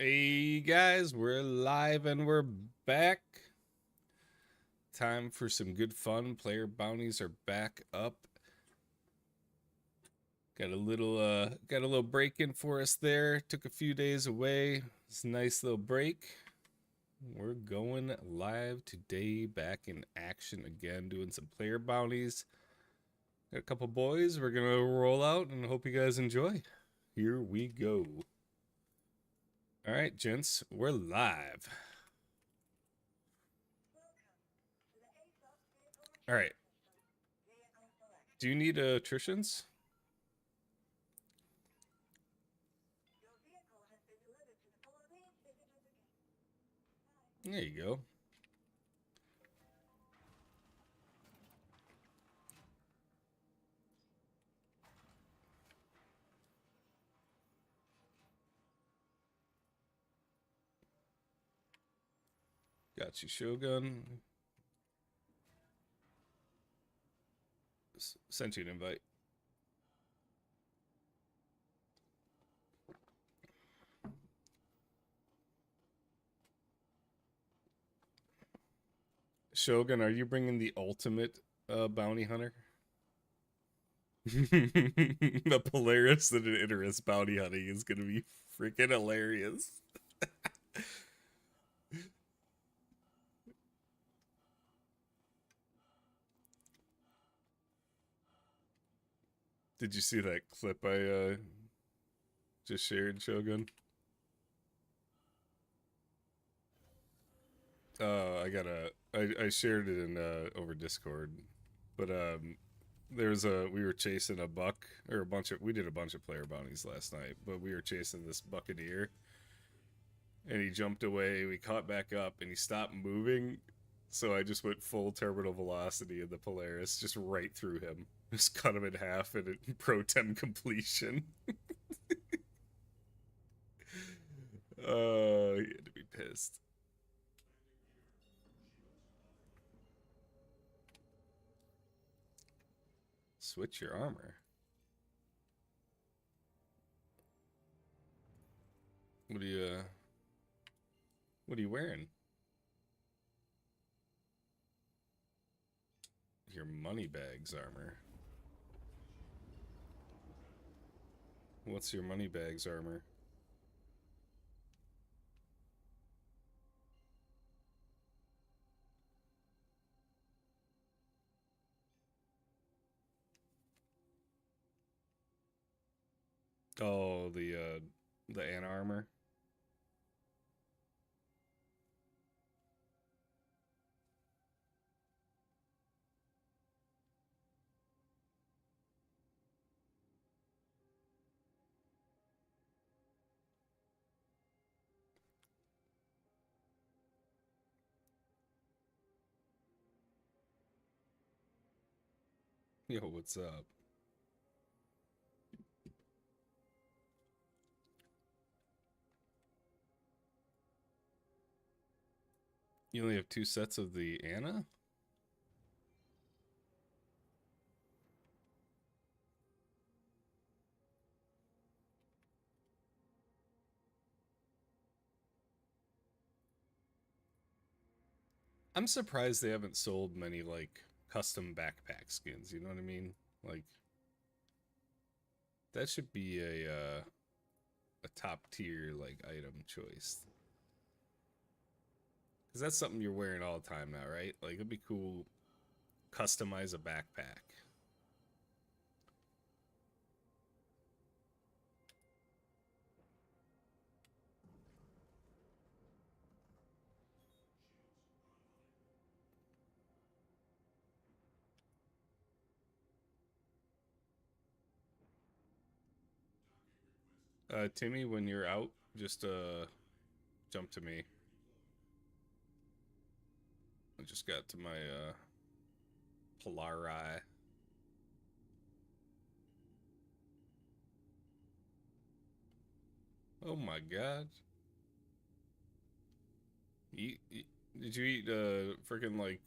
Hey guys, we're live and we're back. Time for some good fun. Player bounties are back up. Got a little break in for us there. Took a few days away. It's a nice little break. We're going live today, back in action again, doing some player bounties. Got a couple boys. We're gonna roll out and hope you guys enjoy. Here we go. All right, gents, we're live. All right. Do you need attritions? There you go. Got you, Shogun. Sent you an invite. Shogun, are you bringing the ultimate bounty hunter? A Polaris and an Icarus bounty hunting is gonna be freaking hilarious. Did you see that clip I just shared, Shogun? I shared it in over Discord, but we were chasing a buck or a bunch of we did a bunch of player bounties last night, but we were chasing this buccaneer and he jumped away. We caught back up and he stopped moving. So I just went full terminal velocity in the Polaris, just right through him. Just cut him in half and it pro tem completion. He had to be pissed. Switch your armor. What are you wearing? Your money bags armor. What's your money bags armor? Oh, the ant armor. Yo, what's up? You only have two sets of the Anna? I'm surprised they haven't sold many like custom backpack skins. You know what I mean? Like that should be a top tier like item choice. Because that's something you're wearing all the time now, right? Like it'd be cool. Customize a backpack. Timmy, when you're out, just jump to me. I just got to my Polari. Oh my god. Eat, did you eat freaking like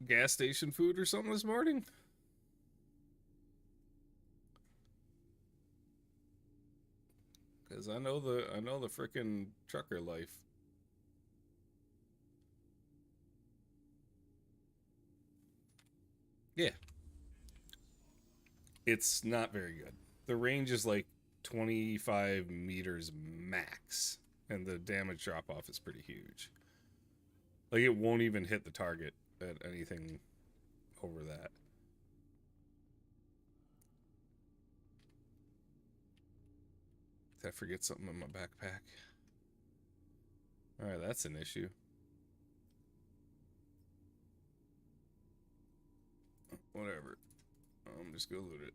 gas station food or something this morning? Cause I know the frickin' trucker life. Yeah, it's not very good. The range is like 25 meters max, and the damage drop off is pretty huge. Like it won't even hit the target at anything over that. Did I forget something in my backpack? Alright, that's an issue. Whatever. I'm just gonna loot it.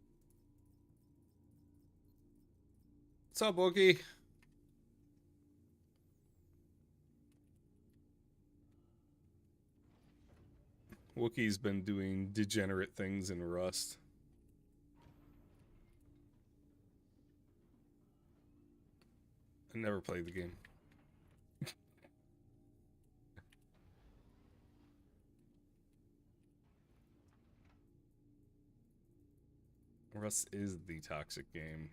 What's up, Wookie? Wookie's been doing degenerate things in Rust. I never played the game. Rust is the toxic game.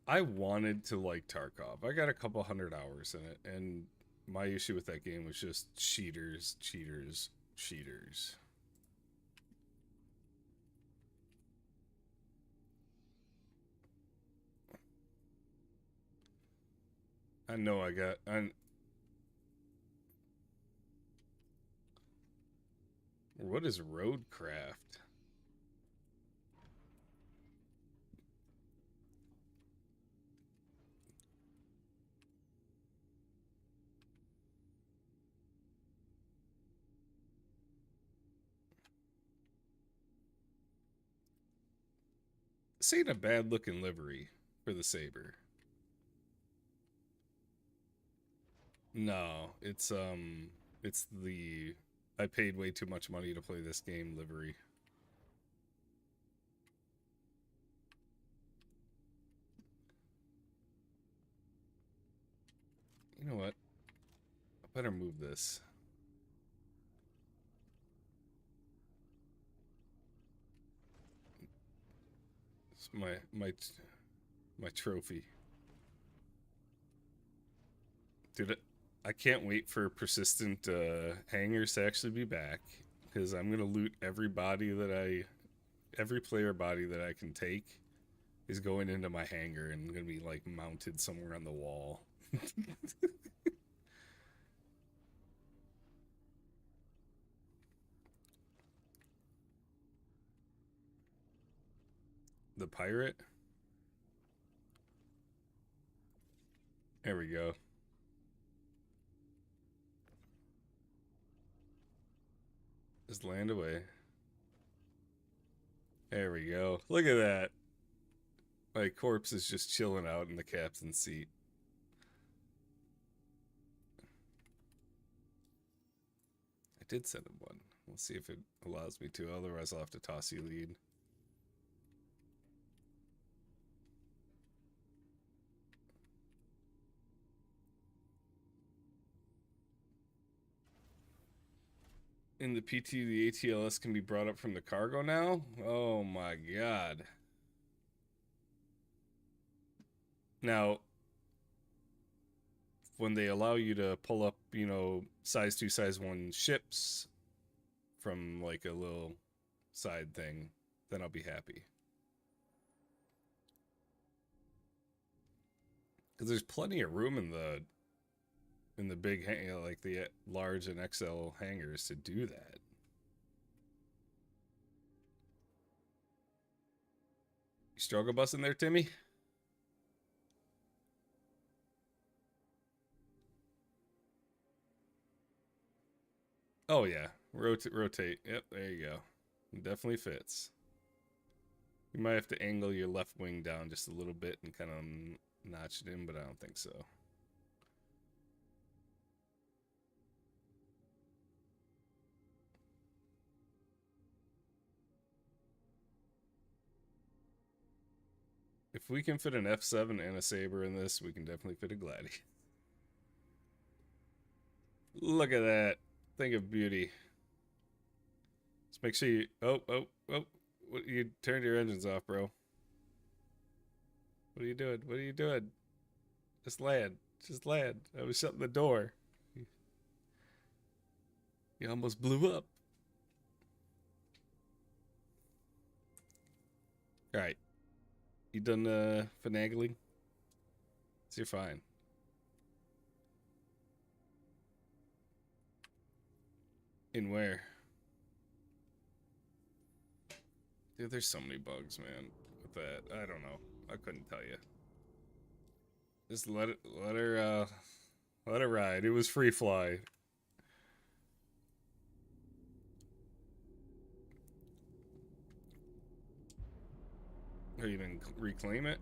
I wanted to like Tarkov. I got a couple hundred hours in it, and my issue with that game was just cheaters, cheaters, cheaters. I know I got. What is Roadcraft? This ain't a bad looking livery for the Saber. No, it's the I paid way too much money to play this game livery. You know what? I better move this. It's my trophy. Dude, I can't wait for persistent hangers to actually be back, because I'm gonna loot every player body that I can take is going into my hanger and gonna be like mounted somewhere on the wall. The pirate. There we go. Just land away. There we go. Look at that. My corpse is just chilling out in the captain's seat. I did send him one. We'll see if it allows me to. Otherwise, I'll have to toss you lead. In the PT, the ATLS can be brought up from the cargo now? Oh my god. Now, when they allow you to pull up, size 2, size 1 ships from like a little side thing, then I'll be happy. Because there's plenty of room in the big, like the large and XL hangars to do that. You struggle bus in there, Timmy? Oh yeah, rotate. Yep, there you go. It definitely fits. You might have to angle your left wing down just a little bit and kind of notch it in, but I don't think so. If we can fit an F7 and a Saber in this, we can definitely fit a Gladi. Look at that. Think of beauty. Just make sure you... Oh. What, you turned your engines off, bro. What are you doing? What are you doing? Just land. Just land. I was shutting the door. You almost blew up. Alright. You done finagling? So you're fine. In where? Dude, there's so many bugs, man, with that. I don't know. I couldn't tell you. Just let her ride. It was free fly. Or even reclaim it.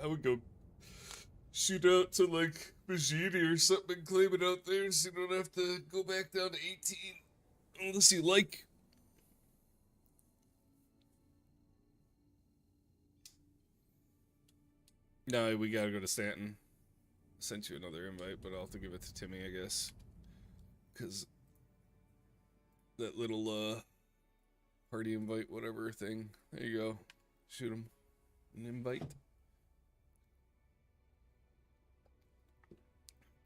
I would go shoot out to like Bajini or something and claim it out there so you don't have to go back down to 18. Unless you like. No, we gotta go to Stanton. Sent you another invite, but I'll have to give it to Timmy, I guess. Because that little party invite, whatever thing. There you go. Shoot him an invite.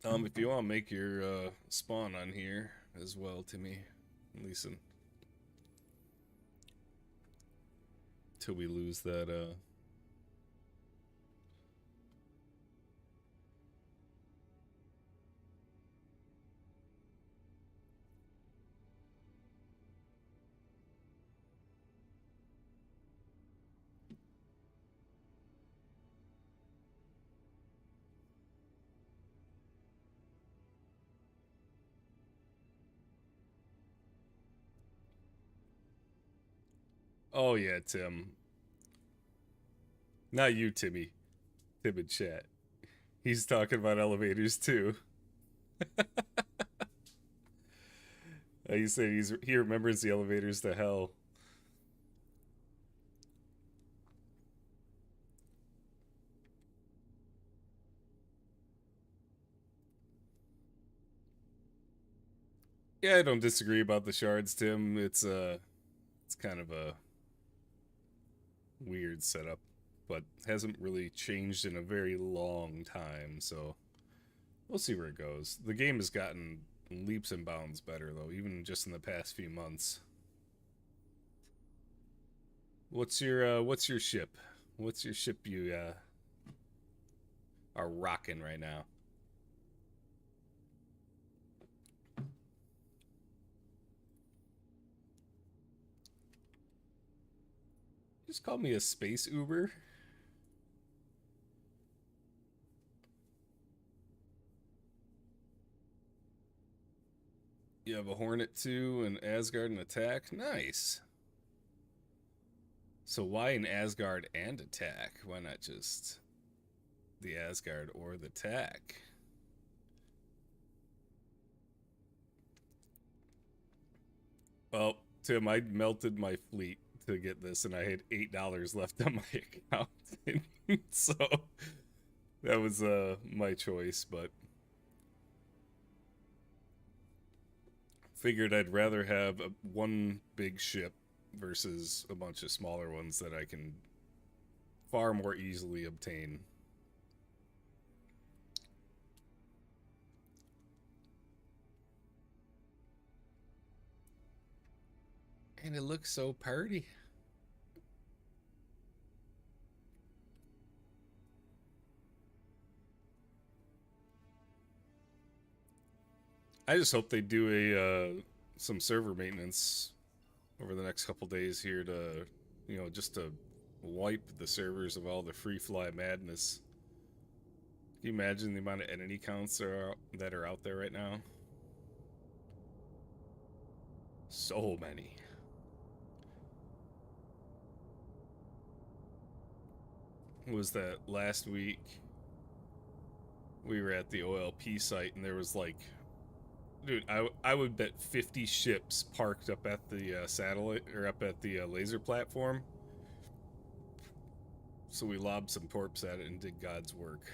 If you want to make your spawn on here as well, Timmy, listen. Till we lose that Oh yeah, Tim. Not you, Timmy. Tim in chat. He's talking about elevators too. He said he remembers the elevators to hell. Yeah, I don't disagree about the shards, Tim. It's kind of a weird setup, but hasn't really changed in a very long time, so we'll see where it goes. The game has gotten leaps and bounds better though, even just in the past few months. What's your ship? What's your ship you are rocking right now? Just call me a space Uber. You have a Hornet 2 and Asgard and attack. Nice. So why an Asgard and attack? Why not just the Asgard or the attack? Well, Tim, I melted my fleet to get this, and I had $8 left on my account, so that was my choice. But figured I'd rather have one big ship versus a bunch of smaller ones that I can far more easily obtain. And it looks so pretty. I just hope they do a some server maintenance over the next couple days here to, just to wipe the servers of all the free fly madness. Can you imagine the amount of entity counts that are out there right now? So many. Was that last week? we were at the OLP site, and there was like, dude, I would bet 50 ships parked up at the satellite or up at the laser platform. So we lobbed some torps at it and did God's work.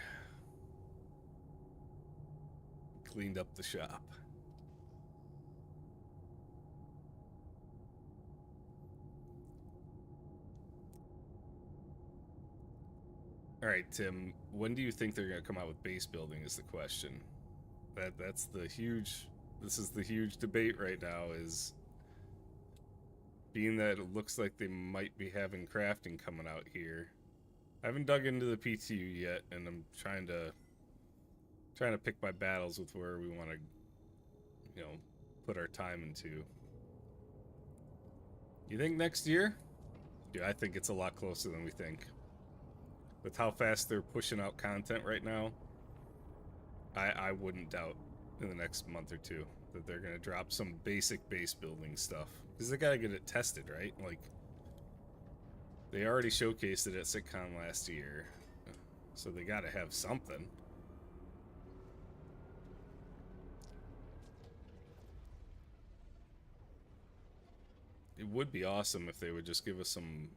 Cleaned up the shop. All right, Tim. When do you think they're going to come out with base building? Is the question. That's the huge. This is the huge debate right now. Is being that it looks like they might be having crafting coming out here. I haven't dug into the PTU yet, and I'm trying to pick my battles with where we want to, you know, put our time into. You think next year? Dude, I think it's a lot closer than we think. With how fast they're pushing out content right now, I wouldn't doubt in the next month or two that they're going to drop some basic base building stuff. Because they got to get it tested, right? Like, they already showcased it at SitCon last year. So they got to have something. It would be awesome if they would just give us some,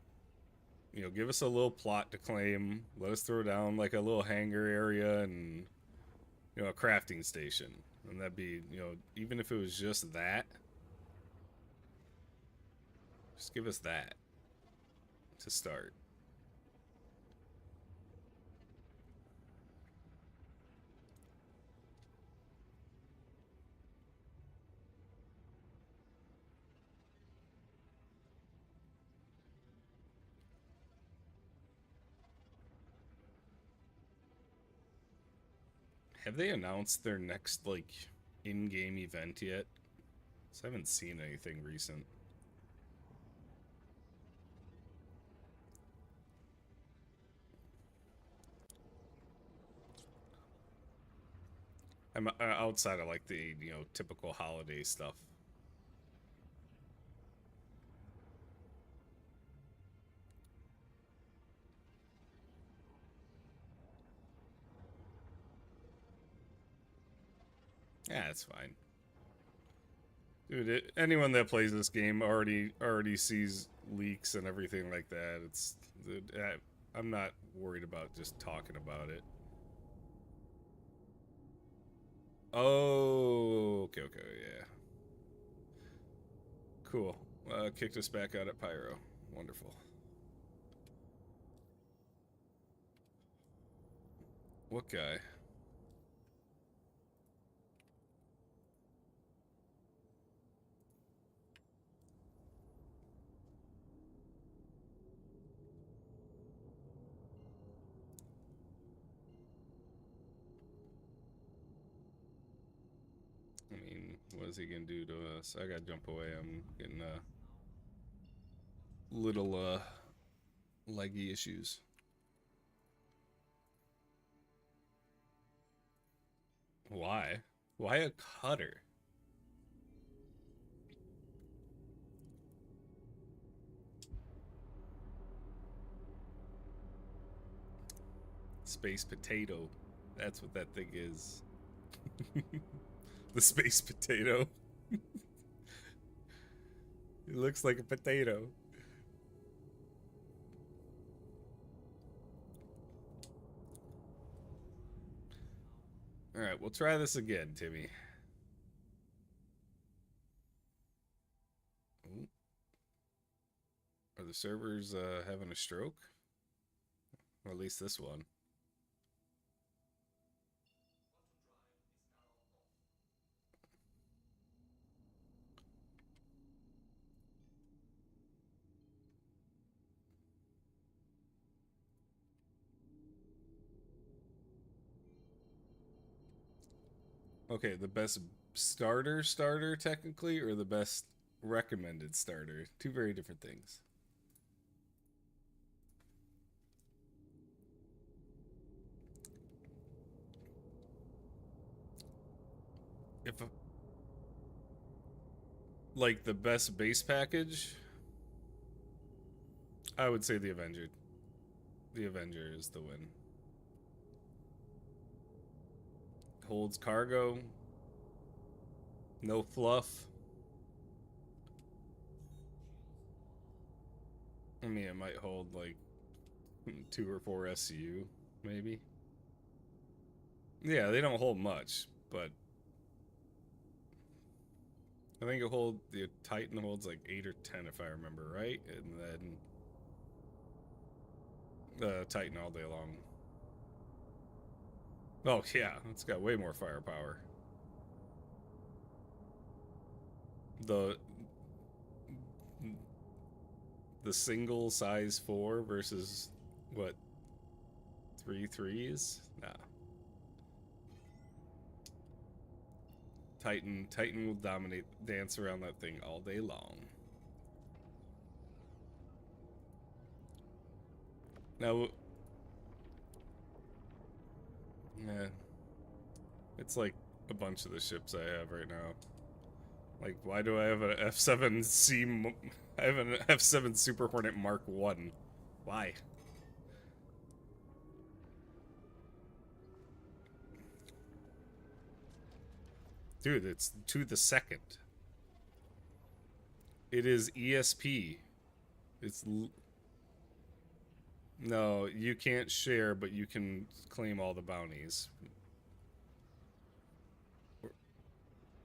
you know, give us a little plot to claim. Let us throw down like a little hangar area and, you know, a crafting station. And that'd be, you know, even if it was just that, just give us that to start. Have they announced their next, like, in-game event yet? 'Cause I haven't seen anything recent. I'm outside of, like, the, you know, typical holiday stuff. Yeah, it's fine. Dude, anyone that plays this game already sees leaks and everything like that. It's, dude, I'm not worried about just talking about it. Oh, okay, yeah. Cool. Kicked us back out at Pyro. Wonderful. What guy? I mean, what is he gonna do to us? I gotta jump away. I'm getting little leggy issues. Why? Why a cutter? Space potato. That's what that thing is. The space potato. It looks like a potato. Alright, we'll try this again, Timmy. Ooh. Are the servers having a stroke? Or at least this one. Okay, the best starter technically, or the best recommended starter? Two very different things. If like the best base package, I would say the Avenger. The Avenger is the win. holds cargo. No fluff. I mean, it might hold like 2 or 4 SCU, maybe. Yeah, they don't hold much, but I think the Titan holds like 8 or 10 if I remember right, and then the Titan all day long. Oh yeah, it's got way more firepower. The single size 4 versus what, 3 threes? Nah. Titan will dominate, dance around that thing all day long. Now, yeah, it's like a bunch of the ships I have right now. Like, why do I have an F7C? I have an F7 Super Hornet Mark 1. Why? Dude, it's to the second. It is ESP. It's no, you can't share, but you can claim all the bounties.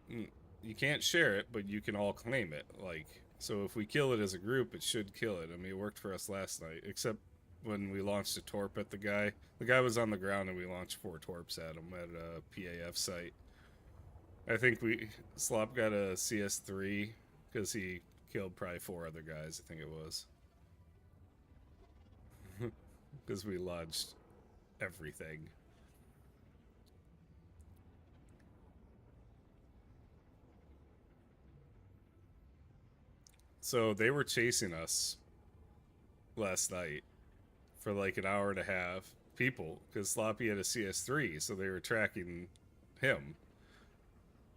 You can't share it, but you can all claim it. Like, so if we kill it as a group, it should kill it. I mean, it worked for us last night, except when we launched a torp at the guy. The guy was on the ground, and we launched 4 torps at him at a PAF site. I think Slop got a CS3 because he killed probably 4 other guys. I think it was because we lodged everything. So they were chasing us last night for like an hour and a half. People, because Sloppy had a CS3, so they were tracking him.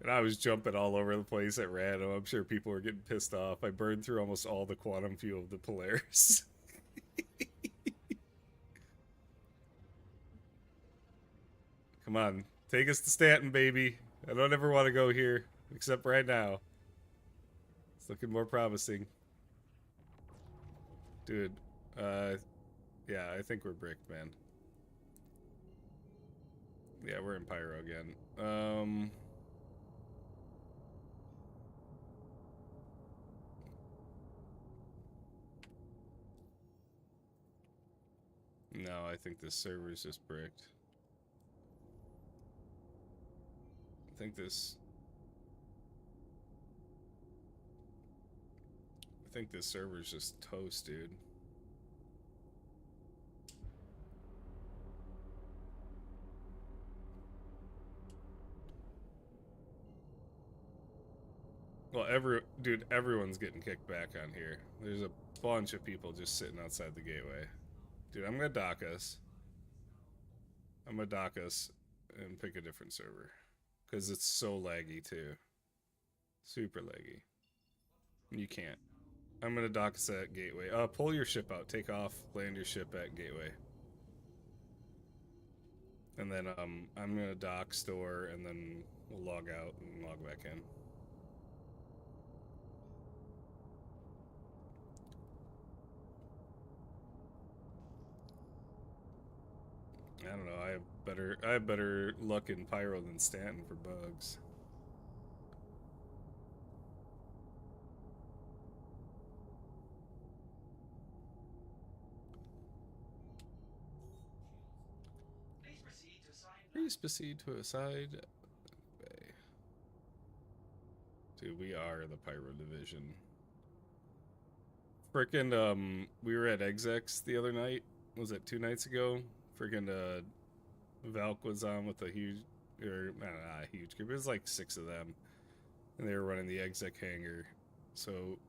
And I was jumping all over the place at random. I'm sure people were getting pissed off. I burned through almost all the quantum fuel of the Polaris. Come on, take us to Stanton, baby. I don't ever want to go here, except right now. It's looking more promising. Dude, yeah, I think we're bricked, man. Yeah, we're in Pyro again. No, I think this server's just bricked. I think this server's just toast, dude. Well, everyone's getting kicked back on here. There's a bunch of people just sitting outside the gateway. Dude, I'm gonna dock us. I'm gonna dock us and pick a different server. Because it's so laggy, too. Super laggy. You can't. I'm gonna dock us at gateway. Pull your ship out. Take off. Land your ship at gateway. And then, I'm gonna dock, store, and then we'll log out and log back in. I don't know. I have better luck in Pyro than Stanton for bugs. Please proceed to a side bay. Dude, we are the Pyro division. Frickin', we were at Exex the other night. Was it 2 nights ago? Frickin', Valk was on with a huge, or not a huge group. It was like 6 of them, and they were running the Exec hangar. So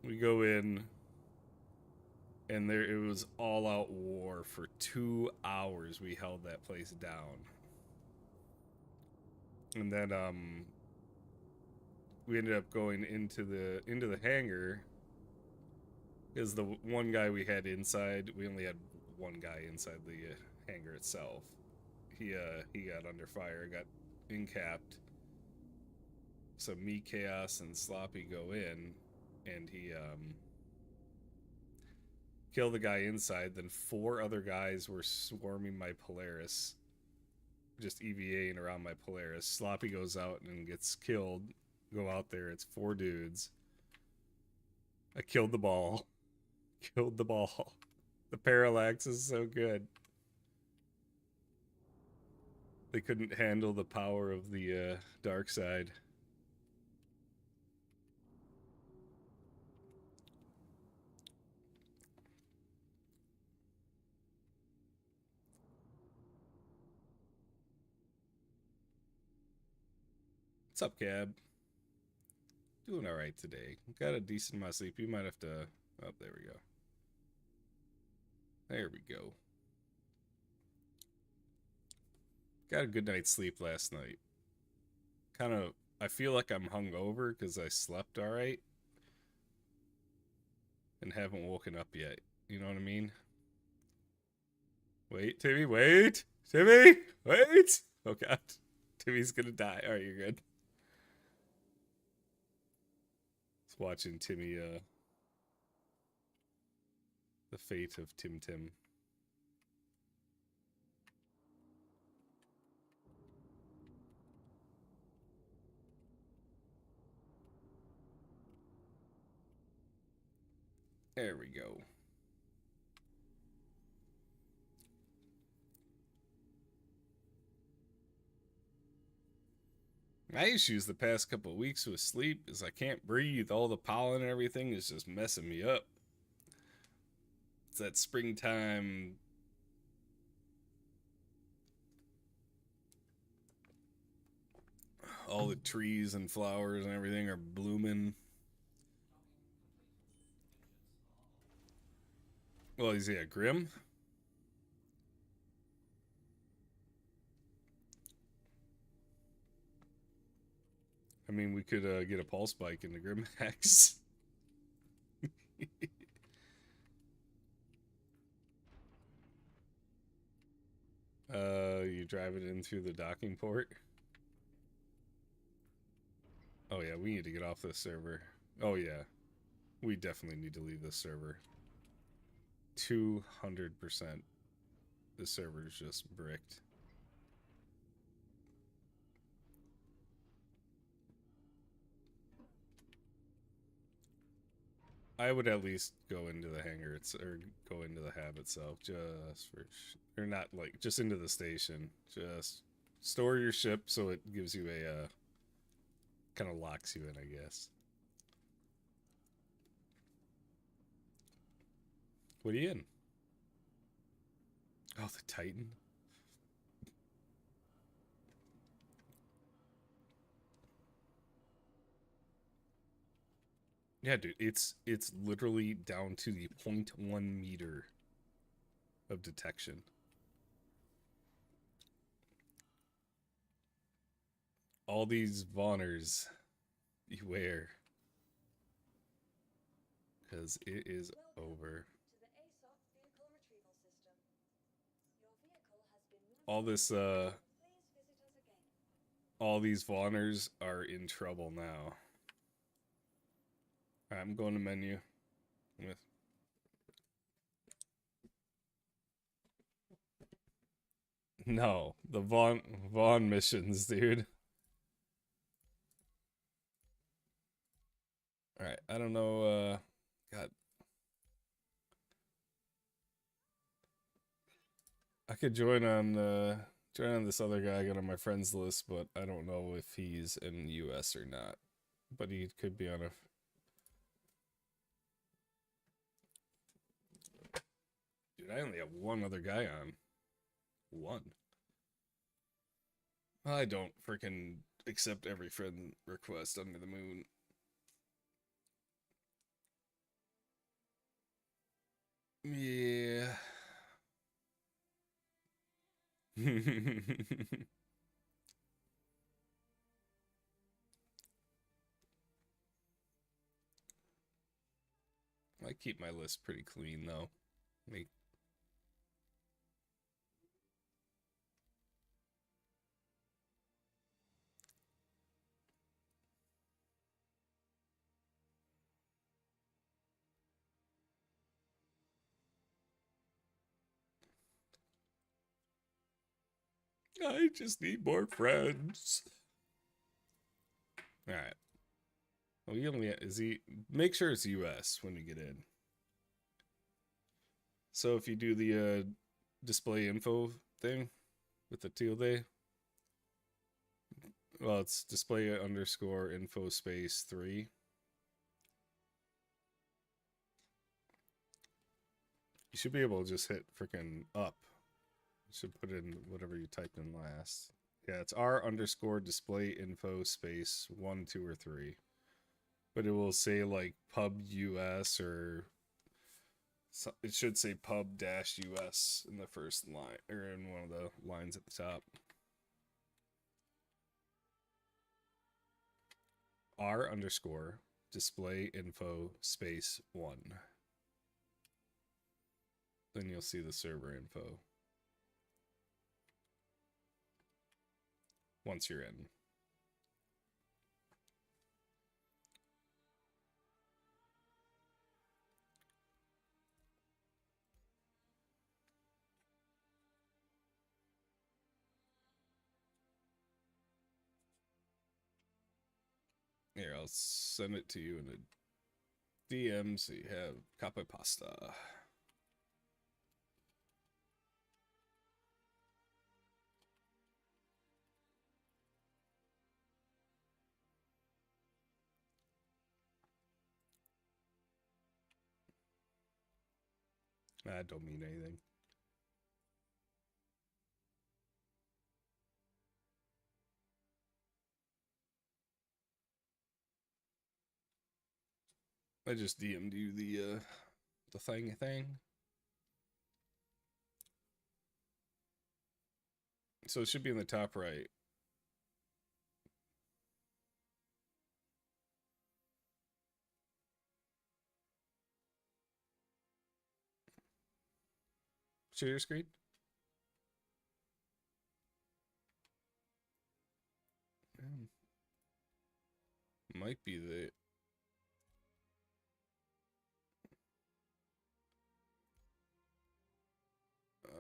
we go in, and it was all out war for 2 hours. We held that place down, and then we ended up going into the hangar because the one guy we had inside, we only had one guy inside the hangar itself. He got under fire, got incapped. So me, Chaos, and Sloppy go in, and he killed the guy inside. Then 4 other guys were swarming my Polaris, just EVAing around my Polaris. Sloppy goes out and gets killed. Go out there, it's 4 dudes. I killed the ball. Killed the ball. The parallax is so good. They couldn't handle the power of the dark side. What's up, Cab? Doing alright today. Got a decent amount of sleep. You might have to... Oh, there we go. There we go. Got a good night's sleep last night. Kind of... I feel like I'm hungover because I slept alright. And haven't woken up yet. You know what I mean? Wait, Timmy, wait! Timmy, wait! Oh, God. Timmy's gonna die. Alright, you're good. Just watching Timmy, the fate of Tim Tim. There we go. My issues the past couple of weeks with sleep is I can't breathe. All the pollen and everything is just messing me up. It's that springtime. All the trees and flowers and everything are blooming. Well, is he a Grim? I mean, we could get a pulse bike in the Grimmax. You drive it in through the docking port? Oh yeah, we need to get off this server. Oh yeah, we definitely need to leave this server. 200%. This server is just bricked. I would at least go into the hangar or go into the hab itself, just for, or not like just into the station. Just store your ship so it gives you a kind of locks you in, I guess. What are you in? Oh, the Titan. Yeah, dude, it's literally down to the 0.1 meter of detection. All these Vaughners, beware. Because it is over. All this, all these Vaughners are in trouble now. Alright, I'm going to menu. With no, the Vaughn missions, dude. Alright, I don't know, God. I could join on this other guy I got on my friends list, but I don't know if he's in the US or not. But he could be on a... Dude, I only have one other guy on. One. I don't freaking accept every friend request under the moon. Yeah. I keep my list pretty clean though. Like, I just need more friends. All right. Well, you only is he. Make sure it's U.S. when you get in. So if you do the display info thing with the tilde, well, it's display underscore info space 3. You should be able to just hit freaking up. You should put in whatever you typed in last. Yeah, it's R underscore display info space 1, 2, or 3. But it will say like pub US or it should say pub dash US in the first line or in one of the lines at the top. R underscore display info space 1. Then you'll see the server info. Once you're in. Here, I'll send it to you in a DM so you have copy pasta. I don't mean anything. I just DM'd you the thing. So it should be in the top right. Share your screen. Might be the.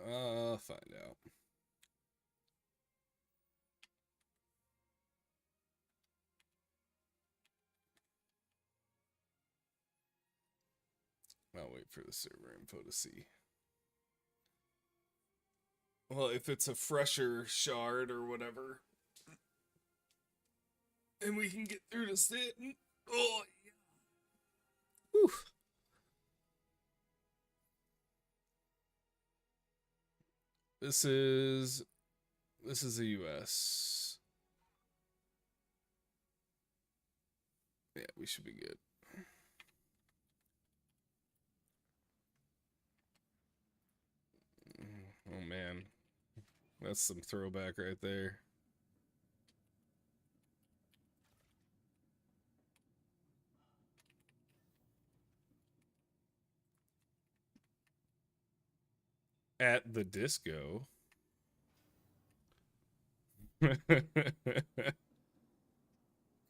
I'll find out. I'll wait for the server info to see. Well, if it's a fresher shard or whatever, and we can get through to sit. Oh, yeah. Whew. This is the US. Yeah, we should be good. Oh man, that's some throwback right there. At the disco.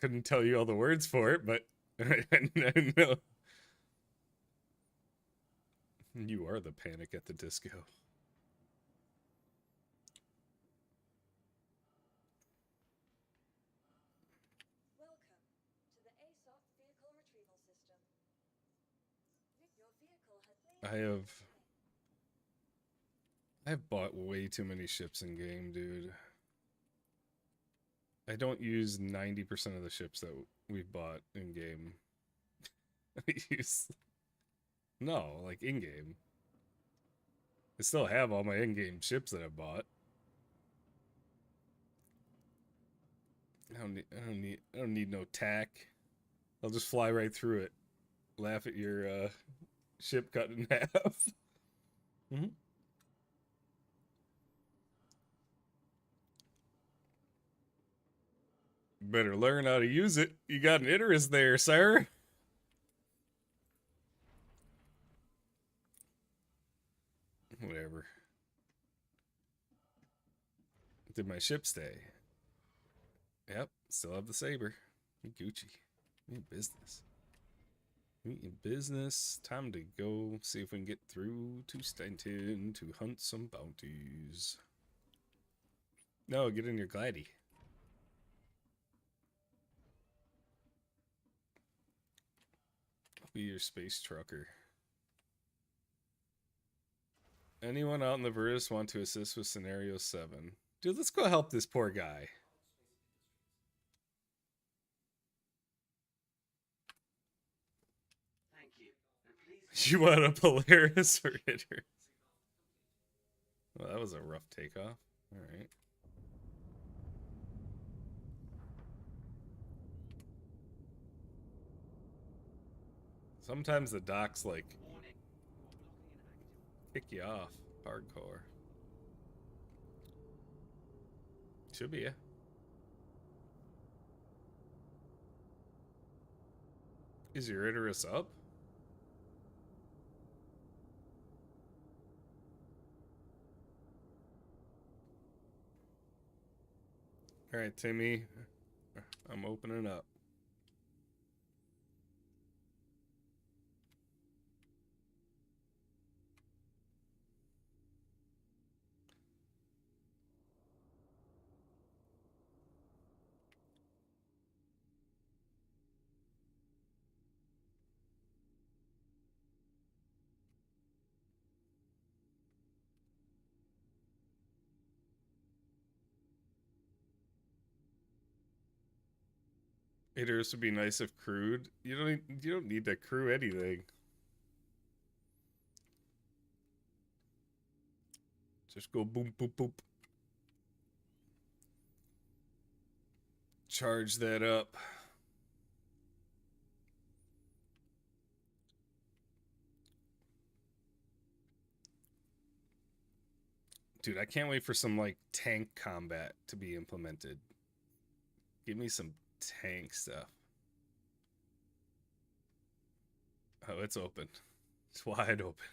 Couldn't tell you all the words for it, but I know. You are the panic at the disco. Welcome to the ASOC vehicle retrieval system. Your vehicle has I've bought way too many ships in game, dude. I don't use 90% of the ships that we've bought in game. I use no, like in game. I still have all my in-game ships that I bought. I don't need no tack. I'll just fly right through it. Laugh at your ship cut in half. Mm-hmm. Better learn how to use it. You got an interest there, sir. Whatever. Did my ship stay? Yep, still have the saber. Gucci. We in business. We in business. Time to go see if we can get through to Stanton to hunt some bounties. No, get in your glidey. I'll be your space trucker. Anyone out in the Virtus want to assist with scenario 7? Dude, let's go help this poor guy. Thank you. And please. You want a Polaris or hitter? Well, that was a rough takeoff. All right. Sometimes the docks like kick you off hardcore. Should be ya. Is your Icarus up? All right, Timmy. I'm opening up. Icarus would be nice if crewed. You don't need to crew anything. Just go boom boop boop. Charge that up. Dude, I can't wait for some like tank combat to be implemented. Give me some tank stuff. Oh, it's open. It's wide open.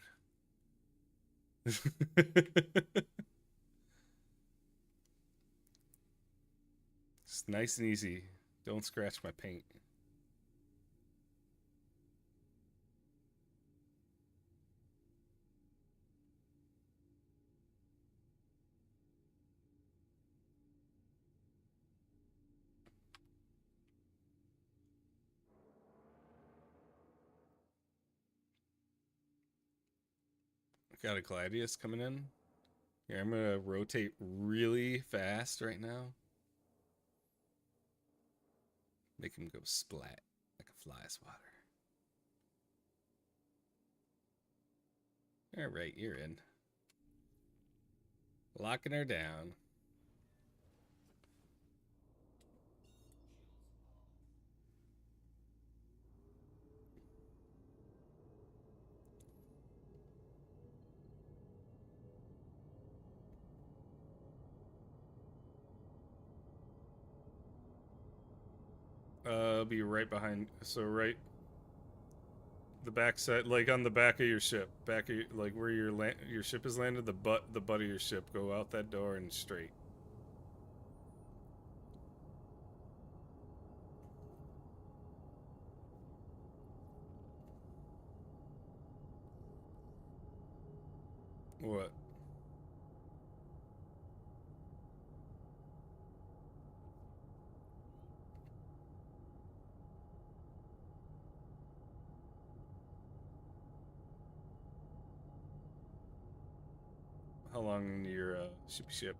It's nice and easy. Don't scratch my paint. Got a Gladius coming in. Here, I'm gonna rotate really fast right now. Make him go splat like a fly swatter. Alright, you're in. Locking her down. Be right behind. So right, the back side, like on the back of your ship, back of your, like where your ship is landed. The butt of your ship. Go out that door and straight. What? How long in your ship?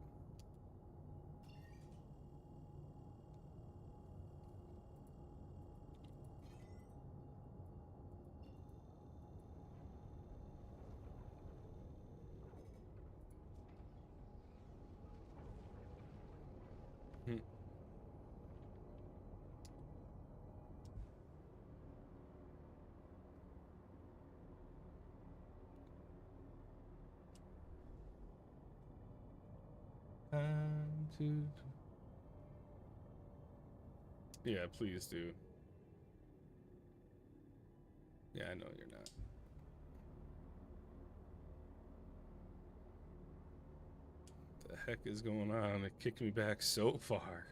Hmm. Yeah, please do. Yeah, I know you're not. What the heck is going on? It kicked me back so far.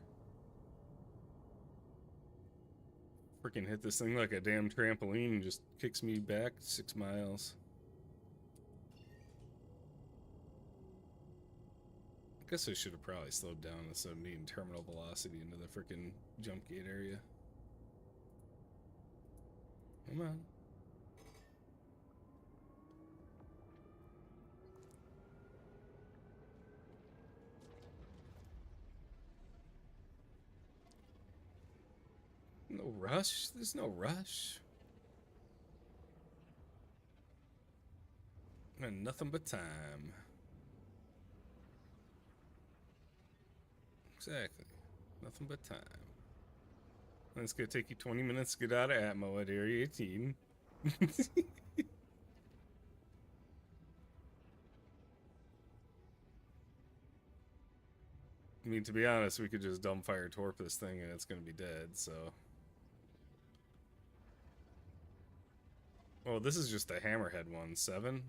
Freaking hit this thing like a damn trampoline and just kicks me back 6 miles. guess I should have probably slowed down instead of needing terminal velocity into the freaking jump gate area. Come on. No rush. There's no rush. And nothing but time. Exactly. Nothing but time. And it's gonna take you 20 minutes to get out of Atmo at Area 18. I mean, to be honest, we could just dumbfire torp this thing and it's gonna be dead, so. Oh, this is just the hammerhead one. 7?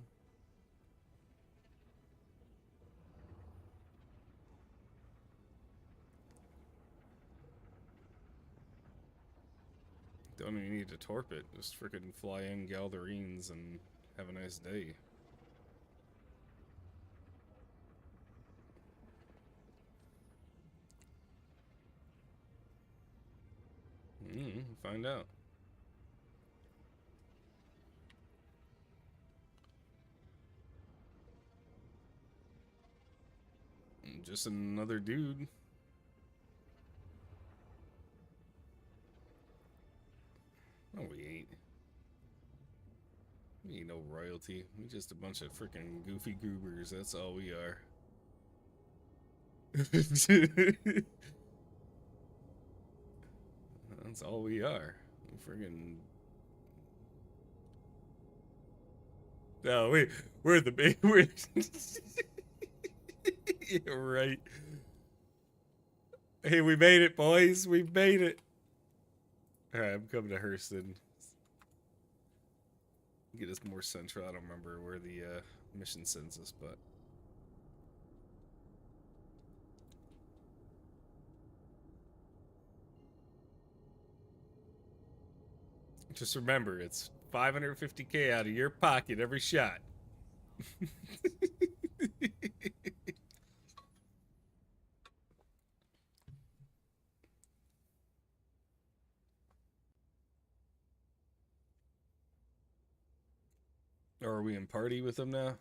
Don't even need to torp it. Just freaking fly in Galdarines and have a nice day. Find out. Just another dude. No, we ain't. We ain't no royalty. We just a bunch of freaking goofy goobers. That's all we are. That's all we are. Friggin'. No, we're the big. We're. Yeah, right. Hey, we made it, boys. We made it. Alright, I'm coming to Hurston. Get us more central. I don't remember where the mission sends us, but. Just remember, it's 550k out of your pocket every shot. Or are we in party with them now?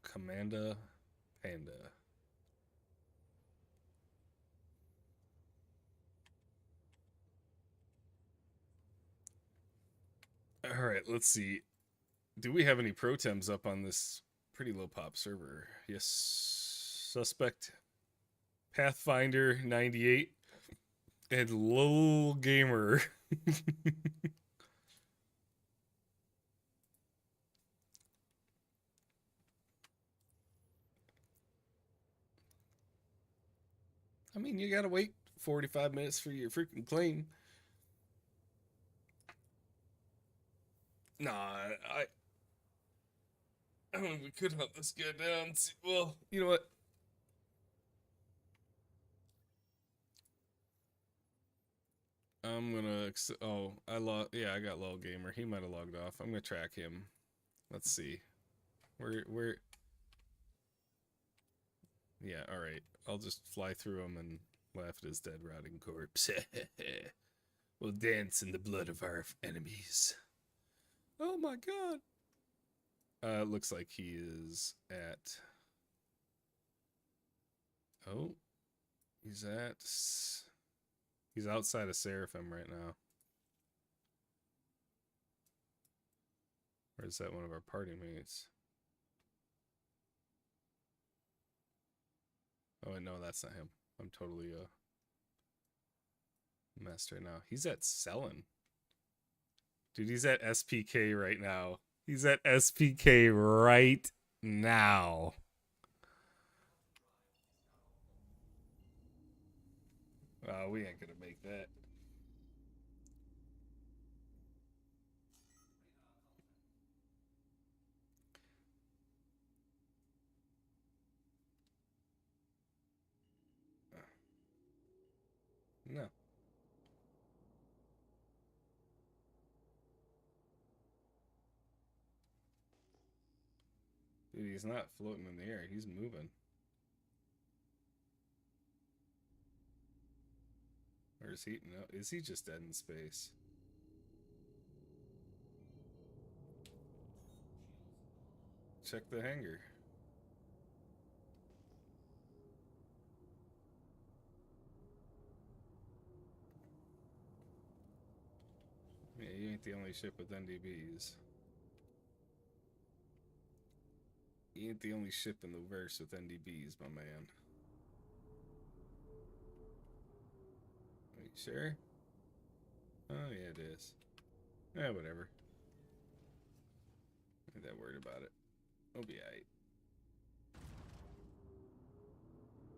Commanda Panda. Alright, let's see. Do we have any protems up on this pretty low pop server? Yes. Suspect Pathfinder 98 and Lol Gamer. I mean, you gotta wait 45 minutes for your freaking claim. Nah, I don't know if we could hunt this guy down. Well, you know what? I'm gonna. Oh, I lost. Yeah, I got Lol Gamer. He might have logged off. I'm gonna track him. Let's see. Where? Yeah, all right. I'll just fly through him and laugh at his dead, rotting corpse. We'll dance in the blood of our enemies. Oh my god. It looks like he is at. Oh, he's at. He's outside of Seraphim right now. Or is that one of our party mates? Oh, no, that's not him. I'm totally messed right now. He's at Selin. Dude, he's at SPK right now. He's at SPK right now. We ain't gonna make that. No. Dude, he's not floating in the air. He's moving. Or is he? No, is he just dead in space? Check the hangar. Yeah, you ain't the only ship with NDBs. You ain't the only ship in the verse with NDBs, my man. Are you sure? Oh, yeah, it is. Eh, whatever. Ain't that worried about it. We'll be alright.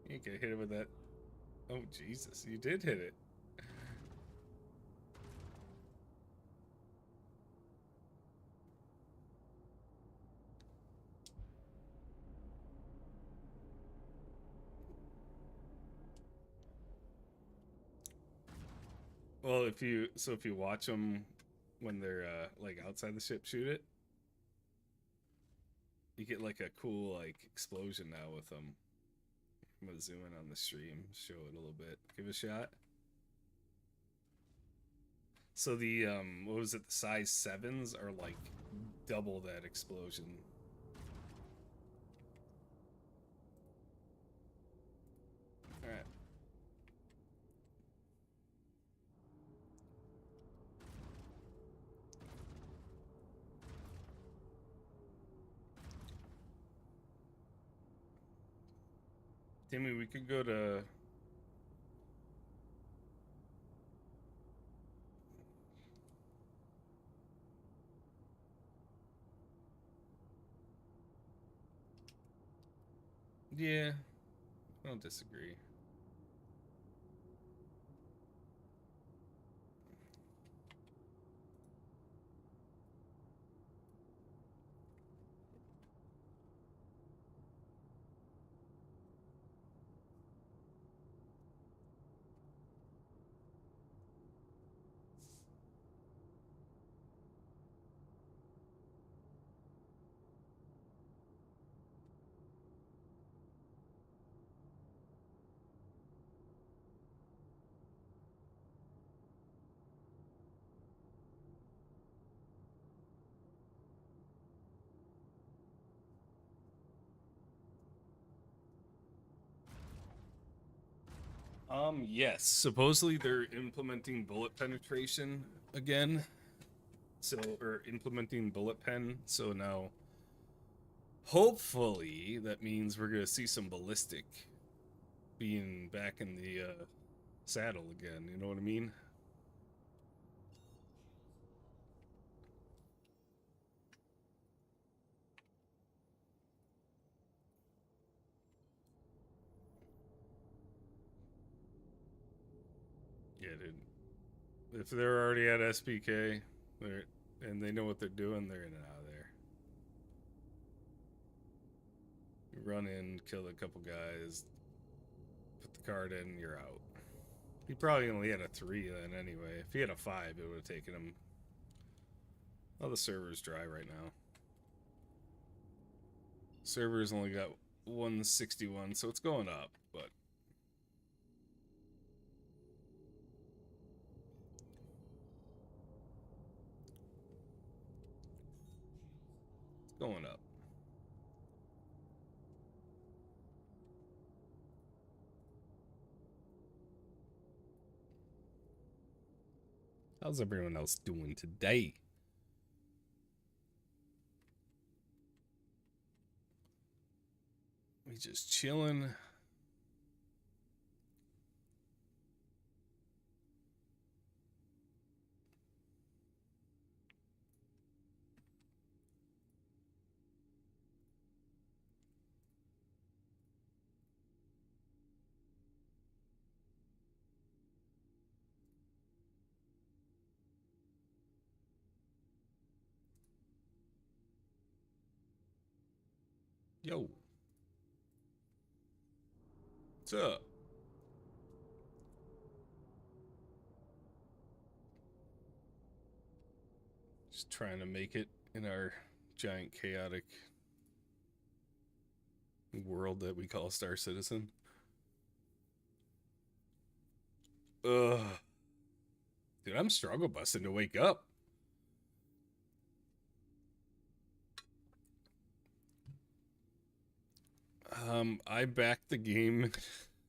You ain't gonna hit it with that. Oh, Jesus, you did hit it. Well, if you watch them when they're like outside the ship, shoot it. You get like a cool like explosion now with them. I'm gonna zoom in on the stream, show it a little bit. Give it a shot. So the what was it? The size 7s are like double that explosion. All right. Timmy, we could go to. Yeah, I don't disagree. Yes. Supposedly they're implementing bullet penetration again. So, or implementing bullet pen. So now, hopefully, that means we're gonna see some ballistic being back in the saddle again. You know what I mean? Yeah, dude. If they're already at SPK, and they know what they're doing, they're in and out of there. You run in, kill a couple guys, put the card in, you're out. He probably only had a 3 then anyway. If he had a 5, it would have taken him. Oh, the server's dry right now. Server's only got 161, so it's going up, but it's going up. How's everyone else doing today? We just chilling. Yo. What's up? Just trying to make it in our giant chaotic world that we call Star Citizen. Ugh. Dude, I'm struggle busting to wake up. I backed the game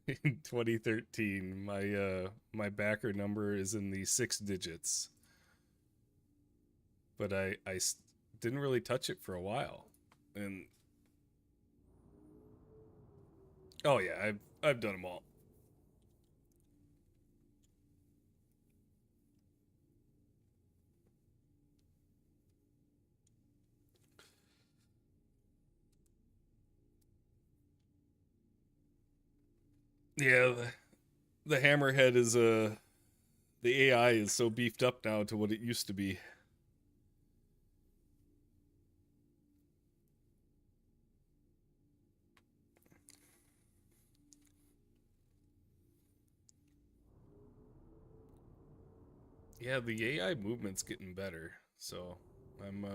in 2013. My backer number is in the 6 digits, but didn't really touch it for a while. And oh yeah, I've done them all. Yeah, the Hammerhead is the AI is so beefed up now to what it used to be. Yeah, the AI movement's getting better. So, I'm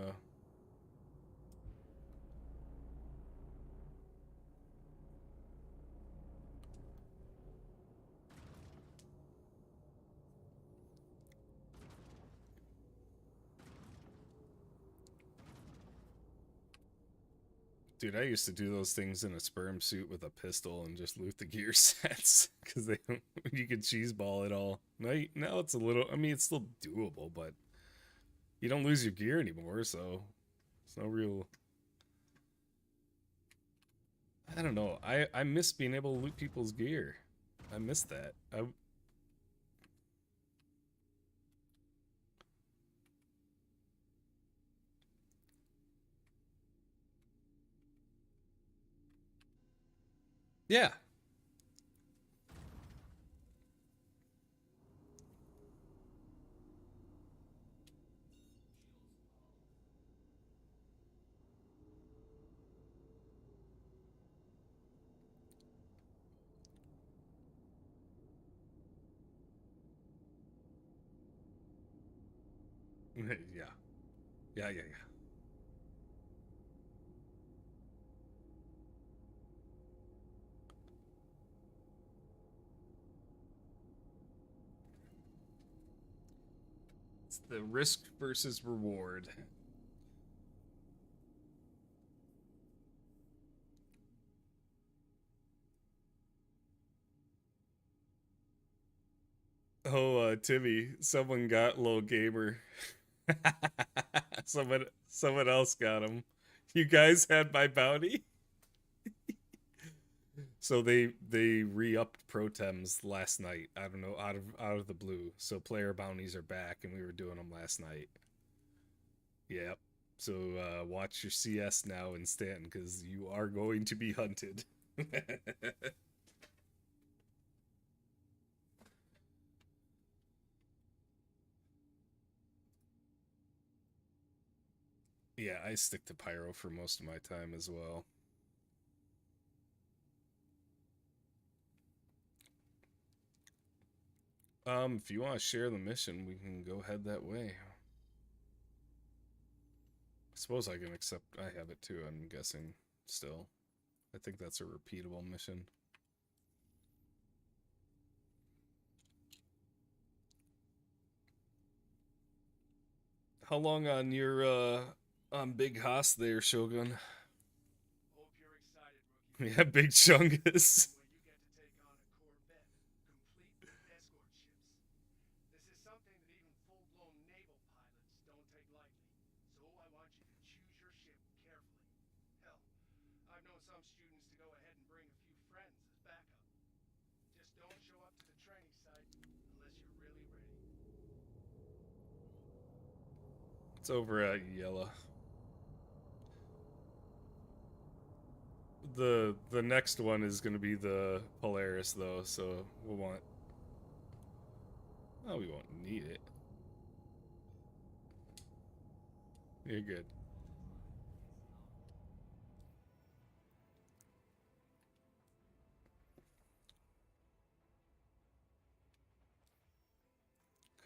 dude, I used to do those things in a sperm suit with a pistol and just loot the gear sets because they you could cheese ball it all. Now it's a little. I mean, it's still doable, but you don't lose your gear anymore, so it's no real. I don't know. I miss being able to loot people's gear. I miss that. Yeah. Yeah. Yeah. Yeah. Yeah. It's the risk versus reward. Oh, Timmy, someone got little gamer. Someone else got him. You guys had my bounty. So they re-upped Protems last night. I don't know, out of the blue. So player bounties are back, and we were doing them last night. Yep. So watch your CS now in Stanton, because you are going to be hunted. Yeah, I stick to Pyro for most of my time as well. If you want to share the mission, we can go head that way. I suppose I can accept. I have it too. I'm guessing still. I think that's a repeatable mission. How long on your on Big Haas there, Shogun? Hope you're excited, rookie. Yeah, Big Chungus. Where you get to take on a Corvette, complete with escort ships. This is something that even full-blown naval pilots don't take lightly. So I want you to choose your ship carefully. Hell, I've known some students to go ahead and bring a few friends as backup. Just don't show up to the training site unless you're really ready. It's over at Yella. The next one is gonna be the Polaris though, so we'll want. Oh, we won't need it. You're good.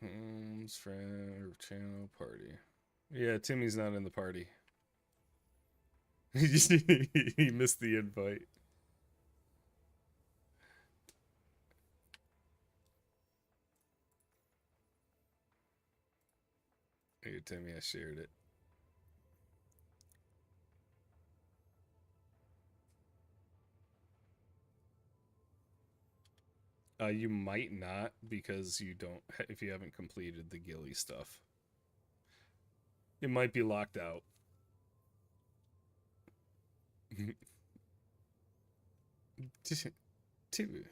Comes friend channel party. Yeah, Timmy's not in the party. He missed the invite. Here, Timmy, I shared it. You might not because you don't if you haven't completed the ghillie stuff. It might be locked out. Timmy.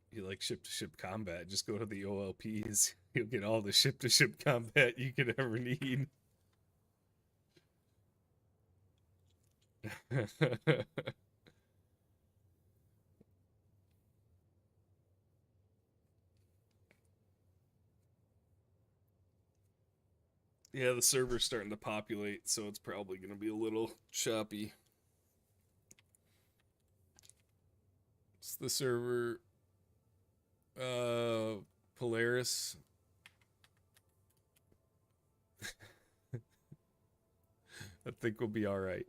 You like ship-to-ship combat, just go to the OLPs. You'll get all the ship-to-ship combat you could ever need. Yeah, the server's starting to populate, so it's probably going to be a little choppy. It's the server Polaris. I think we'll be all right.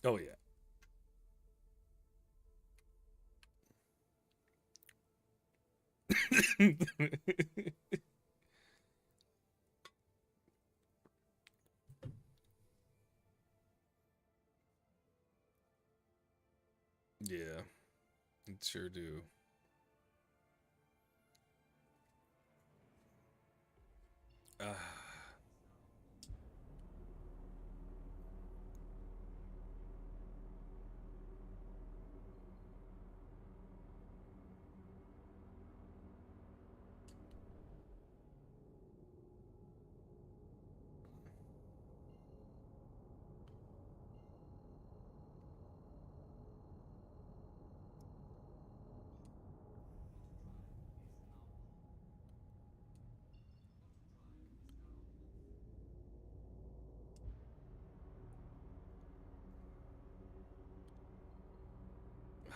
Oh yeah. Yeah, it sure do. Ah,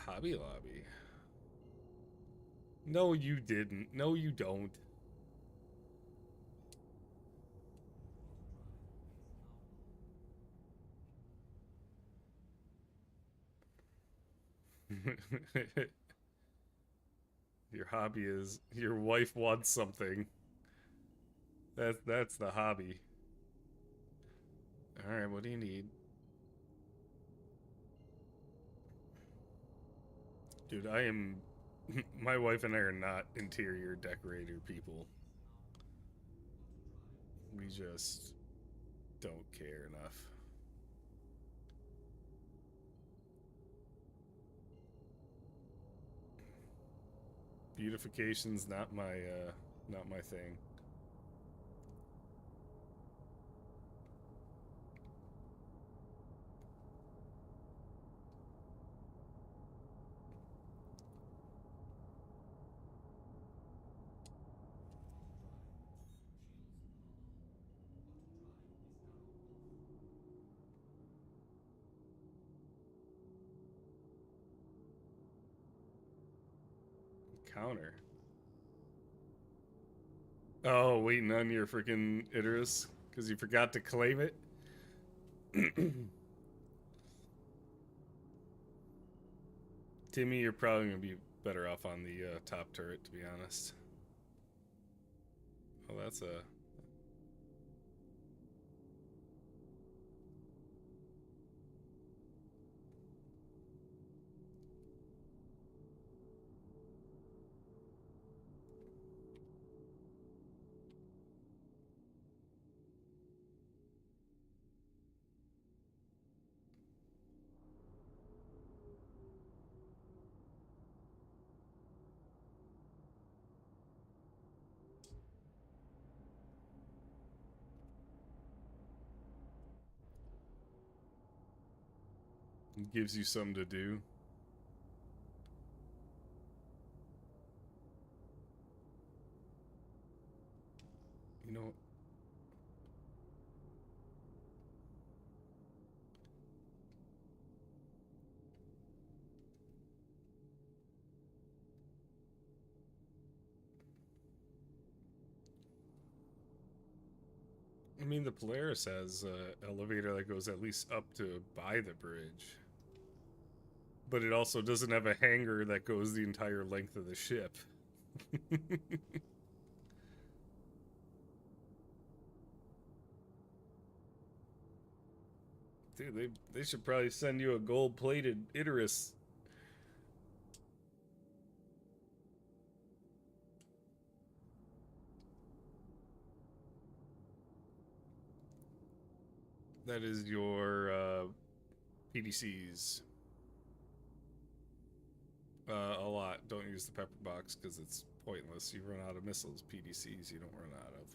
Hobby Lobby. No, you didn't. No, you don't. Your hobby is your wife wants something. That's the hobby. All right, what do you need? Dude, I am my wife and I are not interior decorator people. We just don't care enough. Beautification's not my thing. Counter. Oh, waiting on your freaking Idris because you forgot to claim it. Timmy, you're probably gonna be better off on the top turret, to be honest. Oh, that's a gives you something to do. You know, I mean, the Polaris has an elevator that goes at least up to by the bridge. But it also doesn't have a hangar that goes the entire length of the ship. Dude, they should probably send you a gold-plated Icarus. That is your PDCs. A lot. Don't use the pepper box because it's pointless. You run out of missiles. PDCs you don't run out of.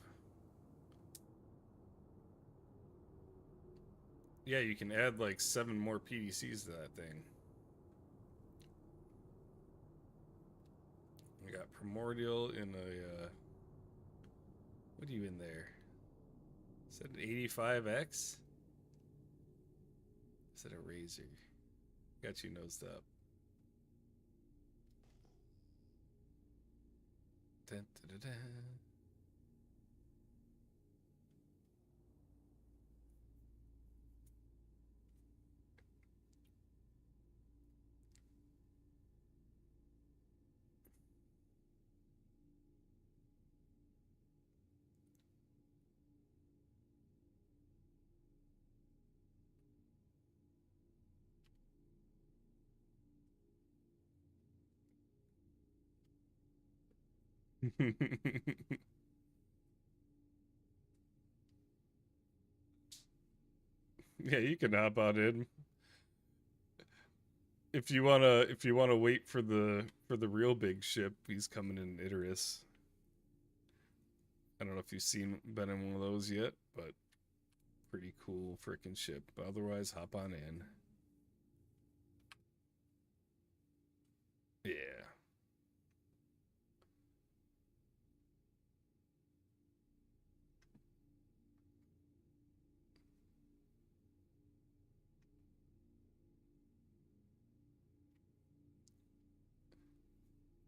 Yeah, you can add like 7 more PDCs to that thing. We got Primordial in a what are you in there? Is that an 85X? Is that a Razor? Got you nosed up. Dun, dun, dun, dun. Yeah, you can hop on in. If you wanna wait for the real big ship, he's coming in Icarus. I don't know if you've been in one of those yet, but pretty cool freaking ship. But otherwise, hop on in. Yeah.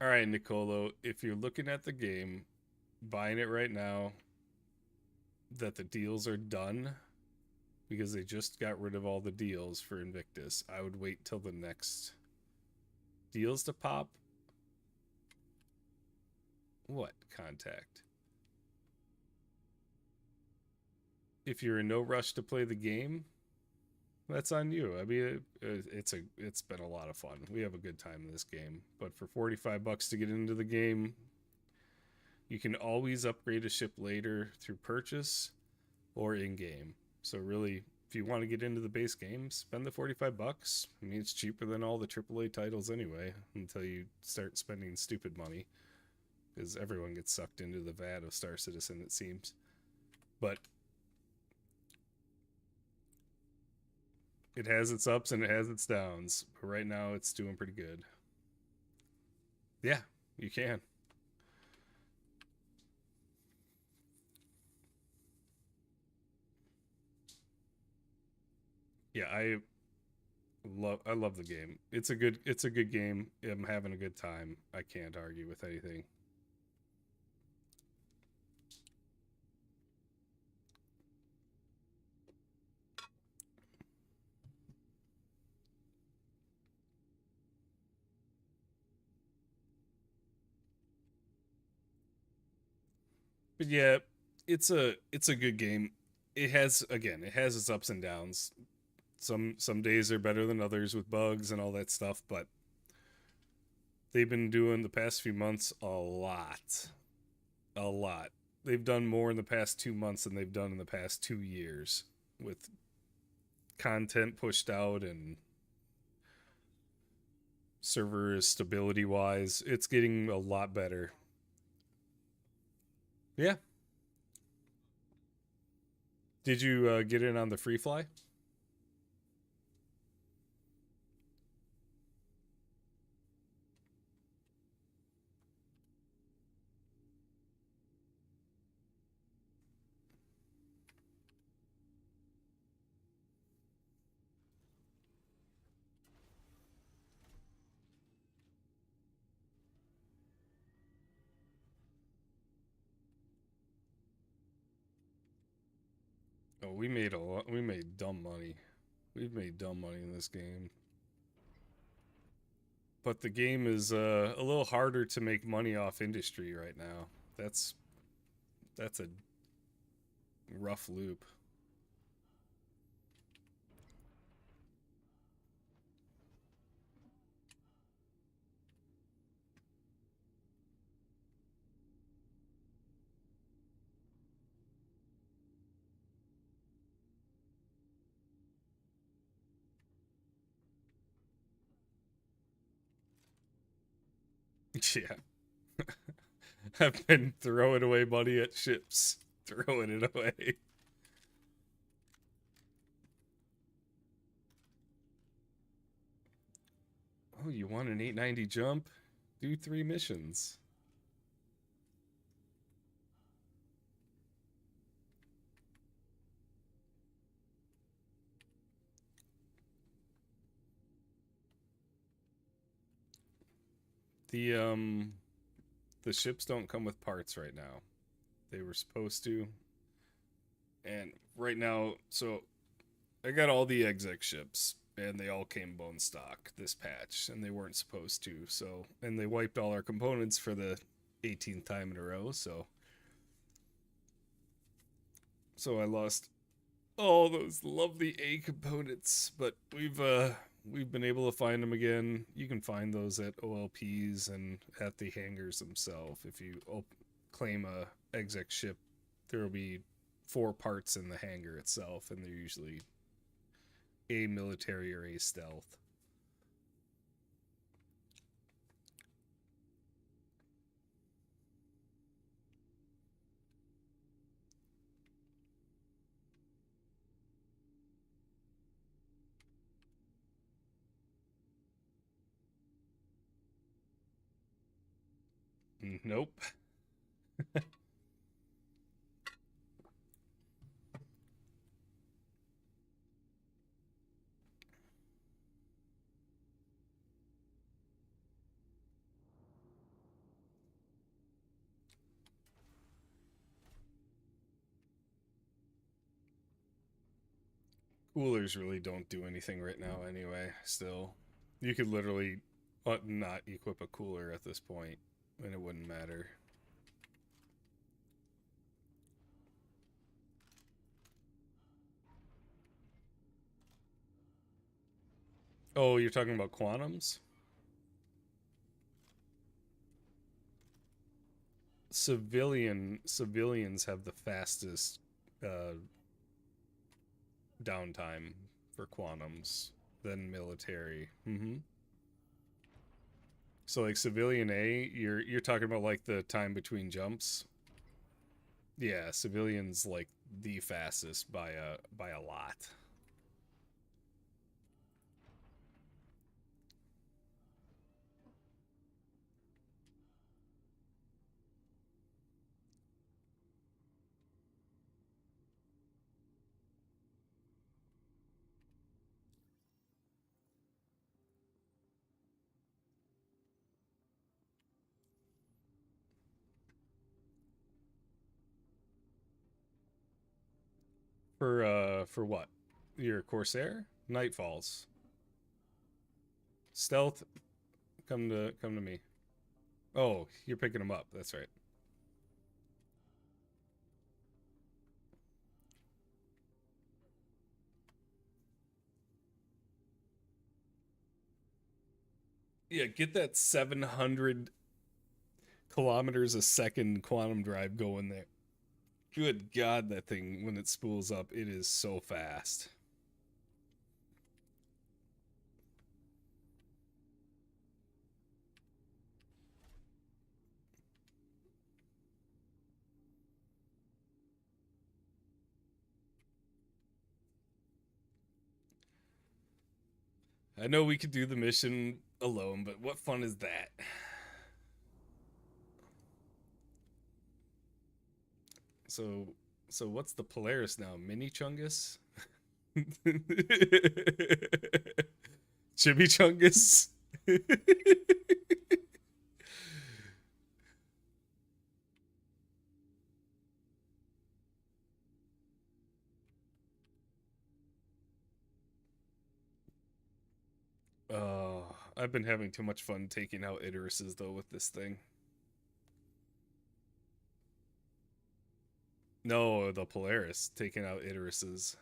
All right, Nicolo. If you're looking at the game, buying it right now, that the deals are done because they just got rid of all the deals for Invictus. I would wait till the next deals to pop. What contact? If you're in no rush to play the game, that's on you. I mean, it's been a lot of fun. We have a good time in this game. But for $45 to get into the game, you can always upgrade a ship later through purchase or in game. So really, if you want to get into the base game, spend the $45. I mean, it's cheaper than all the AAA titles anyway, until you start spending stupid money, because everyone gets sucked into the vat of Star Citizen, it seems. But it has its ups and it has its downs. But right now, it's doing pretty good. Yeah, you can. Yeah, I love the game. It's a good game. I'm having a good time. I can't argue with anything. But yeah, it's a good game. It has its ups and downs. Some days are better than others with bugs and all that stuff, but they've been doing the past few months a lot. A lot. They've done more in the past 2 months than they've done in the past 2 years with content pushed out and server stability wise. It's getting a lot better. Yeah. Did you get in on the free fly? Oh, we made a lot. We made dumb money. We've made dumb money in this game. But the game is a little harder to make money off industry right now. That's that's a rough loop. Yeah. I've been throwing away money at ships. Throwing it away. Oh, you want an 890 jump? Do 3 missions. The ships don't come with parts right now. They were supposed to. And right now, so I got all the exec ships and they all came bone stock this patch and they weren't supposed to. So, and they wiped all our components for the 18th time in a row, so I lost all those lovely A components, but we've been able to find them again. You can find those at OLPs and at the hangars themselves. If you claim a exec ship, there will be 4 parts in the hangar itself, and they're usually A military or A stealth. Nope. Coolers really don't do anything right now anyway, still. You could literally not equip a cooler at this point, and it wouldn't matter. Oh, you're talking about quantums? Civilians have the fastest uh, downtime for quantums than military. So like civilian A, you're talking about like the time between jumps. Yeah, civilians like the fastest by a lot. For what? Your Corsair? Nightfalls. Stealth, come to me. Oh, you're picking them up. That's right. Yeah, get that 700 kilometers a second quantum drive going there. Good God, that thing, when it spools up, it is so fast. I know we could do the mission alone, but what fun is that? So, so what's the Polaris now? Mini Chungus? Chimichungus? I've been having too much fun taking out Idaruses though with this thing. No, the Polaris taking out Idaruses.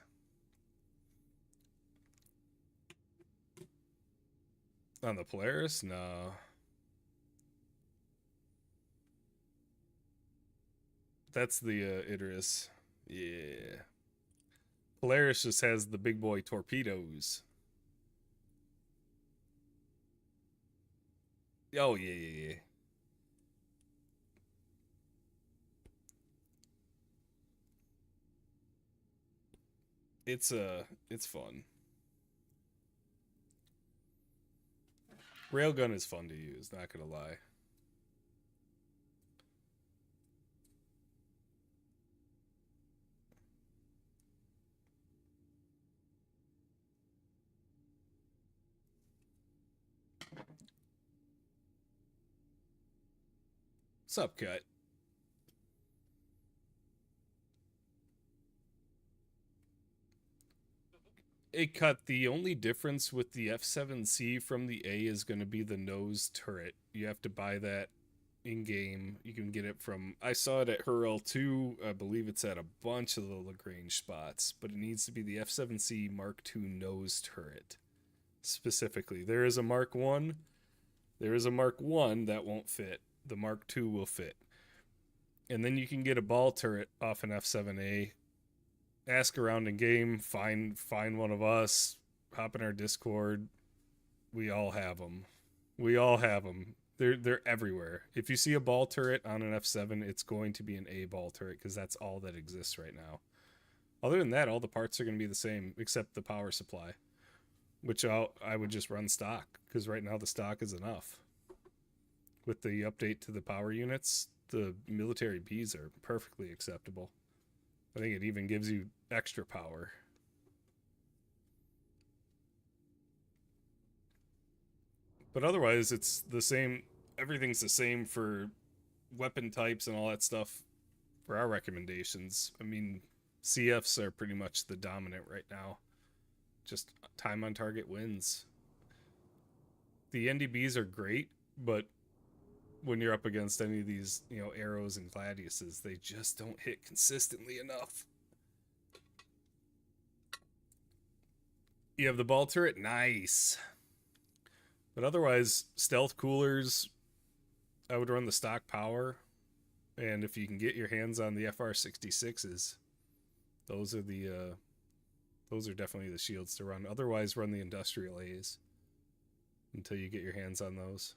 On the Polaris? No. That's the Idarus. Yeah. Polaris just has the big boy torpedoes. Oh, yeah, yeah, yeah. It's fun. Railgun is fun to use, not gonna lie. What's up, Cut? It cut. The only difference with the F7C from the A is going to be the nose turret. You have to buy that in game. You can get it from. I saw it at Hurl 2. I believe it's at a bunch of the Lagrange spots, but it needs to be the F7C Mark II nose turret specifically. There is a Mark 1. There is a Mark 1 that won't fit. The Mark II will fit. And then you can get a ball turret off an F7A. Ask around in game, find one of us, hop in our Discord. We all have them. We all have them. They're everywhere. If you see a ball turret on an F7, it's going to be an A ball turret because that's all that exists right now. Other than that, all the parts are going to be the same except the power supply, which I would just run stock because right now the stock is enough. With the update to the power units, the military Bs are perfectly acceptable. I think it even gives you extra power. But otherwise, it's the same. Everything's the same for weapon types and all that stuff for our recommendations. I mean, CFs are pretty much the dominant right now. Just time on target wins. The NDBs are great, but when you're up against any of these, arrows and gladiuses, they just don't hit consistently enough. You have the ball turret, nice. But otherwise, stealth coolers, I would run the stock power. And if you can get your hands on the FR66s, those are definitely the shields to run. Otherwise, run the industrial A's until you get your hands on those.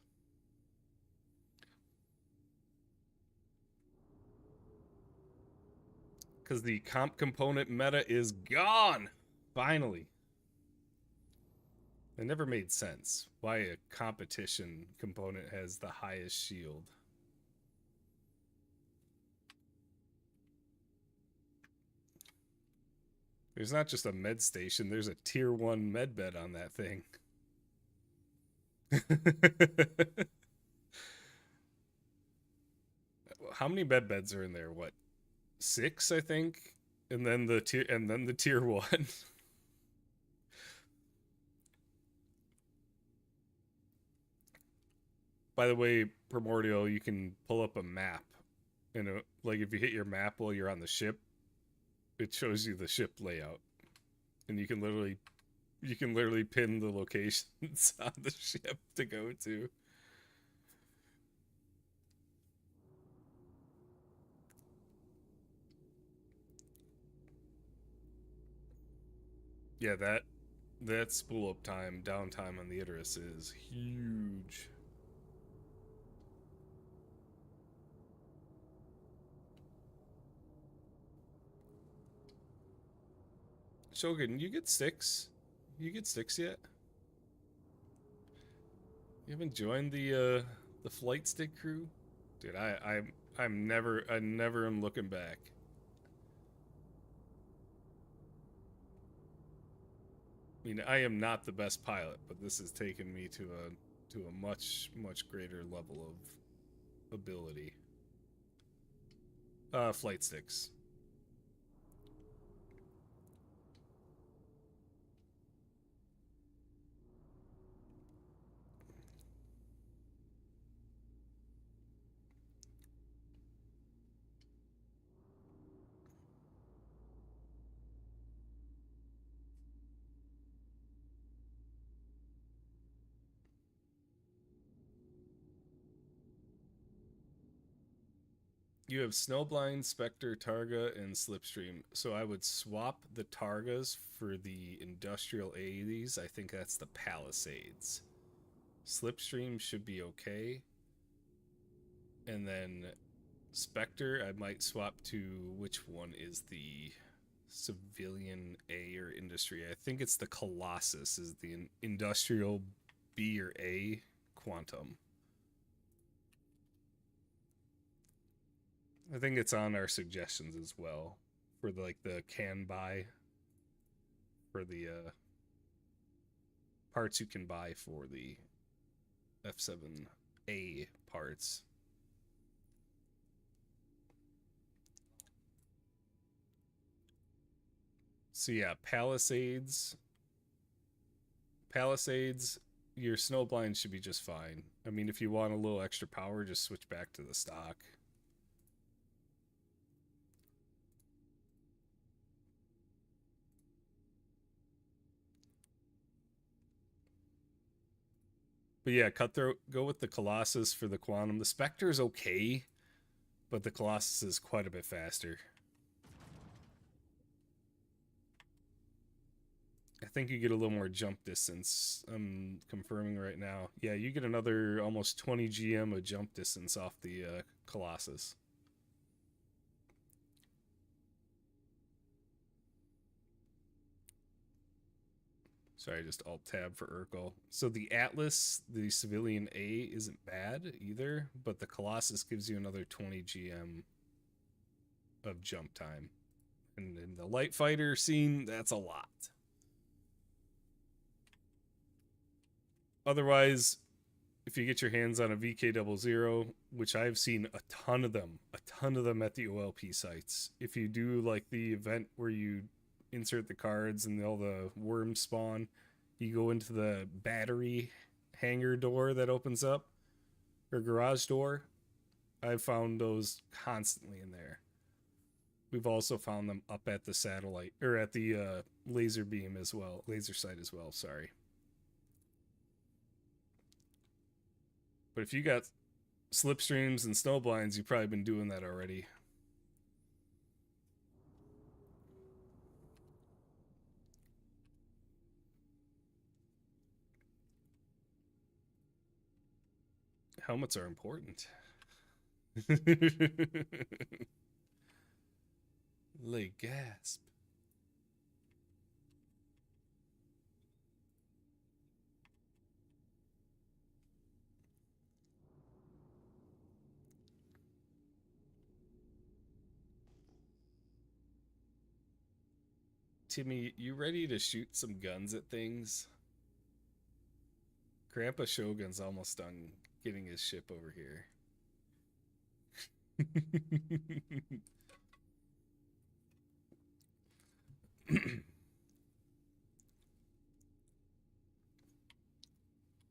Because the comp component meta is gone. Finally. It never made sense why a competition component has the highest shield. There's not just a med station, there's a tier 1 med bed on that thing. How many med beds are in there? What? 6, I think? And then the tier 1. By the way, Primordial, you can pull up a map. And like if you hit your map while you're on the ship, it shows you the ship layout. And you can literally pin the locations on the ship to go to. Yeah, that spool up time, downtime on the Idarus is huge. Shogun, you get 6? You get 6 yet? You haven't joined the flight stick crew? Dude, I never am looking back. I mean, I am not the best pilot, but this has taken me to a much greater level of ability. Flight sticks. You have Snowblind, Spectre, Targa, and Slipstream. So I would swap the Targas for the Industrial 80s. I think that's the Palisades. Slipstream should be okay. And then Spectre, I might swap to which one is the Civilian A or Industry? I think it's the Colossus is the Industrial B or A Quantum. I think it's on our suggestions as well for the can buy for the parts you can buy for the F7A parts. So yeah, Palisades, your Snowblind should be just fine. I mean, if you want a little extra power, just switch back to the stock. But yeah, Cutthroat, go with the Colossus for the Quantum. The Spectre is okay, but the Colossus is quite a bit faster. I think you get a little more jump distance. I'm confirming right now. Yeah, you get another almost 20 GM of jump distance off the Colossus. Sorry, I just alt-tab for Urkel. So the Atlas, the Civilian A, isn't bad either, but the Colossus gives you another 20 GM of jump time. And in the light fighter scene, that's a lot. Otherwise, if you get your hands on a VK00, which I've seen a ton of them at the OLP sites. If you do like the event where you insert the cards and all the worms spawn, you go into the battery hangar door that opens up, or garage door. I've found those constantly in there. We've also found them up at the satellite, or at the laser beam as well, laser sight as well, sorry. But if you got slipstreams and snowblinds, you've probably been doing that already. Helmets are important. Lay gasp. Timmy, you ready to shoot some guns at things? Grandpa Shogun's almost done getting his ship over here.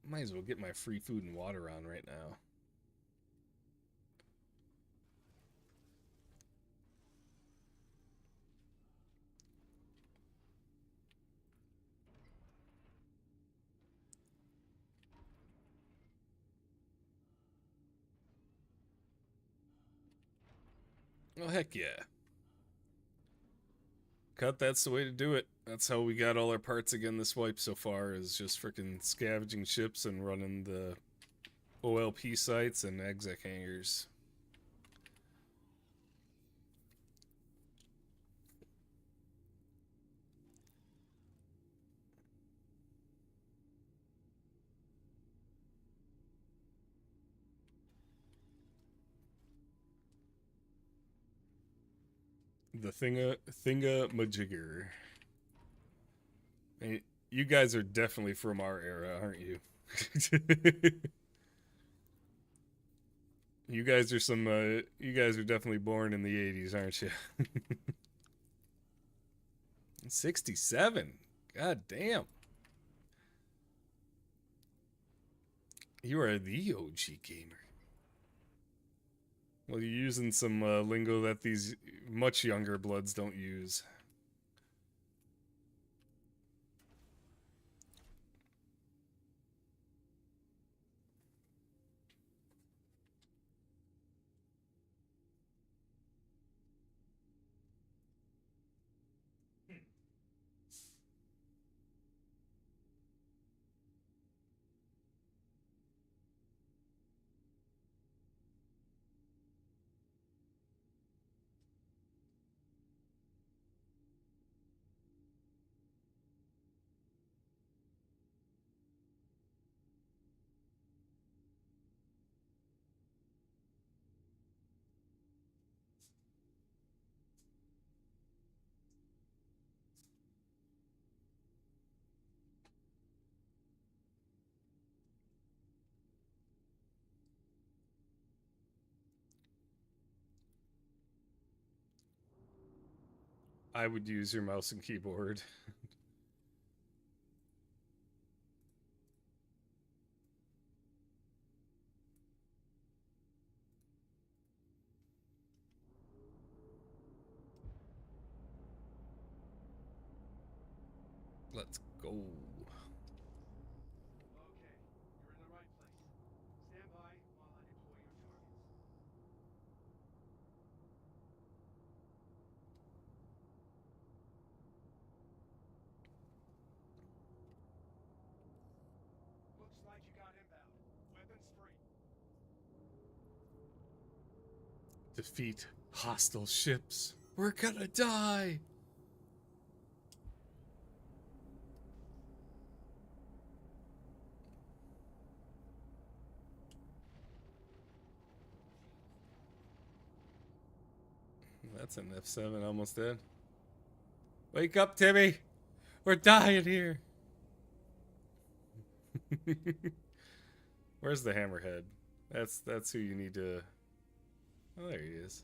Might as well get my free food and water on right now. Oh, heck yeah. Cut, that's the way to do it. That's how we got all our parts again this wipe so far, is just freaking scavenging ships and running the OLP sites and exec hangars. The thingamajigger. Hey, you guys are definitely from our era, aren't you? You guys are some. You guys are definitely born in the '80s, aren't you? 67. God damn. You are the OG gamer. Well, you're using some lingo that these much younger bloods don't use. I would use your mouse and keyboard. Let's go. Okay, you're in the right place. Stand by while I deploy your targets. Looks like you got inbound. Weapons free. Defeat hostile ships. We're gonna die. That's an F7 almost dead. Wake up, Timmy. We're dying here. Where's the hammerhead? That's who you need to. Oh, there he is.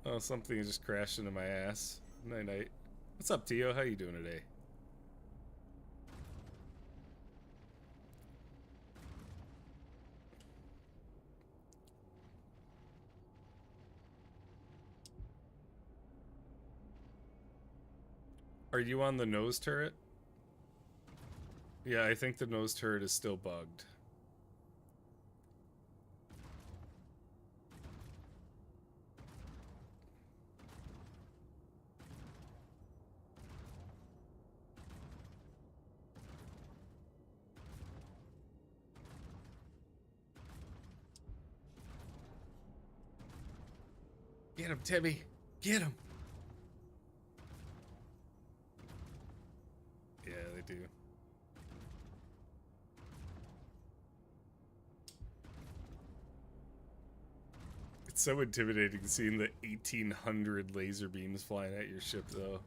Oh, something just crashed into my ass. Night night. What's up, Tio? How you doing today? Are you on the nose turret? Yeah, I think the nose turret is still bugged. Get him, Timmy. Get him. Yeah, they do. It's so intimidating seeing the 1,800 laser beams flying at your ship, though.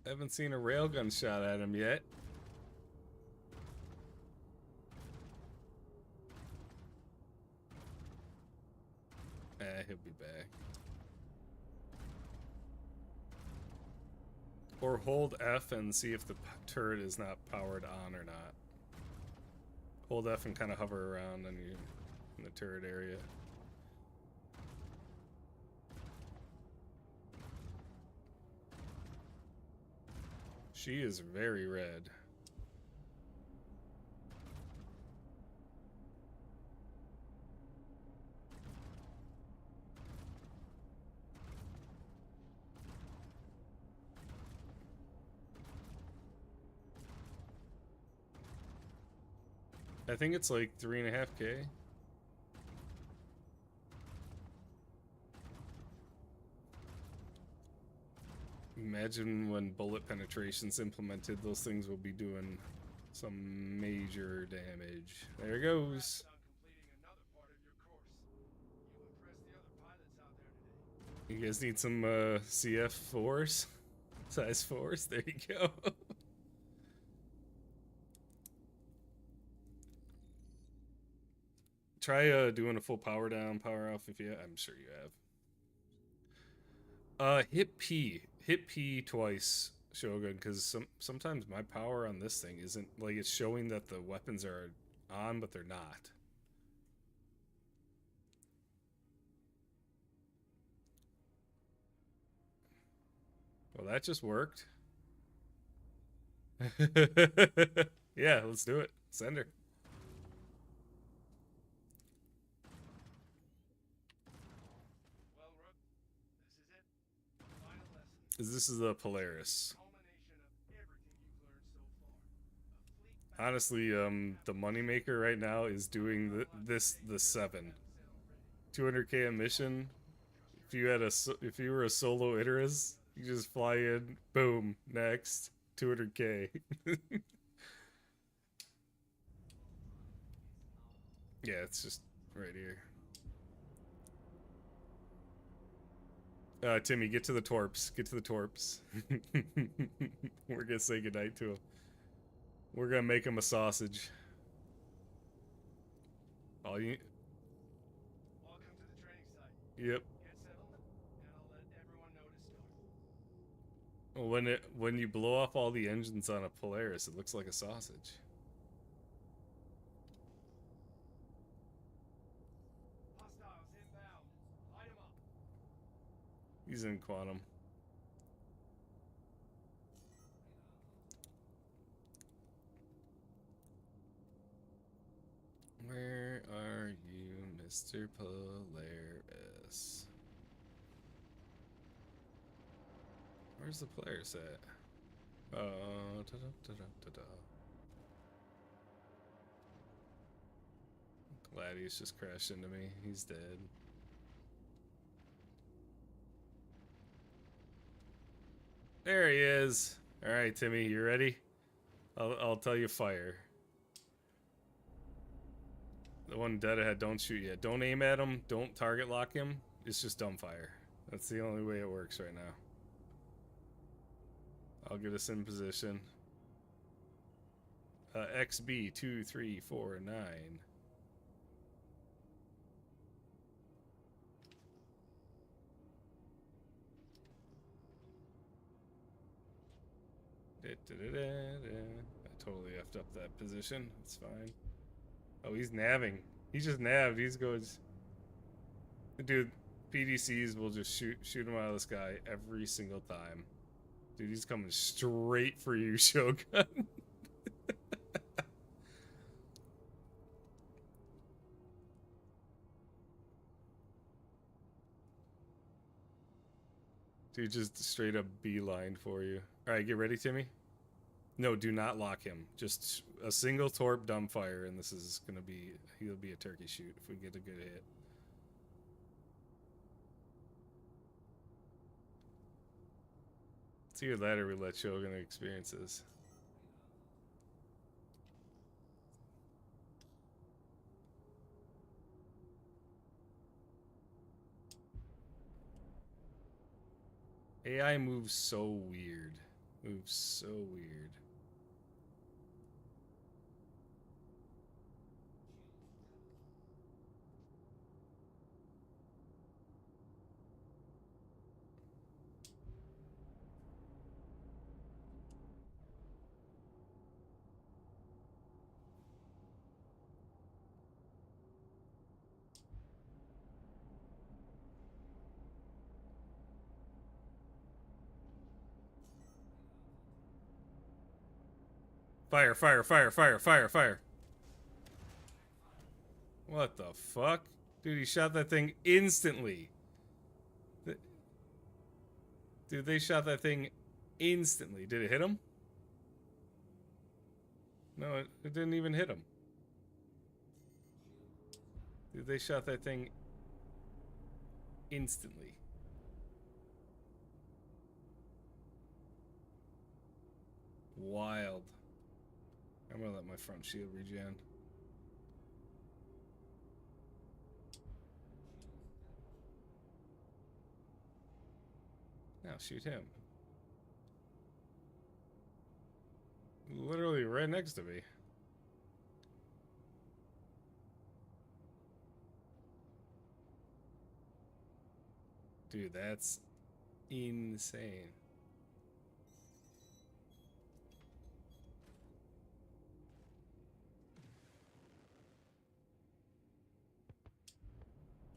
I haven't seen a railgun shot at him yet. He'll be back. Or hold F and see if the turret is not powered on or not. Hold F and kind of hover around on you in the turret area. She is very red. I think it's like 3.5K. Imagine when bullet penetration's implemented, those things will be doing some major damage. There it goes. On completing another part of your course. You impressed the other pilots out there today. You guys need some CF4s? Size 4s? There you go. Try doing a full power down, power off if you have. I'm sure you have. Hit P. Hit P twice, Shogun, because sometimes my power on this thing isn't like it's showing that the weapons are on, but they're not. Well, that just worked. Yeah, let's do it. Send her. Well, Rook, this is it. Final lesson. This is the Polaris. Culmination of everything you've learned so far. A fleet Honestly, the moneymaker right now is doing the 7. 200K a mission. If you were a solo Icarus, you just fly in, boom, next 200K. Yeah, it's just right here. Timmy, get to the torps. Get to the torps. We're gonna say goodnight to him. We're gonna make him a sausage. All you. Welcome to the training site. Yep. Get settled, and I'll let everyone know to start. When you blow off all the engines on a Polaris, it looks like a sausage. Hostiles inbound. Light 'em up. He's in quantum. Where are you, Mr. Polaris? Where's the Polaris at? Glad he's just crashed into me. He's dead. There he is. All right, Timmy, you ready? I'll tell you fire. The one dead ahead, don't shoot yet. Don't aim at him. Don't target lock him. It's just dumbfire. That's the only way it works right now. I'll get us in position. XB 2349. I totally effed up that position. It's fine. Oh, he's nabbing. He just nabbed. He's goes. Dude, PDCs will just shoot him out of the sky every single time. Dude, he's coming straight for you, Shogun. Dude, just straight up beeline for you. Alright, get ready, Timmy. No, do not lock him. Just a single torp dumbfire, and this is gonna be... He'll be a turkey shoot if we get a good hit. It's either that or we let Shogun experience this. AI moves so weird. Moves so weird. Fire, fire, fire, fire, fire, fire. What the fuck? Dude, he shot that thing instantly. Dude, they shot that thing instantly. Did it hit him? No, it didn't even hit him. Dude, they shot that thing instantly. Wild. I'm gonna let my front shield regen. Now shoot him. Literally right next to me. Dude, that's insane.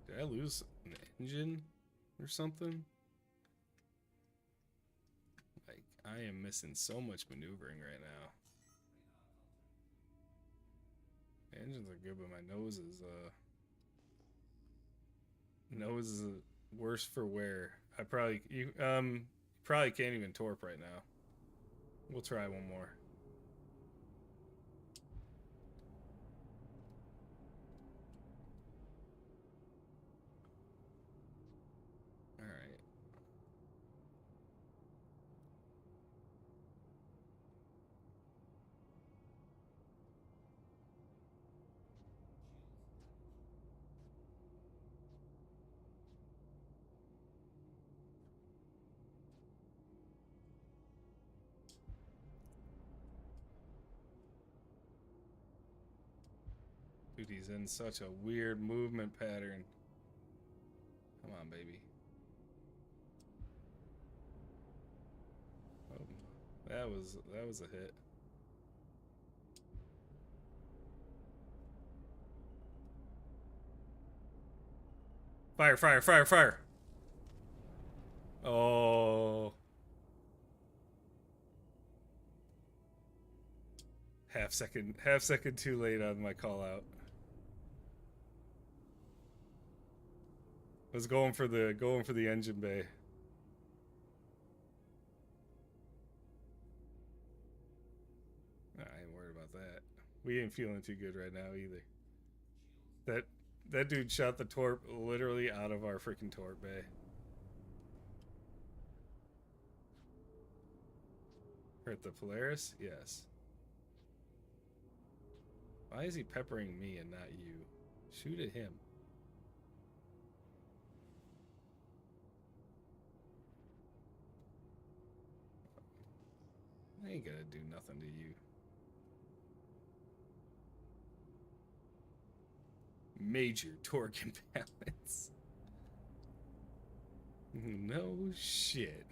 Did I lose an engine or something? Like, I am missing so much maneuvering right now. Engines are good, but my nose is worse for wear. I probably probably can't even torp right now. We'll try one more. All right. Dude, he's in such a weird movement pattern. Come on, baby. Oh, that was a hit. Fire, fire, fire, fire. Oh. Half second too late on my call out. Was going for the engine bay. I ain't worried about that. We ain't feeling too good right now either. That dude shot the torp literally out of our freaking torp bay. Hurt the Polaris? Yes. Why is he peppering me and not you? Shoot at him. I ain't gonna do nothing to you. Major torque imbalance. No shit.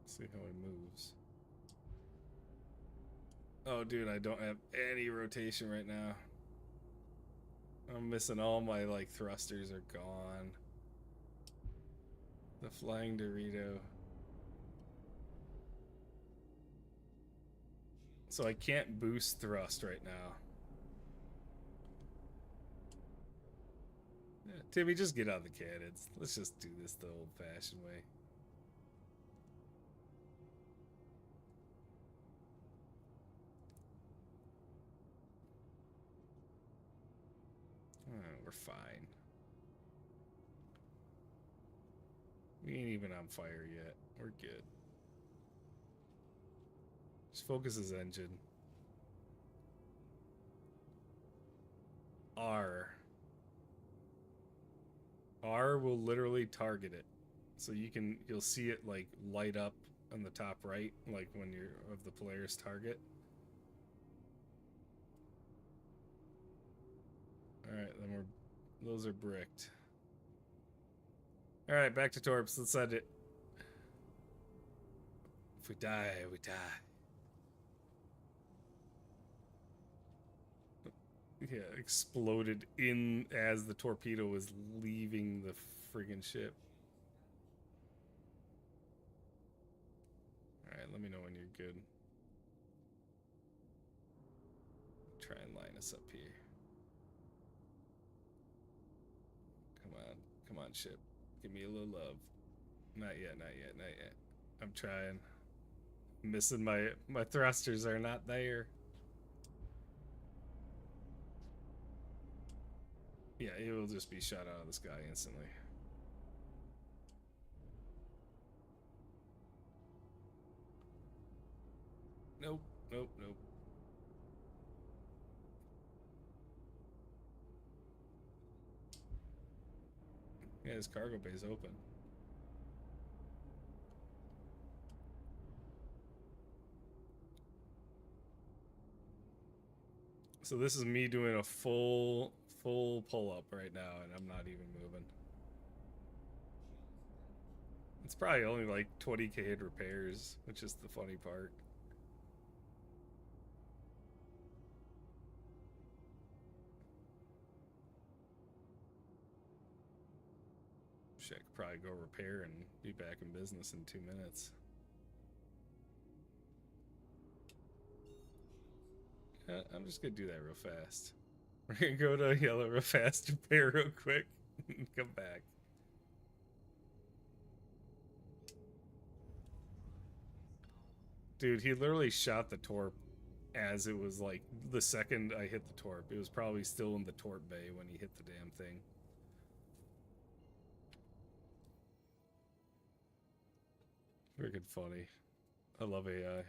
See how he moves. Oh, dude, I don't have any rotation right now. I'm missing all my, like, thrusters are gone. The flying Dorito. So I can't boost thrust right now. Yeah, Timmy, just get out of the cannons. Let's just do this the old-fashioned way. We're fine. We ain't even on fire yet. We're good. Just focus his engine. R will literally target it. So you'll see it like light up on the top right, like when you're of the Polaris target. Alright, then those are bricked. Alright, back to torps. Let's send it. If we die, we die. Yeah, exploded in as the torpedo was leaving the friggin' ship. Alright, let me know when you're good. Try and line us up here. Come on, ship. Give me a little love. Not yet, not yet, not yet. I'm trying. Missing my thrusters are not there. Yeah, it will just be shot out of the sky instantly. Nope, nope, nope. Yeah, his cargo bay's open. So this is me doing a full pull up right now, and I'm not even moving. It's probably only like 20k in repairs, which is the funny part. Shit, I could probably go repair and be back in business in 2 minutes. I'm just gonna do that real fast. We're gonna go to yellow real fast, repair real quick, and come back. Dude, he literally shot the torp as it was like the second I hit the torp. It was probably still in the torp bay when he hit the damn thing. Freaking funny. I love AI.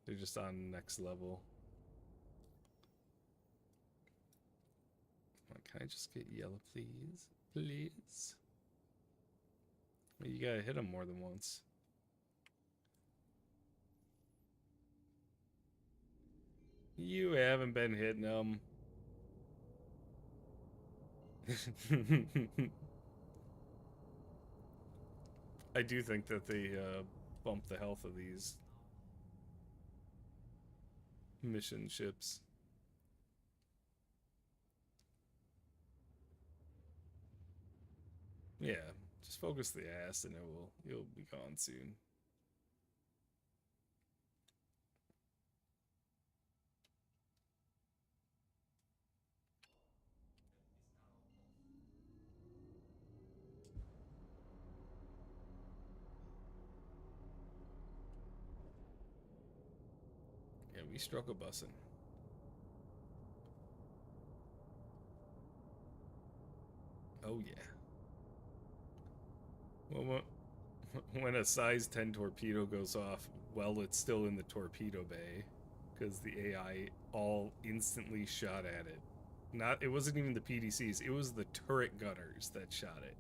They're just on next level. Can I just get yellow, please? Please? Well, you gotta hit him more than once. You haven't been hitting them. I do think that they bump the health of these mission ships. Yeah, just focus the ass and you'll be gone soon. Yeah, we struck a bussin'. Oh yeah. Well, when a size 10 torpedo goes off, well, it's still in the torpedo bay because the AI all instantly shot at it. It wasn't even the PDCs, it was the turret gunners that shot it.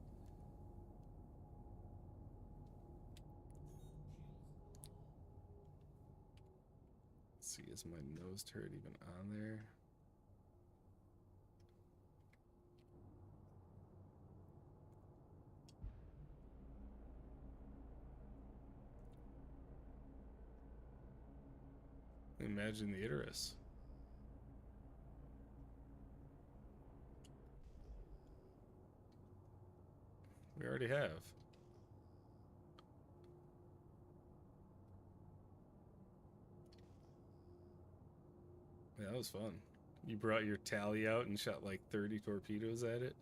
Let's see, is my nose turret even on there? Imagine the Icarus. We already have. Yeah, that was fun. You brought your tally out and shot like 30 torpedoes at it.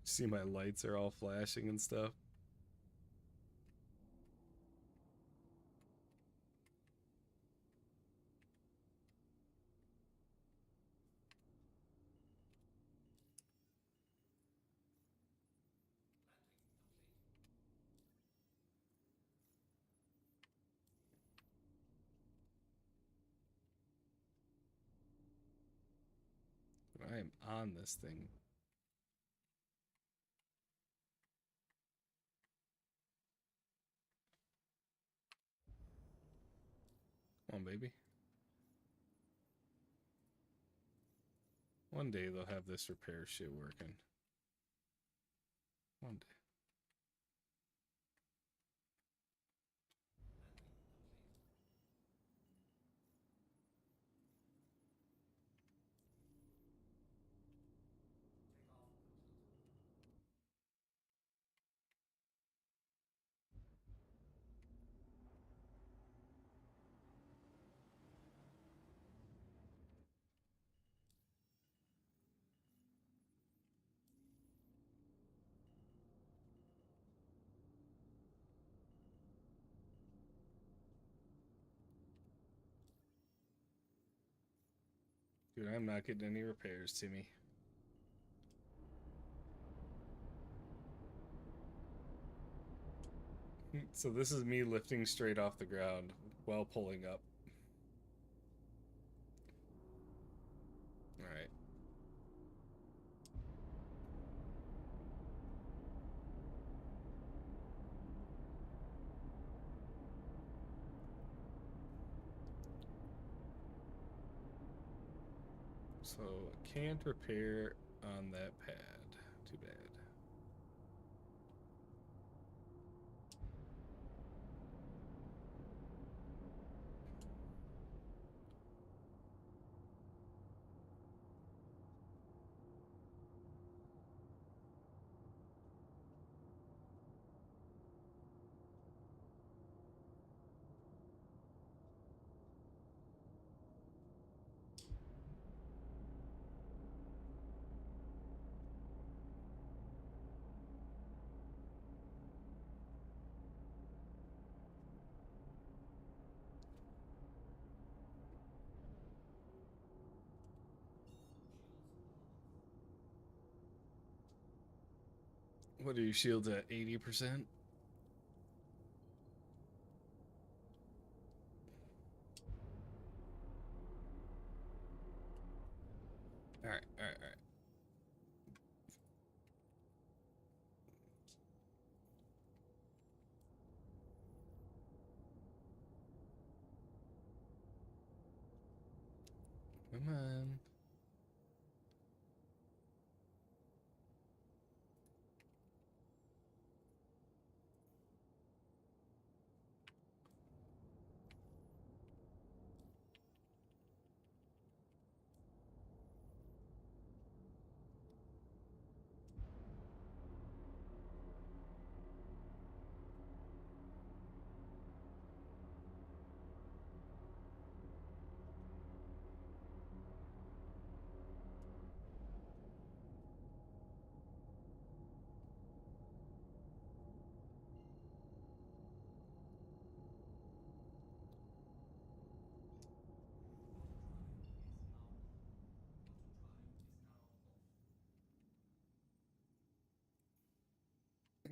See, my lights are all flashing and stuff. I am on this thing. Come on, baby. One day they'll have this repair shit working. One day. Dude, I'm not getting any repairs, Timmy. So this is me lifting straight off the ground while pulling up. Alright. So, can't repair on that pad. Too bad. What are your shields at? 80%? Alright, alright, alright. Come on.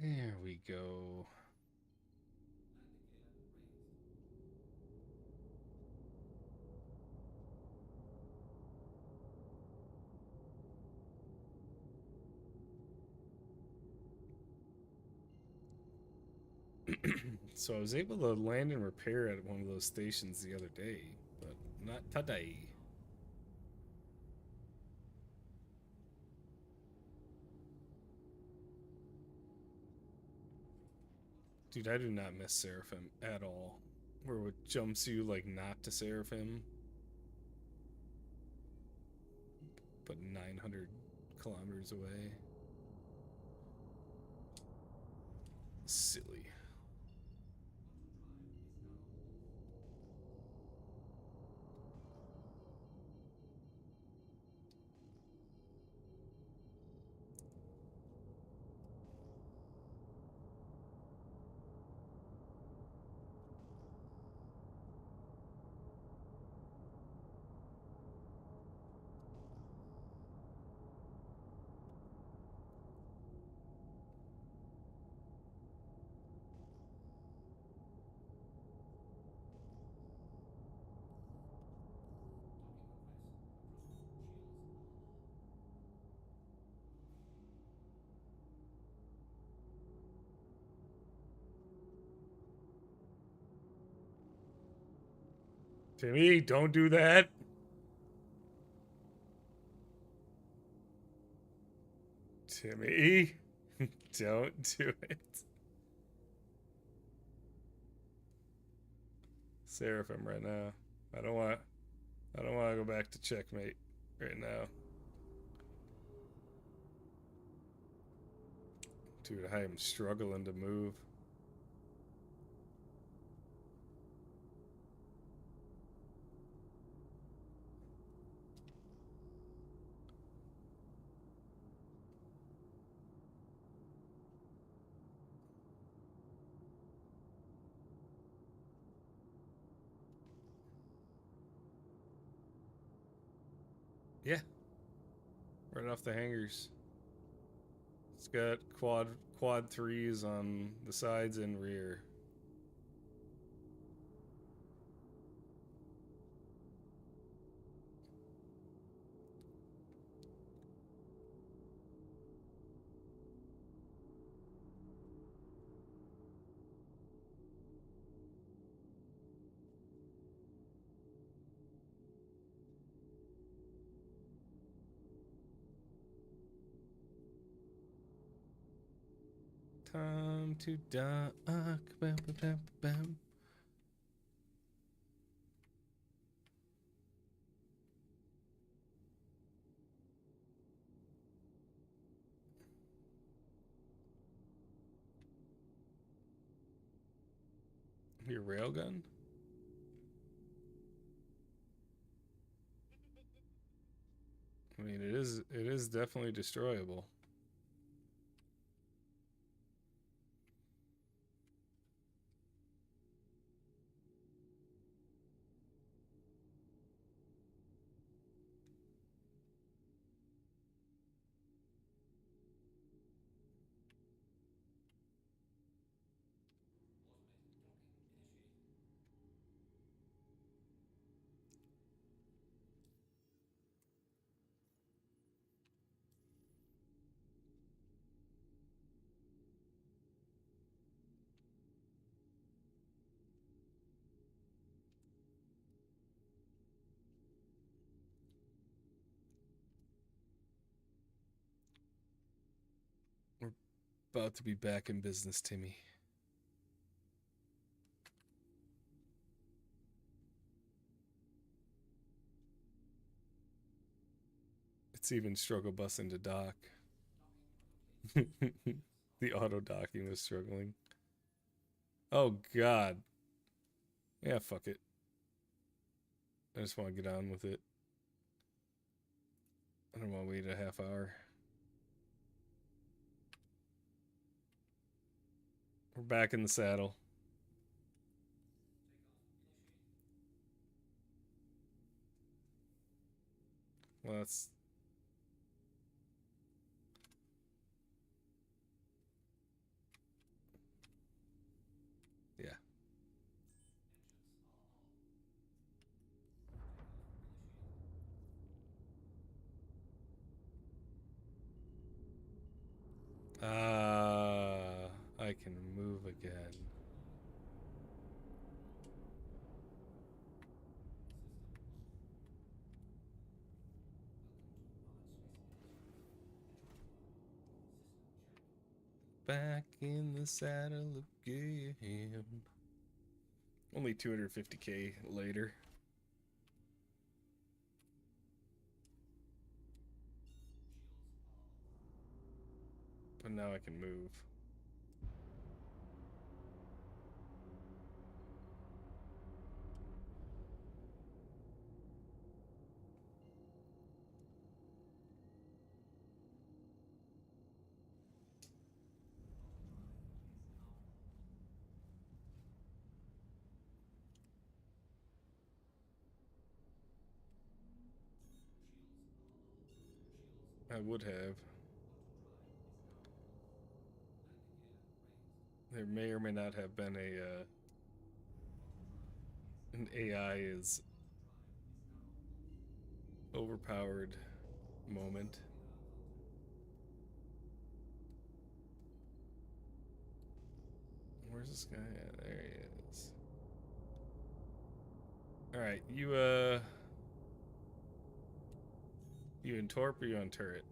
There we go. So I was able to land and repair at one of those stations the other day, but not today. Dude, I do not miss Seraphim at all. Where it jumps you like not to Seraphim, but 900 kilometers away. Silly. Timmy, don't do that. Timmy, don't do it. Seraphim right now. I don't want to go back to checkmate right now. Dude, I am struggling to move. Yeah. Right off the hangers. It's got quad threes on the sides and rear. Time to dock. Bam, bam, bam, bam. Your railgun? I mean, it is definitely destroyable. About to be back in business, Timmy. It's even struggle busing to dock. The auto docking was struggling. Oh god. Yeah, fuck it. I just want to get on with it. I don't want to wait a half hour. We're back in the saddle. Well, that's... yeah. I can move again. Back in the saddle again. Only 250k later. But now I can move. I would have. There may or may not have been an AI is overpowered moment. Where's this guy at? There he is. Alright, you in torp or you on turret?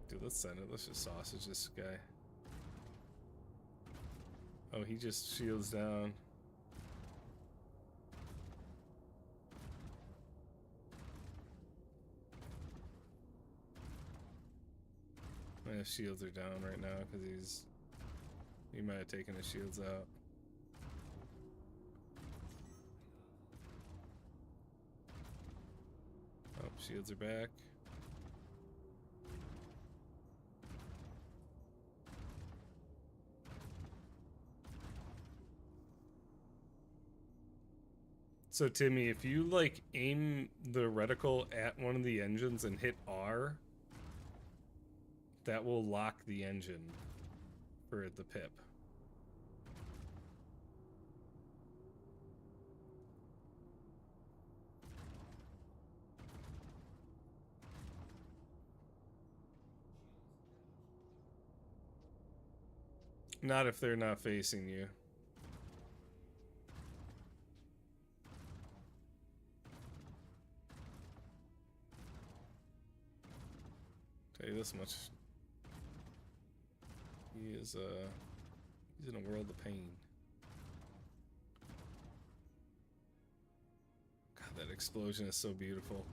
Dude, let's send it. Let's just sausage this guy. Oh, he just shields down. My shields are down right now because he might have taken his shields out. Oh, shields are back. So Timmy, if you like aim the reticle at one of the engines and hit R, that will lock the engine for the pip. Not if they're not facing you. Tell you this much. He's in a world of pain. God, that explosion is so beautiful.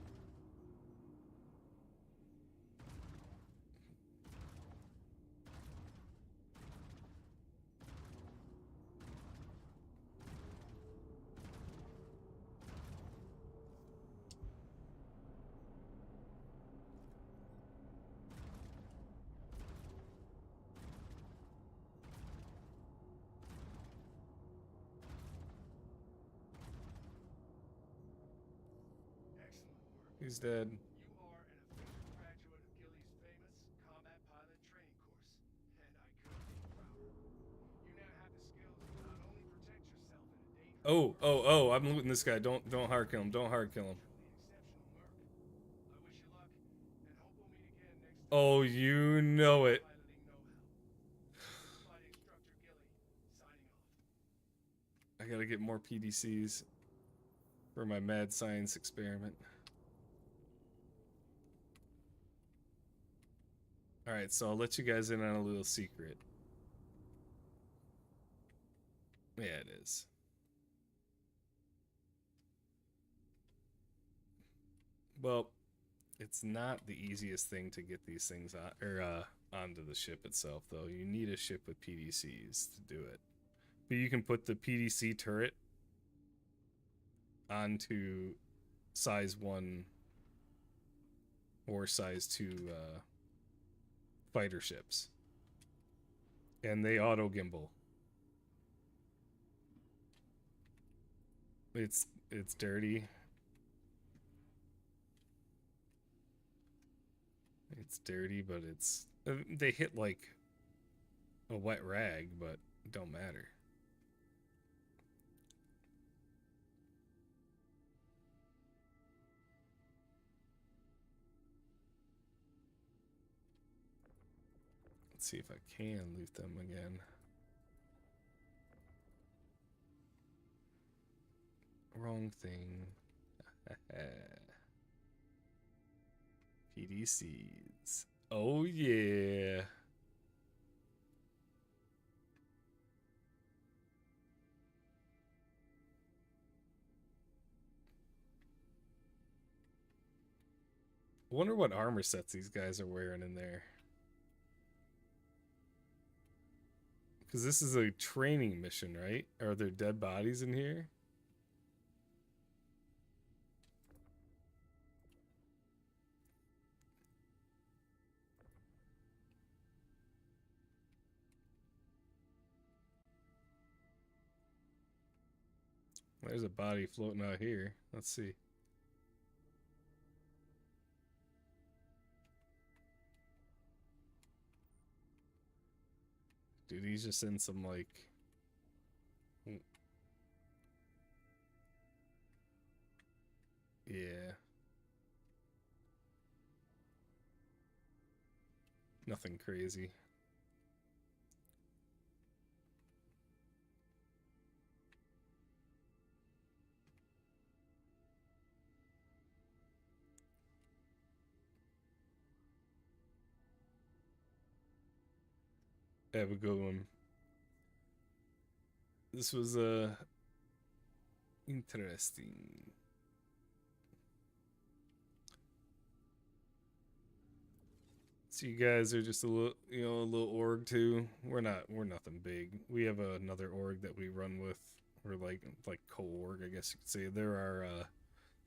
He's dead. You are an official graduate of Gilly's famous combat pilot training course, and I couldn't be prouder. You now have the skills to not only protect yourself in a dangerous Oh, I'm looting this guy. Don't hard kill him. Don't hard kill him. truly exceptional merc. I wish you luck, and hope we'll meet again next time. Oh, you know it. Piloting know-how. This is Flight Instructor Gilly, signing off. I gotta get more PDCs for my mad science experiment. All right, so I'll let you guys in on a little secret. Yeah, it is. Well, it's not the easiest thing to get these things on or onto the ship itself, though. You need a ship with PDCs to do it. But you can put the PDC turret onto size 1 or size 2 fighter ships. And they auto gimbal. It's dirty. It's dirty, but it's they hit like a wet rag, but it don't matter. Let's see if I can loot them again. Wrong thing. PDCs. Oh yeah. I wonder what armor sets these guys are wearing in there. Because this is a training mission, right? Are there dead bodies in here? There's a body floating out here. Let's see. Dude, he's just in some like... Yeah. Nothing crazy. Have a good one. This was interesting. So you guys are just a little, a little org too. We're nothing big. We have another org that we run with. We're like co-org, I guess you could say.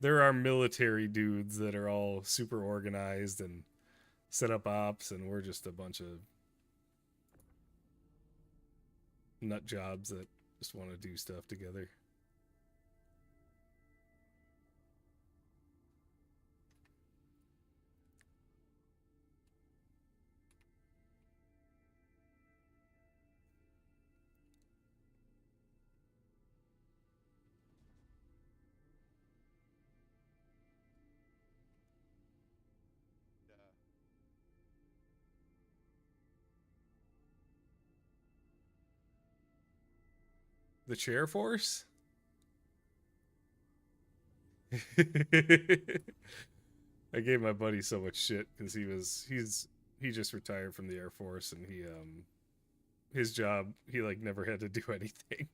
There are military dudes that are all super organized and set up ops, and we're just a bunch of nut jobs that just want to do stuff together. The chair force? I gave my buddy so much shit because he just retired from the Air Force, and his job, he like never had to do anything.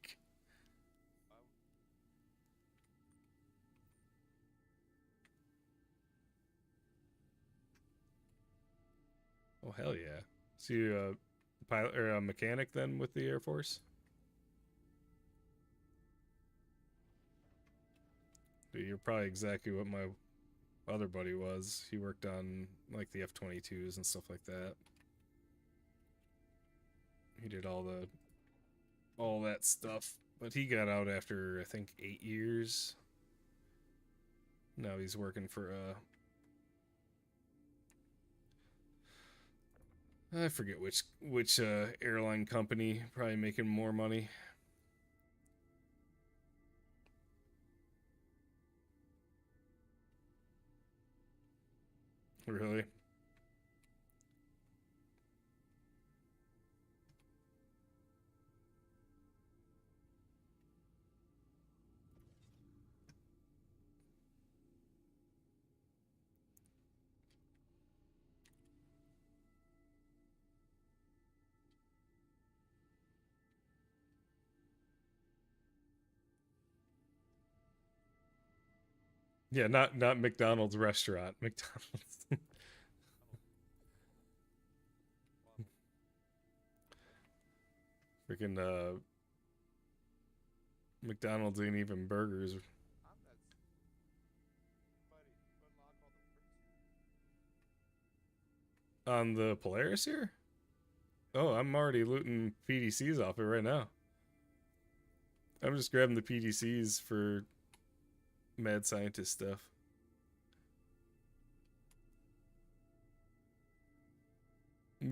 Oh hell yeah! So you pilot or a mechanic then with the Air Force? Dude, you're probably exactly what my other buddy was. He worked on like the F-22s and stuff like that. He did all that stuff, but he got out after I think 8 years. Now he's working for I forget which airline company, probably making more money. Really? Yeah, not McDonald's restaurant. McDonald's. Freaking McDonald's ain't even burgers. On the Polaris here? Oh, I'm already looting PDCs off it right now. I'm just grabbing the PDCs for mad scientist stuff. I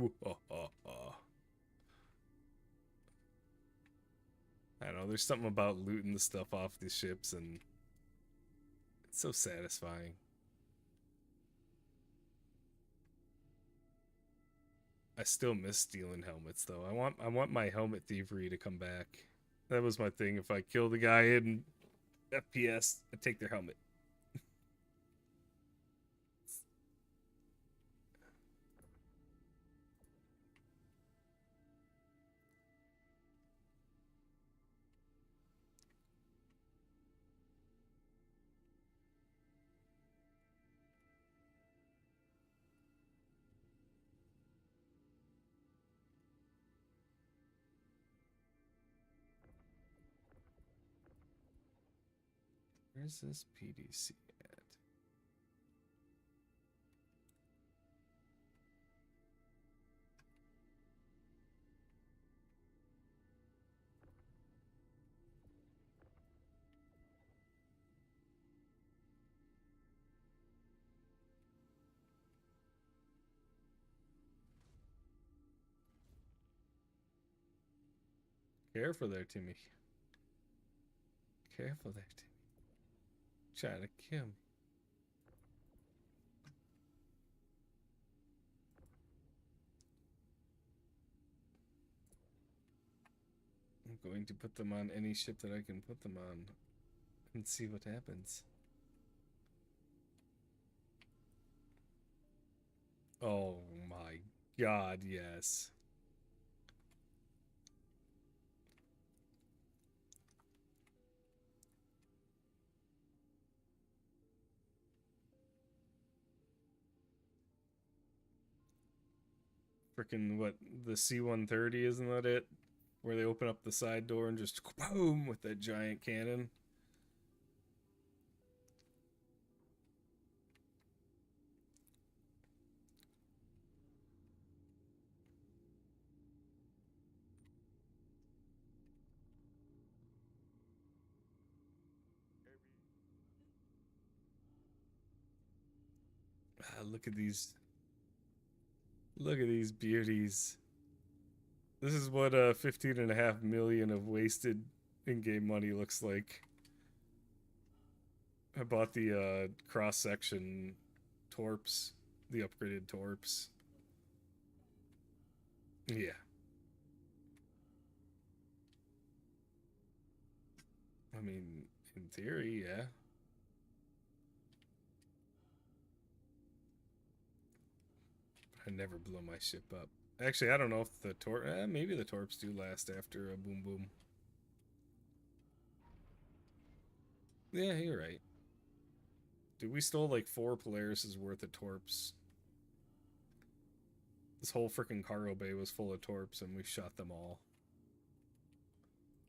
don't know, there's something about looting the stuff off these ships and it's so satisfying. I still miss stealing helmets though. I want my helmet thievery to come back. That was my thing. If I kill the guy in FPS, I take their helmet. Where's this PDC at? Careful there, Timmy. Careful there, Timmy. Trying to kill me. I'm going to put them on any ship that I can put them on and see what happens. Oh my god, yes. Freaking what, the C-130, isn't that it? Where they open up the side door and just boom with that giant cannon. Ah, look at these. Look at these beauties. This is what 15.5 million of wasted in-game money looks like. I bought the cross-section torps, the upgraded torps. Yeah. I mean, in theory, yeah. I never blow my ship up. Actually, I don't know if the torp... maybe the torps do last after a boom boom. Yeah, you're right. Dude, we stole like 4 Polaris' worth of torps. This whole freaking cargo bay was full of torps, and we shot them all.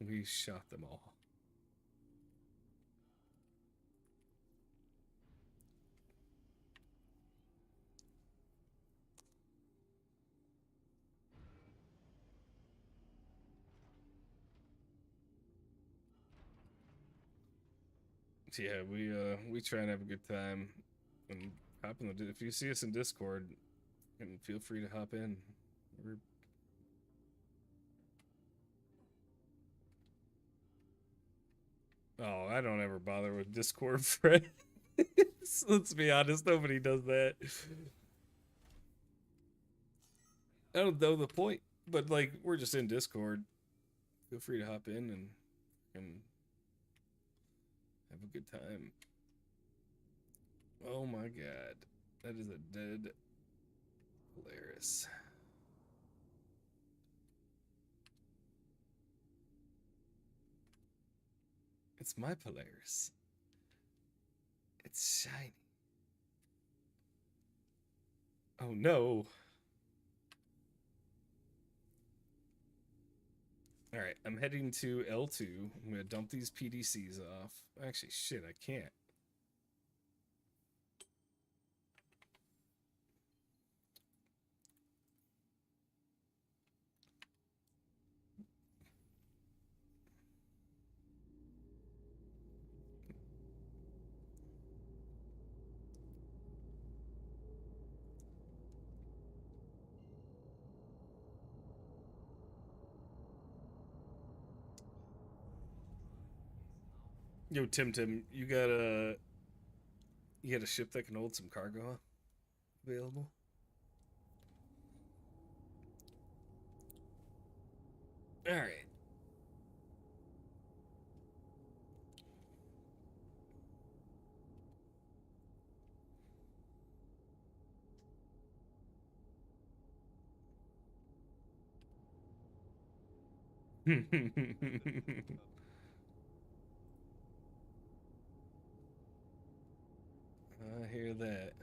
We shot them all. Yeah, we try and have a good time. And hop in the, if you see us in Discord, and feel free to hop in. We're Oh, I don't ever bother with Discord friends. Let's be honest, nobody does that. I don't know the point, but like we're just in Discord. Feel free to hop in and have a good time. Oh my god, that is a dead Polaris. It's my Polaris. It's shiny. Oh no. Alright, I'm heading to L2. I'm gonna dump these PDCs off. Actually, shit, I can't. Yo, Tim, you got a ship that can hold some cargo available? All right. I hear that.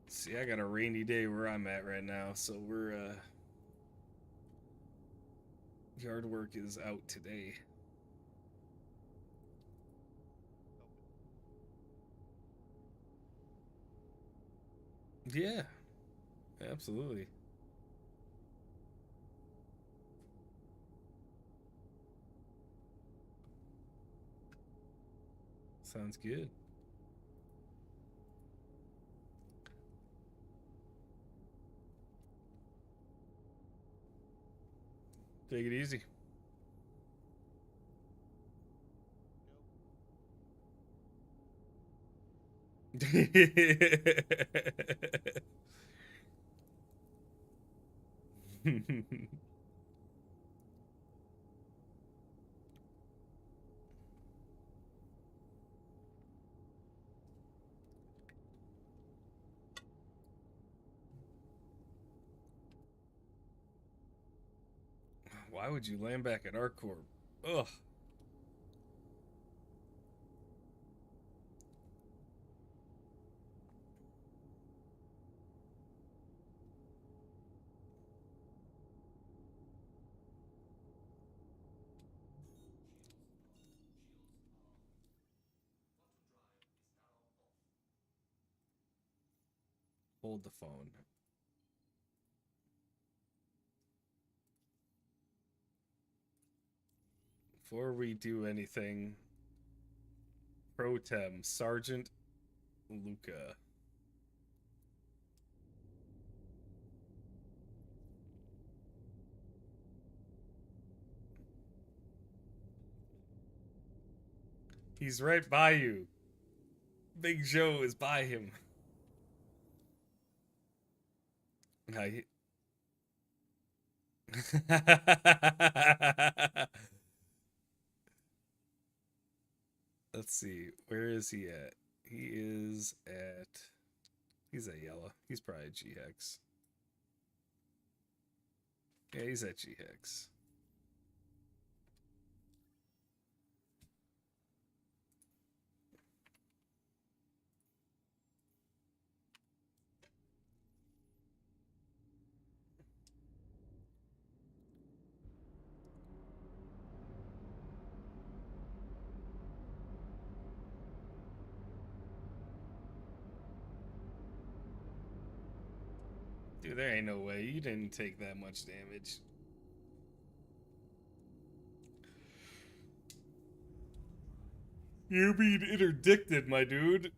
See, I got a rainy day where I'm at right now, so we're yard work is out today. Yeah, absolutely. Sounds good. Take it easy. Why would you land back at our corp? Ugh. Hold the phone. Before we do anything, pro tem Sergeant Luca. He's right by you. Big Joe is by him. I... Let's see. Where is he at? He is at... He's at yellow. He's probably at G-Hex. Yeah, he's at G-Hex. Dude, there ain't no way. You didn't take that much damage. You're being interdicted, my dude.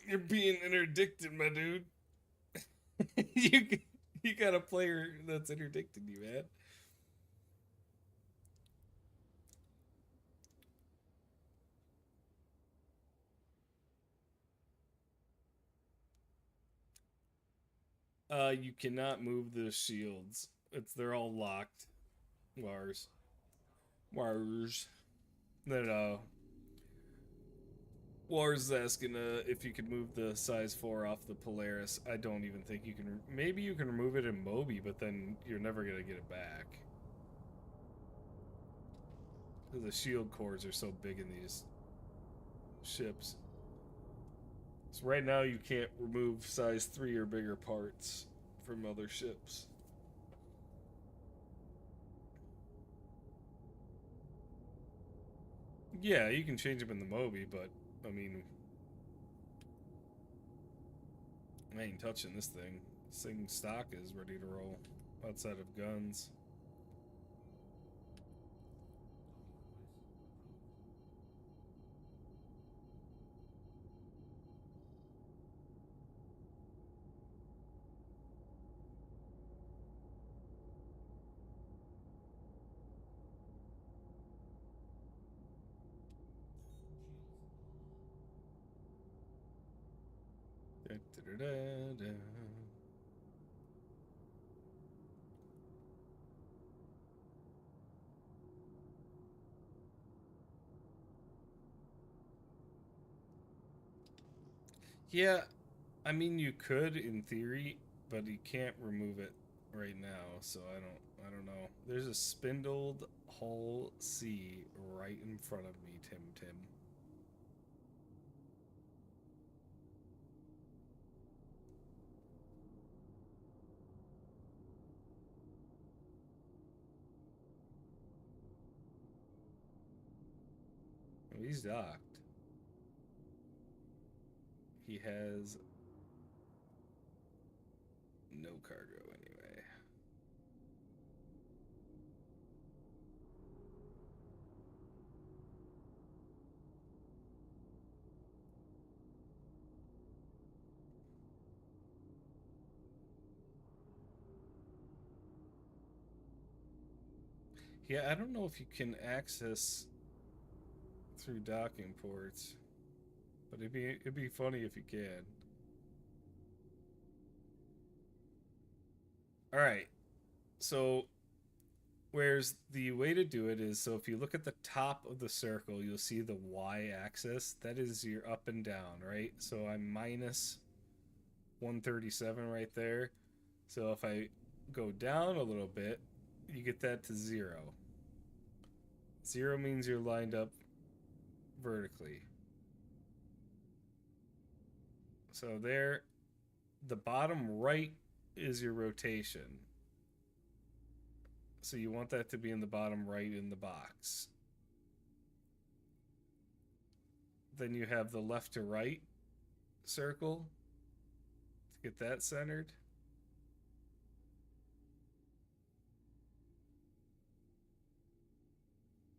You're being interdicted, my dude. you you got a player that's interdicted you, man. You cannot move the shields. They're all locked. Wars. Wars. No. Wars is asking if you could move the size 4 off the Polaris. I don't even think you can. Maybe you can remove it in Moby, but then you're never gonna get it back. The shield cores are so big in these ships. So right now you can't remove size 3 or bigger parts from other ships. Yeah, you can change them in the Moby, but I mean, I ain't touching this thing. This thing stock is ready to roll outside of guns. Da, da, da, da. Yeah, I mean you could in theory, but you can't remove it right now, so I don't know. There's a spindled hull C right in front of me, Tim. Oh, he's docked. He has no cargo anyway. Yeah, I don't know if you can access through docking ports, but it'd be funny if you can. All right, so whereas the way to do it is, so if you look at the top of the circle, you'll see the y axis. That is your up and down, right? So I'm minus 137 right there. So if I go down a little bit, you get that to 0. 0 means you're lined up vertically. So there, the bottom right is your rotation. So you want that to be in the bottom right in the box. Then you have the left to right circle to get that centered.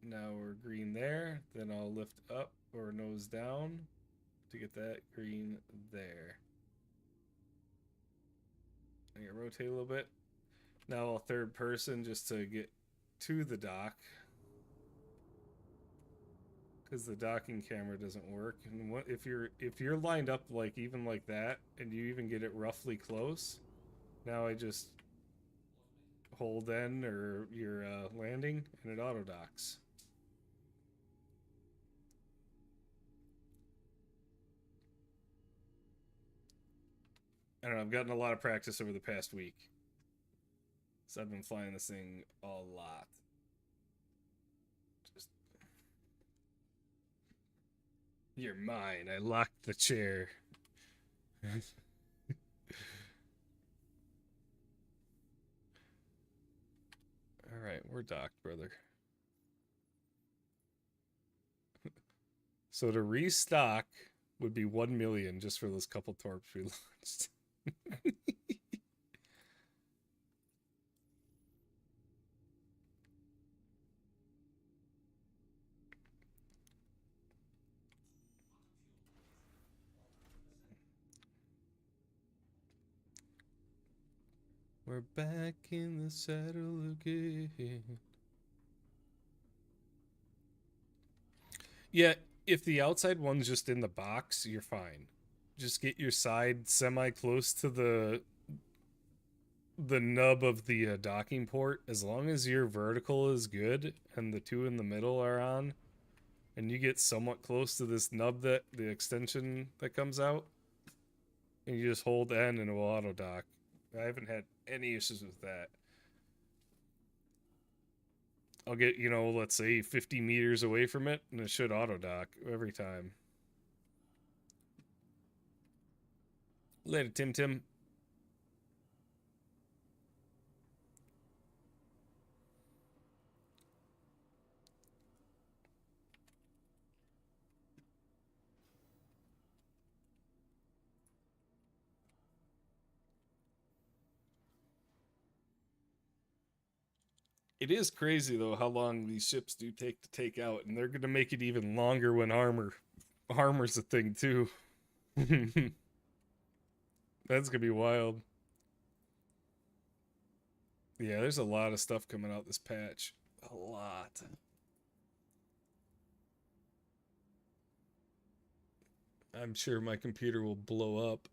Now we're green there. Then I'll lift up or nose down to get that green there. I can rotate a little bit. Now I'll third person just to get to the dock, because the docking camera doesn't work. And what if you're lined up like even like that, and you even get it roughly close? Now I just hold N or your landing, and it auto docks. I don't know. I've gotten a lot of practice over the past week, so I've been flying this thing a lot. Just you're mine. I locked the chair. All right, we're docked, brother. So to restock would be 1 million just for those couple torps we launched. We're back in the saddle again. Yeah, if the outside one's just in the box, you're fine. Just get your side semi close to the nub of the docking port. As long as your vertical is good and the two in the middle are on, and you get somewhat close to this nub, that the extension that comes out, and you just hold N and it will auto dock. I haven't had any issues with that. I'll get, you know, let's say 50 meters away from it, and it should auto dock every time. Later, Tim Tim. It is crazy though how long these ships do take to take out, and they're gonna make it even longer when armor's a thing too. That's gonna be wild. Yeah, there's a lot of stuff coming out this patch. A lot. I'm sure my computer will blow up.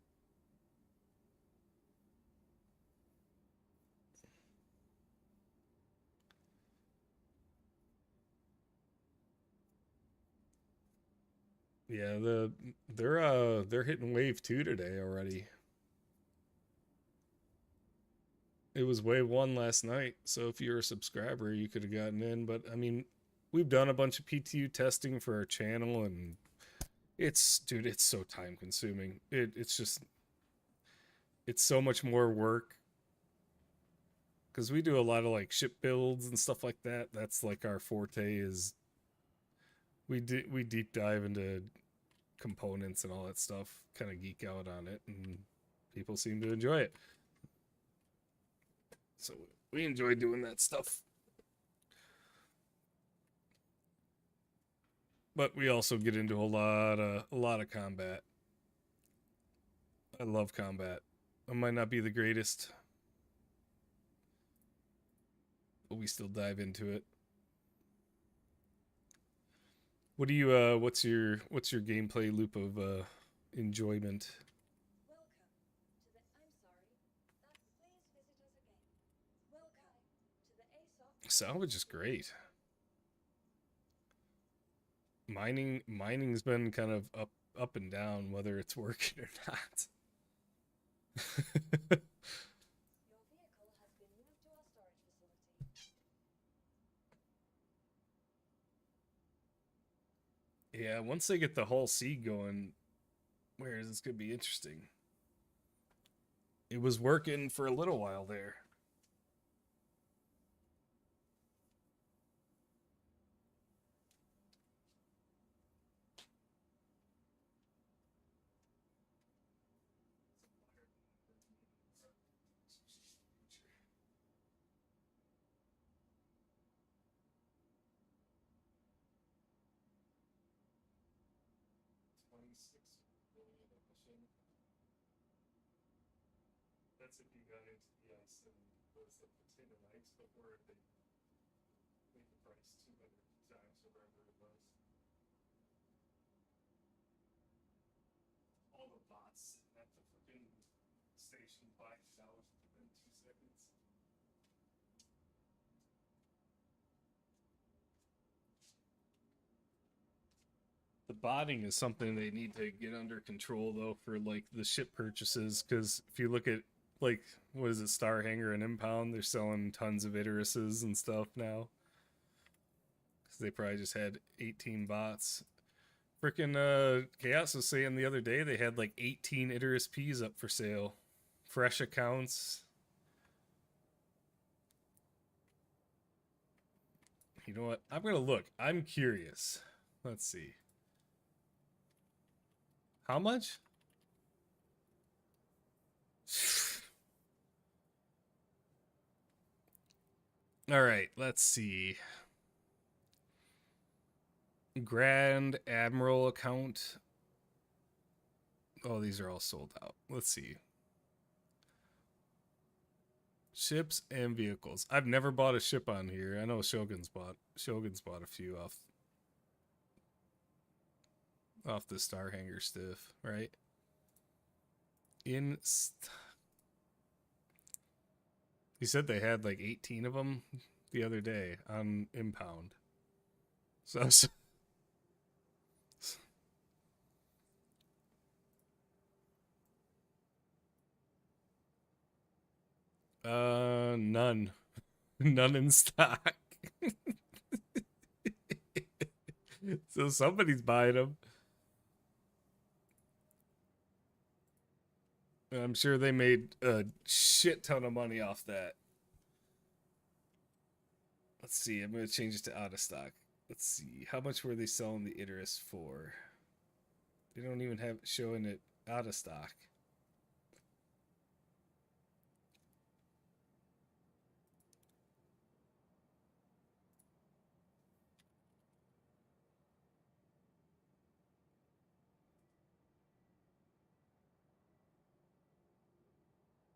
Yeah, they're hitting wave 2 today already. It was wave 1 last night, so if you're a subscriber, you could have gotten in, but I mean, we've done a bunch of PTU testing for our channel, and dude, it's so time consuming. It's just it's so much more work because we do a lot of like ship builds and stuff like that. That's like our forte is we deep dive into components and all that stuff, kind of geek out on it, and people seem to enjoy it. So we enjoy doing that stuff. But we also get into a lot of combat. I love combat. I might not be the greatest, but we still dive into it. What do you what's your gameplay loop of enjoyment? Welcome to the. I'm sorry. Please visit us again. Welcome to the ASOP. Salvage is great. Mining's been kind of up and down whether it's working or not. Your vehicle has been moved to our storage facility. Yeah, once they get the whole seed going, whereas it's gonna be interesting. It was working for a little while there. That's if you got into the ice and was the tin and ice before they made the price 200 times or whatever it was. All the bots at the fucking station blacked out within 2 seconds. The botting is something they need to get under control though for like the ship purchases, because if you look at like what is it, Star Hanger and Impound, they're selling tons of Iteruses and stuff now because they probably just had 18 bots. Freaking Chaos was saying the other day they had like 18 Iterus Ps up for sale, fresh accounts. You know what? I'm gonna look. I'm curious. Let's see. How much? All right, let's see. Grand Admiral account. Oh, these are all sold out. Let's see. Ships and vehicles. I've never bought a ship on here. I know Shogun's bought a few off the Star Hanger stuff, right? He said they had like 18 of them the other day on Impound. So none. None in stock. So somebody's buying them. I'm sure they made a shit ton of money off that. Let's see. I'm gonna change it to out of stock. Let's see. How much were they selling the Idris for? They don't even have it showing it out of stock.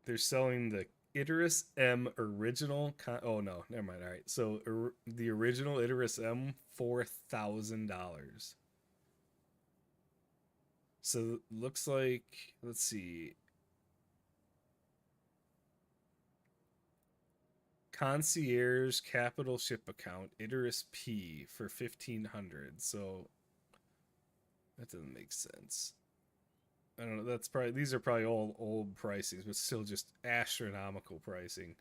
They're selling the Idris M original. Oh no, never mind. All right, so the original Idris M $4,000. So looks like, let's see, concierge capital ship account Idris P for 1,500. So that doesn't make sense. I don't know. That's probably, these are probably all old pricings, but still just astronomical pricing.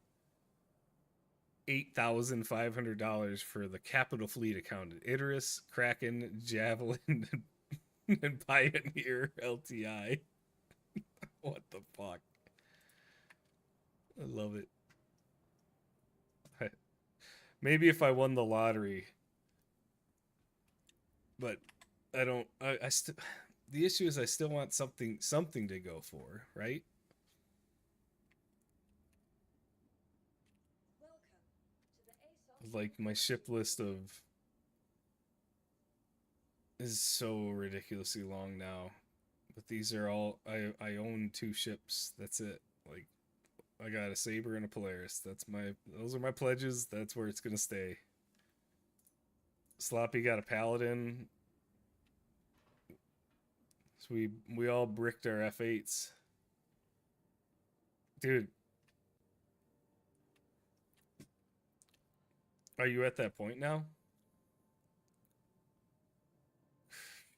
$8,500 for the Capital Fleet account at Idris, Kraken, Javelin, and Pioneer LTI. What the fuck? I love it. Maybe if I won the lottery, but I don't. I still. The issue is I still want something to go for, right? Welcome to the ASOS Like my ship list of is so ridiculously long now. But these are all I own 2 ships. That's it. Like I got a Saber and a Polaris. Those are my pledges. That's where it's gonna stay. Sloppy got a Paladin. So we all bricked our F8s. Dude, are you at that point now?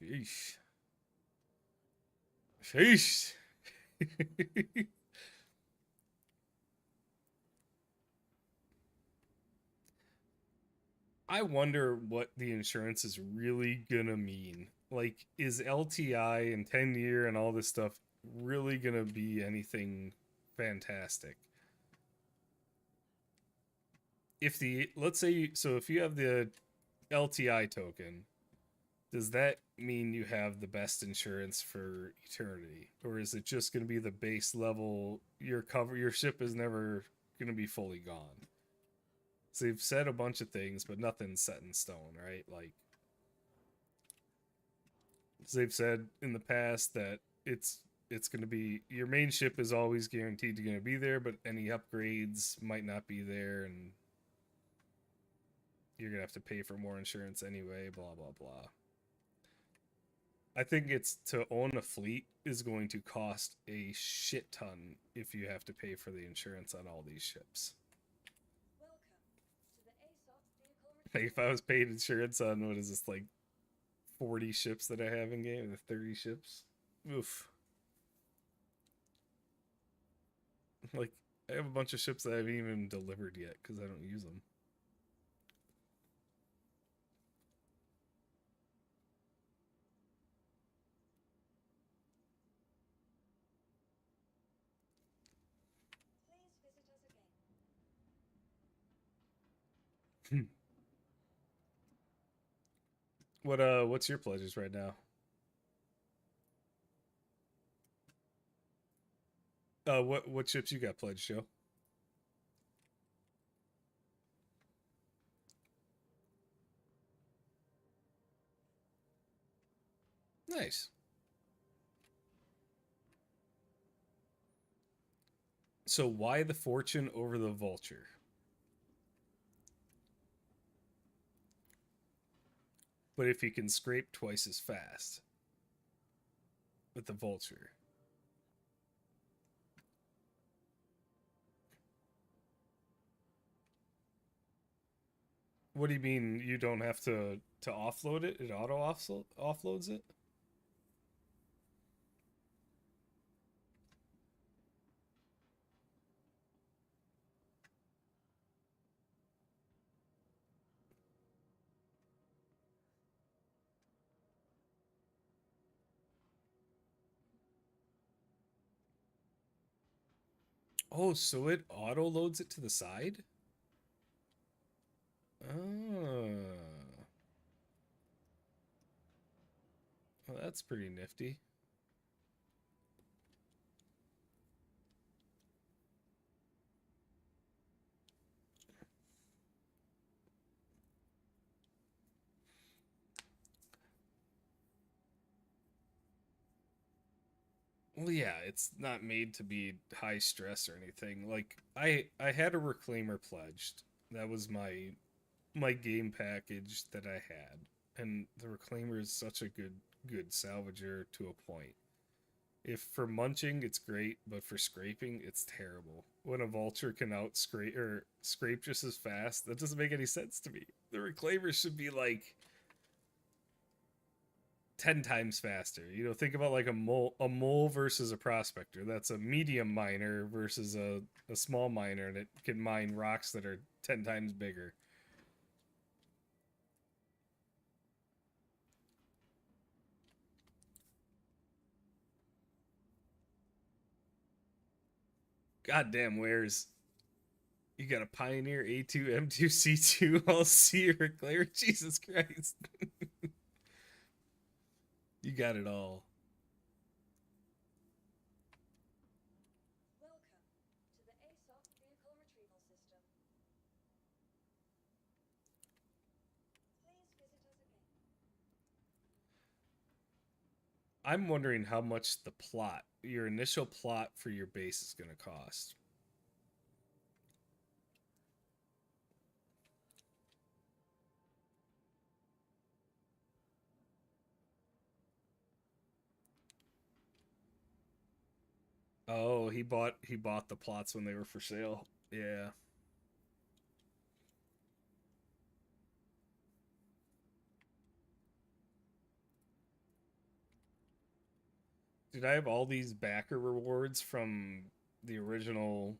Sheesh. Sheesh. I wonder what the insurance is really gonna mean. Like, is LTI and 10-year and all this stuff really gonna be anything fantastic? If the, let's say, so if you have the LTI token, does that mean you have the best insurance for eternity? Or is it just gonna be the base level, your ship is never gonna be fully gone? So they've said a bunch of things, but nothing's set in stone, right? Like, so they've said in the past that it's going to be your main ship is always guaranteed to going to be there, but any upgrades might not be there, and you're going to have to pay for more insurance anyway. Blah blah blah. I think it's to own a fleet is going to cost a shit ton if you have to pay for the insurance on all these ships. Welcome to the ASOS vehicle Like if I retrieval. was paid insurance on what is this, like 40 ships that I have in game, the 30 ships. Oof. Like I have a bunch of ships that I haven't even delivered yet because I don't use them. Please visit us again. What's your pledges right now? What ships you got pledged, Joe? Nice. So why the Fortune over the Vulture? But if you can scrape twice as fast with the Vulture. What do you mean you don't have to offload it? It auto offloads it? Oh, so it auto loads it to the side? Oh. Well, that's pretty nifty. Well, yeah, it's not made to be high stress or anything. Like I had a reclaimer pledged. That was my game package that I had. And the reclaimer is such a good salvager to a point. If for munching it's great, but for scraping it's terrible. When a vulture can out scrape or scrape just as fast, that doesn't make any sense to me. The reclaimer should be like 10 times faster. You know, think about like a mole versus a prospector. That's a medium miner versus a small miner, and it can mine rocks that are 10 times bigger. Goddamn, where's you got a Pioneer A2 M2 C2 all C reclaimer? Jesus Christ. You got it all. Welcome to the ASOC vehicle retrieval system. Please visit us again. I'm wondering how much the plot, your initial plot for your base is going to cost. Oh, he bought the plots when they were for sale. Yeah. Dude, I have all these backer rewards from the original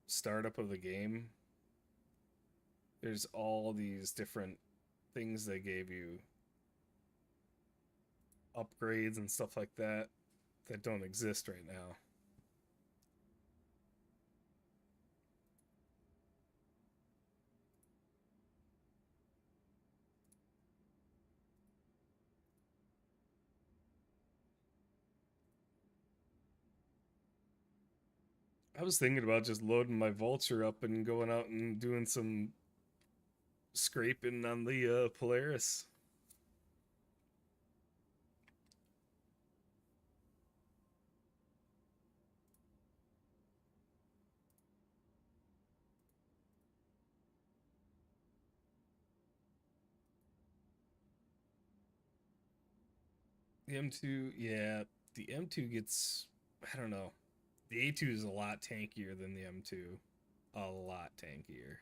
startup of the game. There's all these different things they gave you, upgrades and stuff like that don't exist right now. I was thinking about just loading my vulture up and going out and doing some scraping on the Polaris. The M2, yeah, the M2 gets, I don't know. The A2 is a lot tankier than the M2. A lot tankier.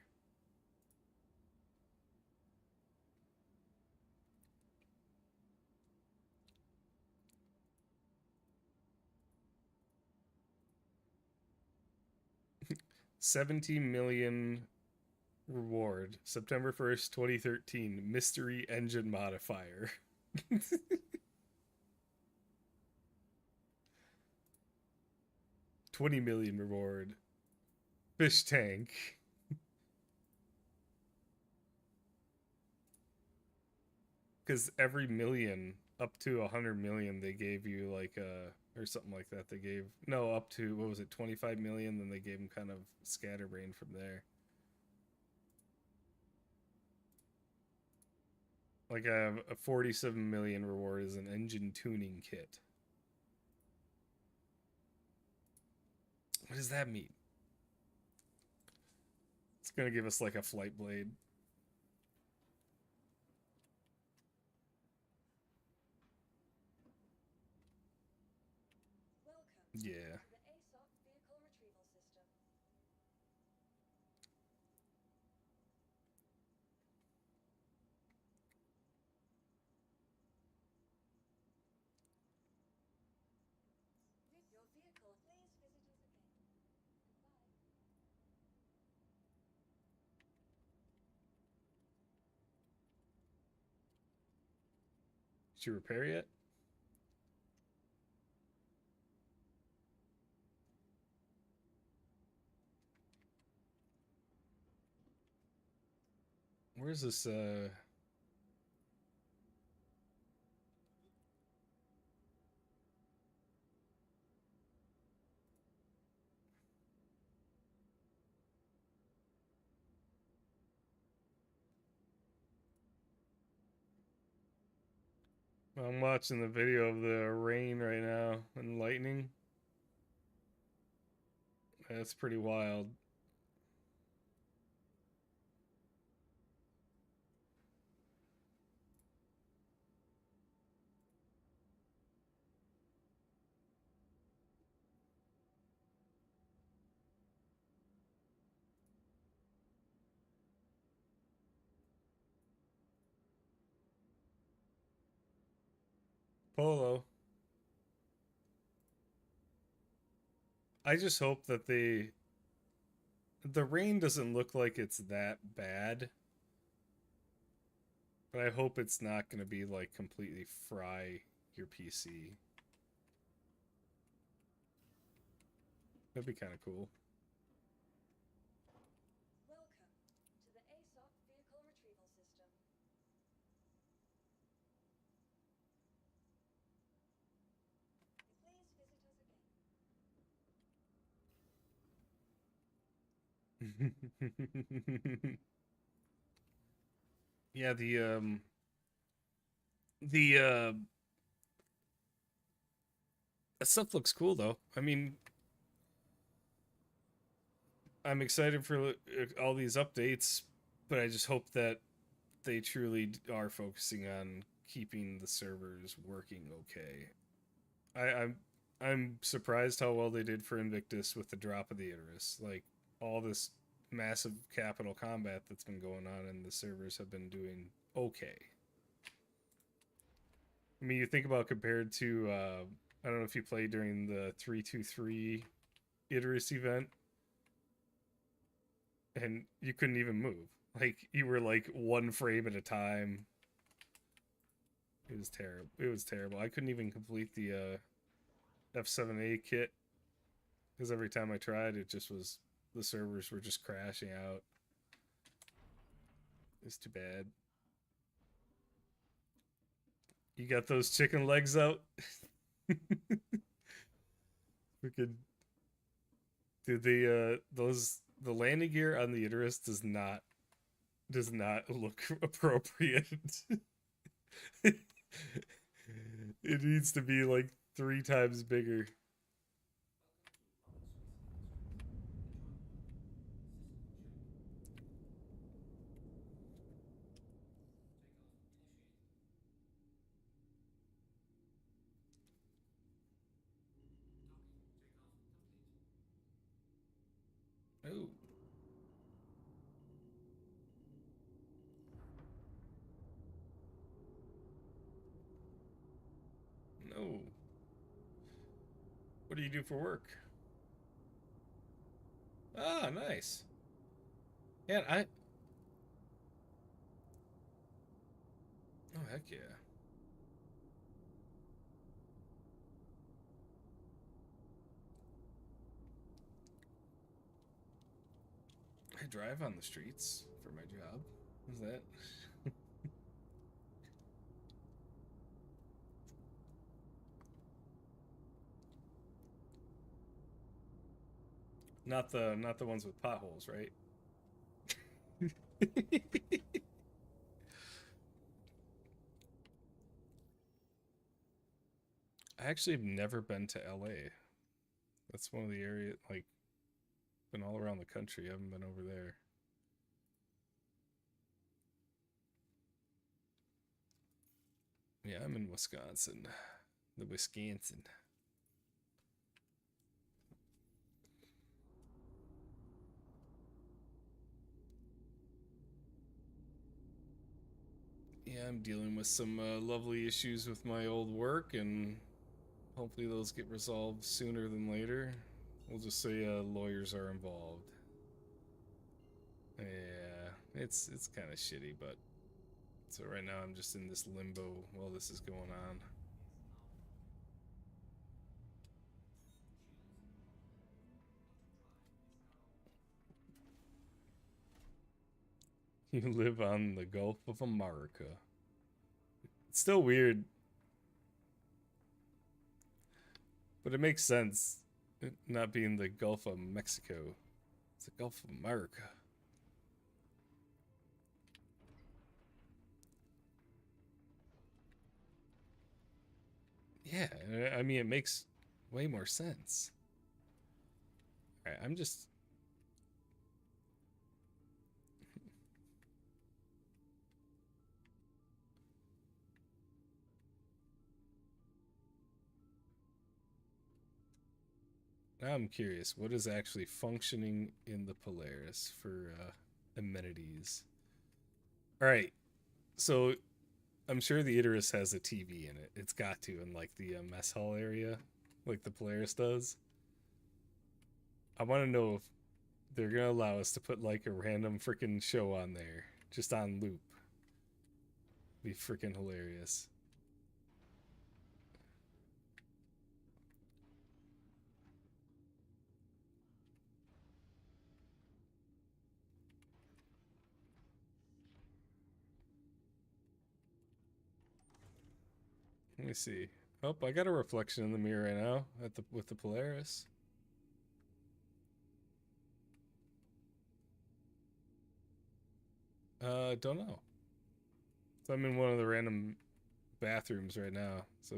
$17 million reward. September 1st, 2013. Mystery engine modifier. 20 million reward. Fish tank. Because every million up to 100 million they gave you like or something like that. They gave no up to what was it 25 million. Then they gave them kind of scatterbrain from there. Like a 47 million reward is an engine tuning kit. What does that mean? It's gonna give us like a flight blade. Welcome Yeah. to the ASOC vehicle retrieval system. With your vehicle, please visit us again. Goodbye. Did you repair yet? Where's this? I'm watching the video of the rain right now and lightning. That's pretty wild. Polo. I just hope that the rain doesn't look like it's that bad. But I hope it's not going to be like completely fry your PC. That'd be kind of cool. Welcome to the ASOC Vehicle Retrieval System. Please visit us again. Yeah, the that stuff looks cool though. I mean, I'm excited for all these updates, but I just hope that they truly are focusing on keeping the servers working okay. I'm surprised how well they did for Invictus with the drop of the Idris. Like all this massive capital combat that's been going on, and the servers have been doing okay. I mean, you think about compared to I don't know if you played during the 323 Idris event, and you couldn't even move. Like you were like one frame at a time. It was terrible. It was terrible. I couldn't even complete the F7A kit because every time I tried, it just was the servers were just crashing out. It's too bad. You got those chicken legs out? We could do the landing gear on the Idris does not look appropriate. It needs to be like 3 times bigger. Oh. No. What do you do for work? Ah, nice. Yeah, oh heck yeah. I drive on the streets for my job. Is that? Not the ones with potholes, right? I actually have never been to LA. That's one of the areas like been all around the country. I haven't been over there. Yeah, I'm in Wisconsin. The Wisconsin. Yeah, I'm dealing with some lovely issues with my old work, and hopefully those get resolved sooner than later. We'll just say lawyers are involved. Yeah, it's kind of shitty, but so right now I'm just in this limbo while this is going on. You live on the Gulf of America. It's still weird, but it makes sense. It not being the Gulf of Mexico. It's the Gulf of America. Yeah, I mean, it makes way more sense. Alright, I'm just... Now I'm curious, what is actually functioning in the Polaris for amenities? Alright, so I'm sure the Idris has a TV in it. It's got to in like the mess hall area, like the Polaris does. I want to know if they're gonna allow us to put like a random freaking show on there, just on loop. Be freaking hilarious. Let me see. Oh, I got a reflection in the mirror right now at the with the Polaris. Don't know. So I'm in one of the random bathrooms right now. So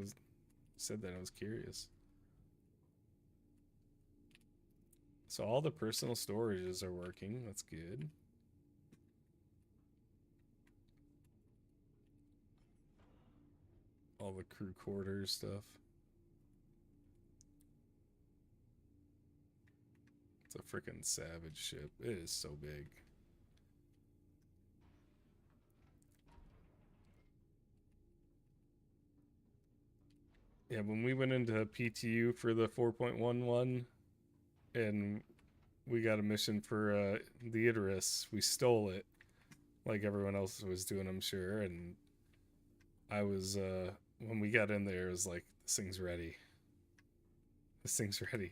said that I was curious. So all the personal storages are working. That's good. All the crew quarters stuff. It's a freaking savage ship. It is so big. Yeah, when we went into PTU for the 4.11 and we got a mission for the Idris, we stole it like everyone else was doing, I'm sure. And I was, when we got in there, it was like, this thing's ready. This thing's ready.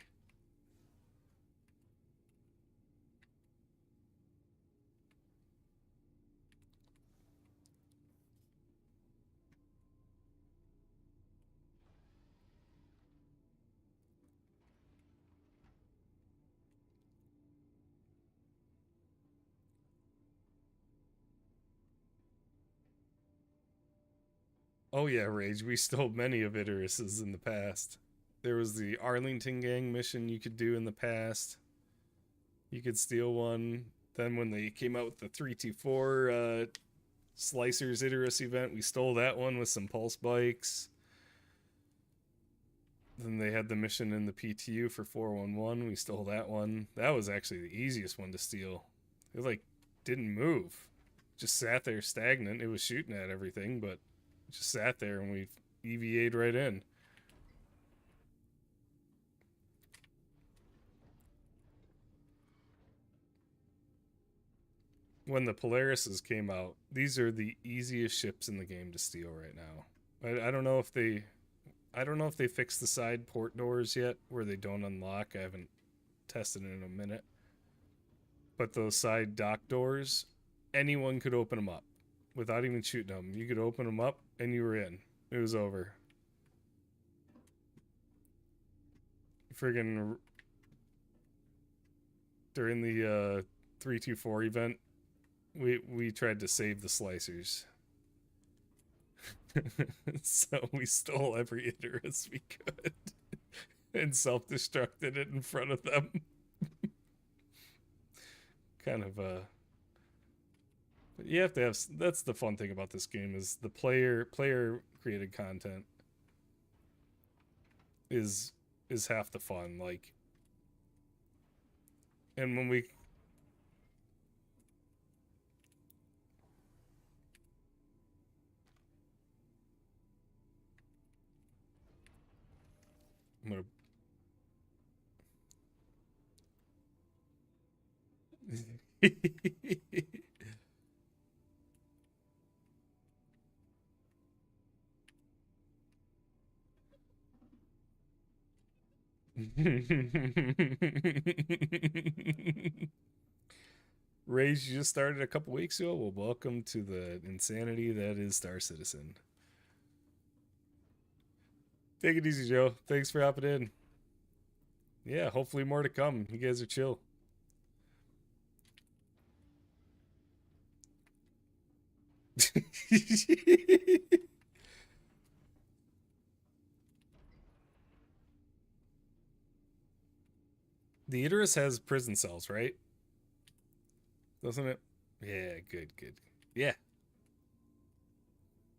Oh yeah, Rage, we stole many of Idris's in the past. There was the Arlington gang mission you could do in the past. You could steal one. Then when they came out with the 324 Slicers Idris event, we stole that one with some pulse bikes. Then they had the mission in the PTU for 411. We stole that one. That was actually the easiest one to steal. It like didn't move. Just sat there stagnant. It was shooting at everything, but just sat there and we EVA'd right in. When the Polarises came out, these are the easiest ships in the game to steal right now. I don't know if they fixed the side port doors yet where they don't unlock. I haven't tested it in a minute. But those side dock doors, anyone could open them up without even shooting them. You could open them up and you were in. It was over. Friggin' during the 324 event, we tried to save the slicers. So we stole every Idris we could and self-destructed it in front of them. Kind of but you have to have, that's the fun thing about this game, is the player created content is half the fun. Like, and when we I'm gonna Rage, you just started a couple weeks ago. Well, welcome to the insanity that is Star Citizen. Take it easy, Joe. Thanks for hopping in. Yeah, hopefully more to come. You guys are chill. The Idris has prison cells, right? Doesn't it? Yeah, good. Yeah.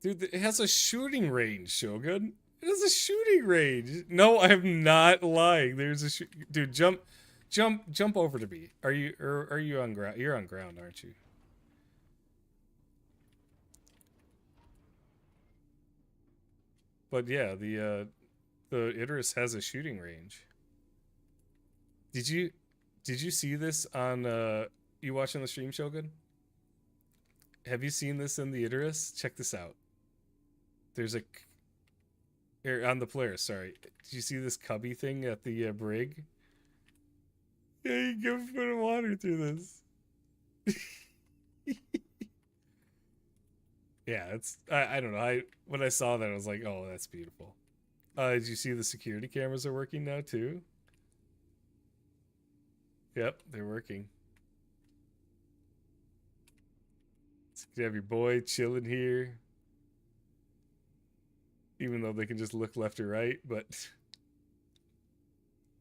Dude, it has a shooting range, Shogun. It has a shooting range. No, I'm not lying. There's a dude, jump over to me. Are you on ground? You're on ground, aren't you? But yeah, the Idris has a shooting range. Did you did you see this on you watching the stream, Shogun? Have you seen this in the Idris? Check this out. There's a on the Polaris, sorry. Did you see this cubby thing at the brig? Yeah, you can put water through this. Yeah, it's I don't know. I when I saw that I was like, "Oh, that's beautiful." Did you see the security cameras are working now too? Yep, they're working. So you have your boy chilling here, even though they can just look left or right, but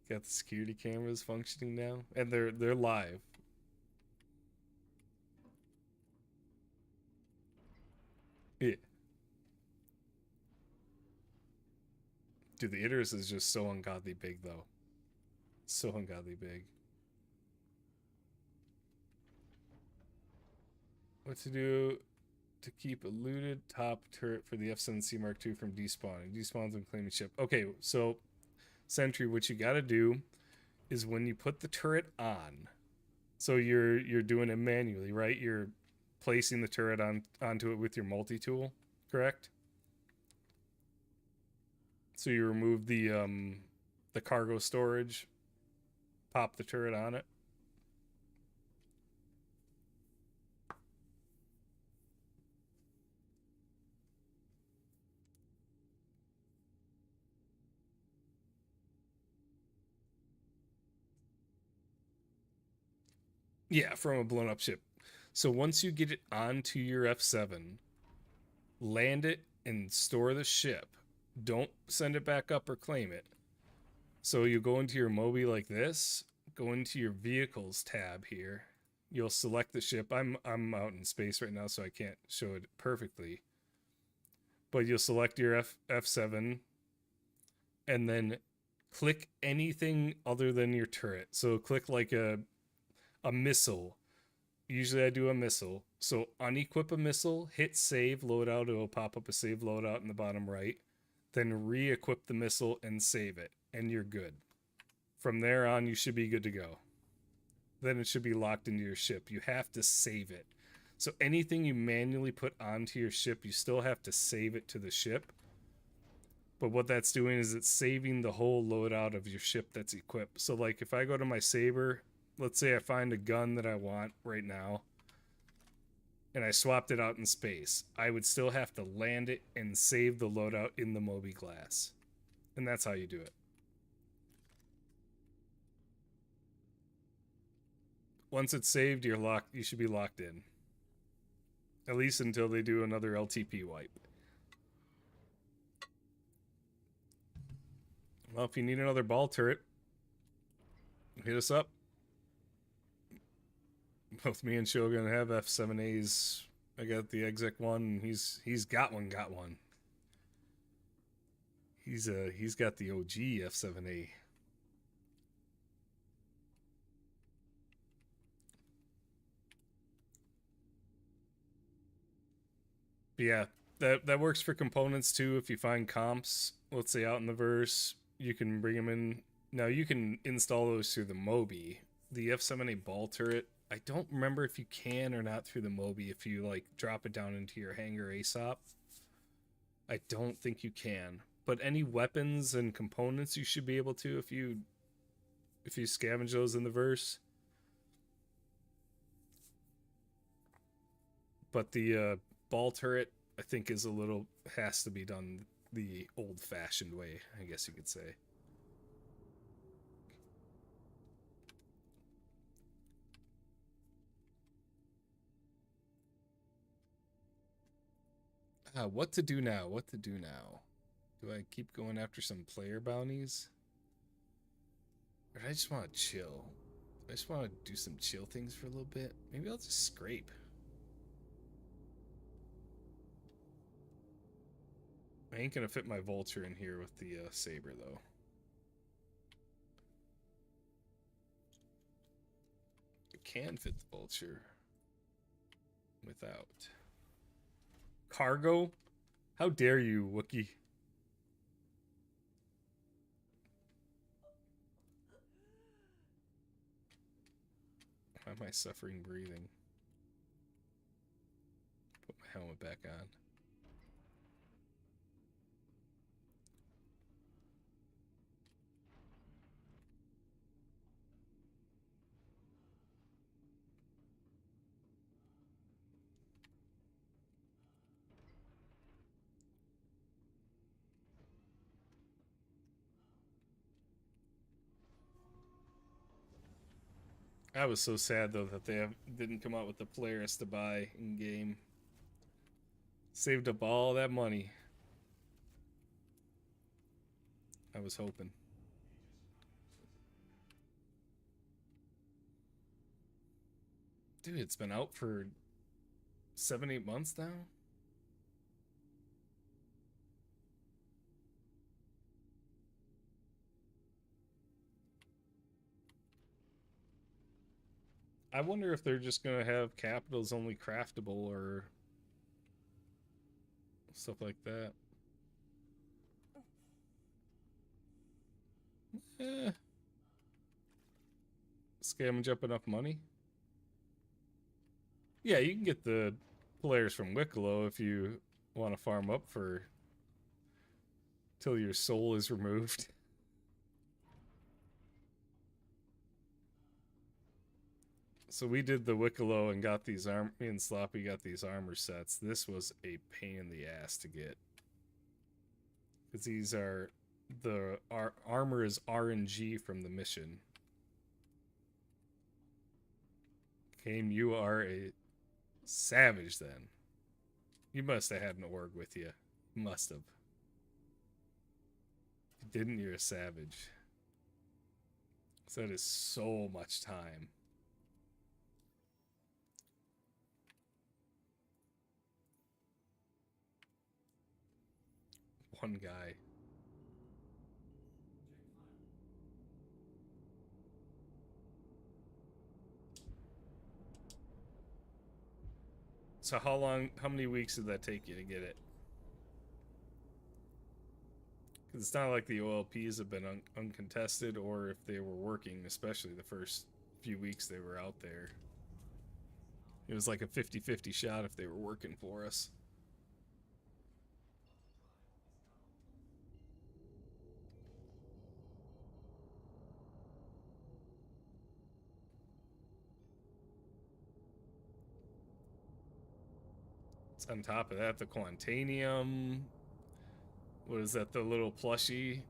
got the security cameras functioning now, and they're live. Yeah, dude, the Idris is just so ungodly big though, so ungodly big. What to do to keep a looted top turret for the F7C Mark II from despawning? Despawns and claiming ship. Okay, so Sentry, what you gotta do is when you put the turret on, so you're doing it manually, right? You're placing the turret onto it with your multi-tool, correct? So you remove the cargo storage, pop the turret on it. Yeah, from a blown up ship. So once you get it onto your F7, land it and store the ship. Don't send it back up or claim it. So you go into your Mobi like this, go into your vehicles tab here. You'll select the ship. I'm out in space right now, so I can't show it perfectly. But you'll select your F7 and then click anything other than your turret. So click like a missile. Usually I do a missile. So unequip a missile, hit save loadout. It will pop up a save loadout in the bottom right. Then re-equip the missile and save it, and you're good. From there on, you should be good to go. Then it should be locked into your ship. You have to save it. So anything you manually put onto your ship, you still have to save it to the ship. But what that's doing is it's saving the whole loadout of your ship that's equipped. So like if I go to my Saber, let's say I find a gun that I want right now, and I swapped it out in space, I would still have to land it and save the loadout in the Mobi glass. And that's how you do it. Once it's saved, you're locked. You should be locked in. At least until they do another LTP wipe. Well, if you need another ball turret, hit us up. Both me and Shogun have F7As. I got the exec one. He's got one. He's got the OG F7A. But yeah, that works for components too. If you find comps, let's say out in the verse, you can bring them in. Now you can install those through the Mobi. The F7A ball turret, I don't remember if you can or not through the Mobi if you like drop it down into your hangar ASOP. I don't think you can. But any weapons and components you should be able to if you scavenge those in the verse. But the ball turret, I think, is a little has to be done the old-fashioned way, I guess you could say. What to do now? What to do now? Do I keep going after some player bounties? Or do I just want to chill? I just want to do some chill things for a little bit. Maybe I'll just scrape. I ain't gonna fit my vulture in here with the saber, though. I can fit the vulture without. Cargo? How dare you, Wookie? Why am I suffering breathing? Put my helmet back on. I was so sad though that they didn't come out with the players to buy in game. Saved up all that money. I was hoping. Dude, it's been out for 7-8 months now. I wonder if they're just gonna have capitals only craftable or stuff like that. Eh. Scavenge up enough money. Yeah, you can get the players from Wicklow if you want to farm up for till your soul is removed. So we did the Wicklow and got these me and Sloppy got these armor sets. This was a pain in the ass to get. Because these are armor is RNG from the mission. Kame, you are a savage then. You must have had an org with you. You must have. If you didn't, you're a savage. So that is so much time. One guy. So how many weeks did that take you to get it? Because it's not like the OLPs have been uncontested, or if they were working, especially the first few weeks they were out there. It was like a 50-50 shot if they were working for us. It's on top of that, the Quantanium. What is that, the little plushy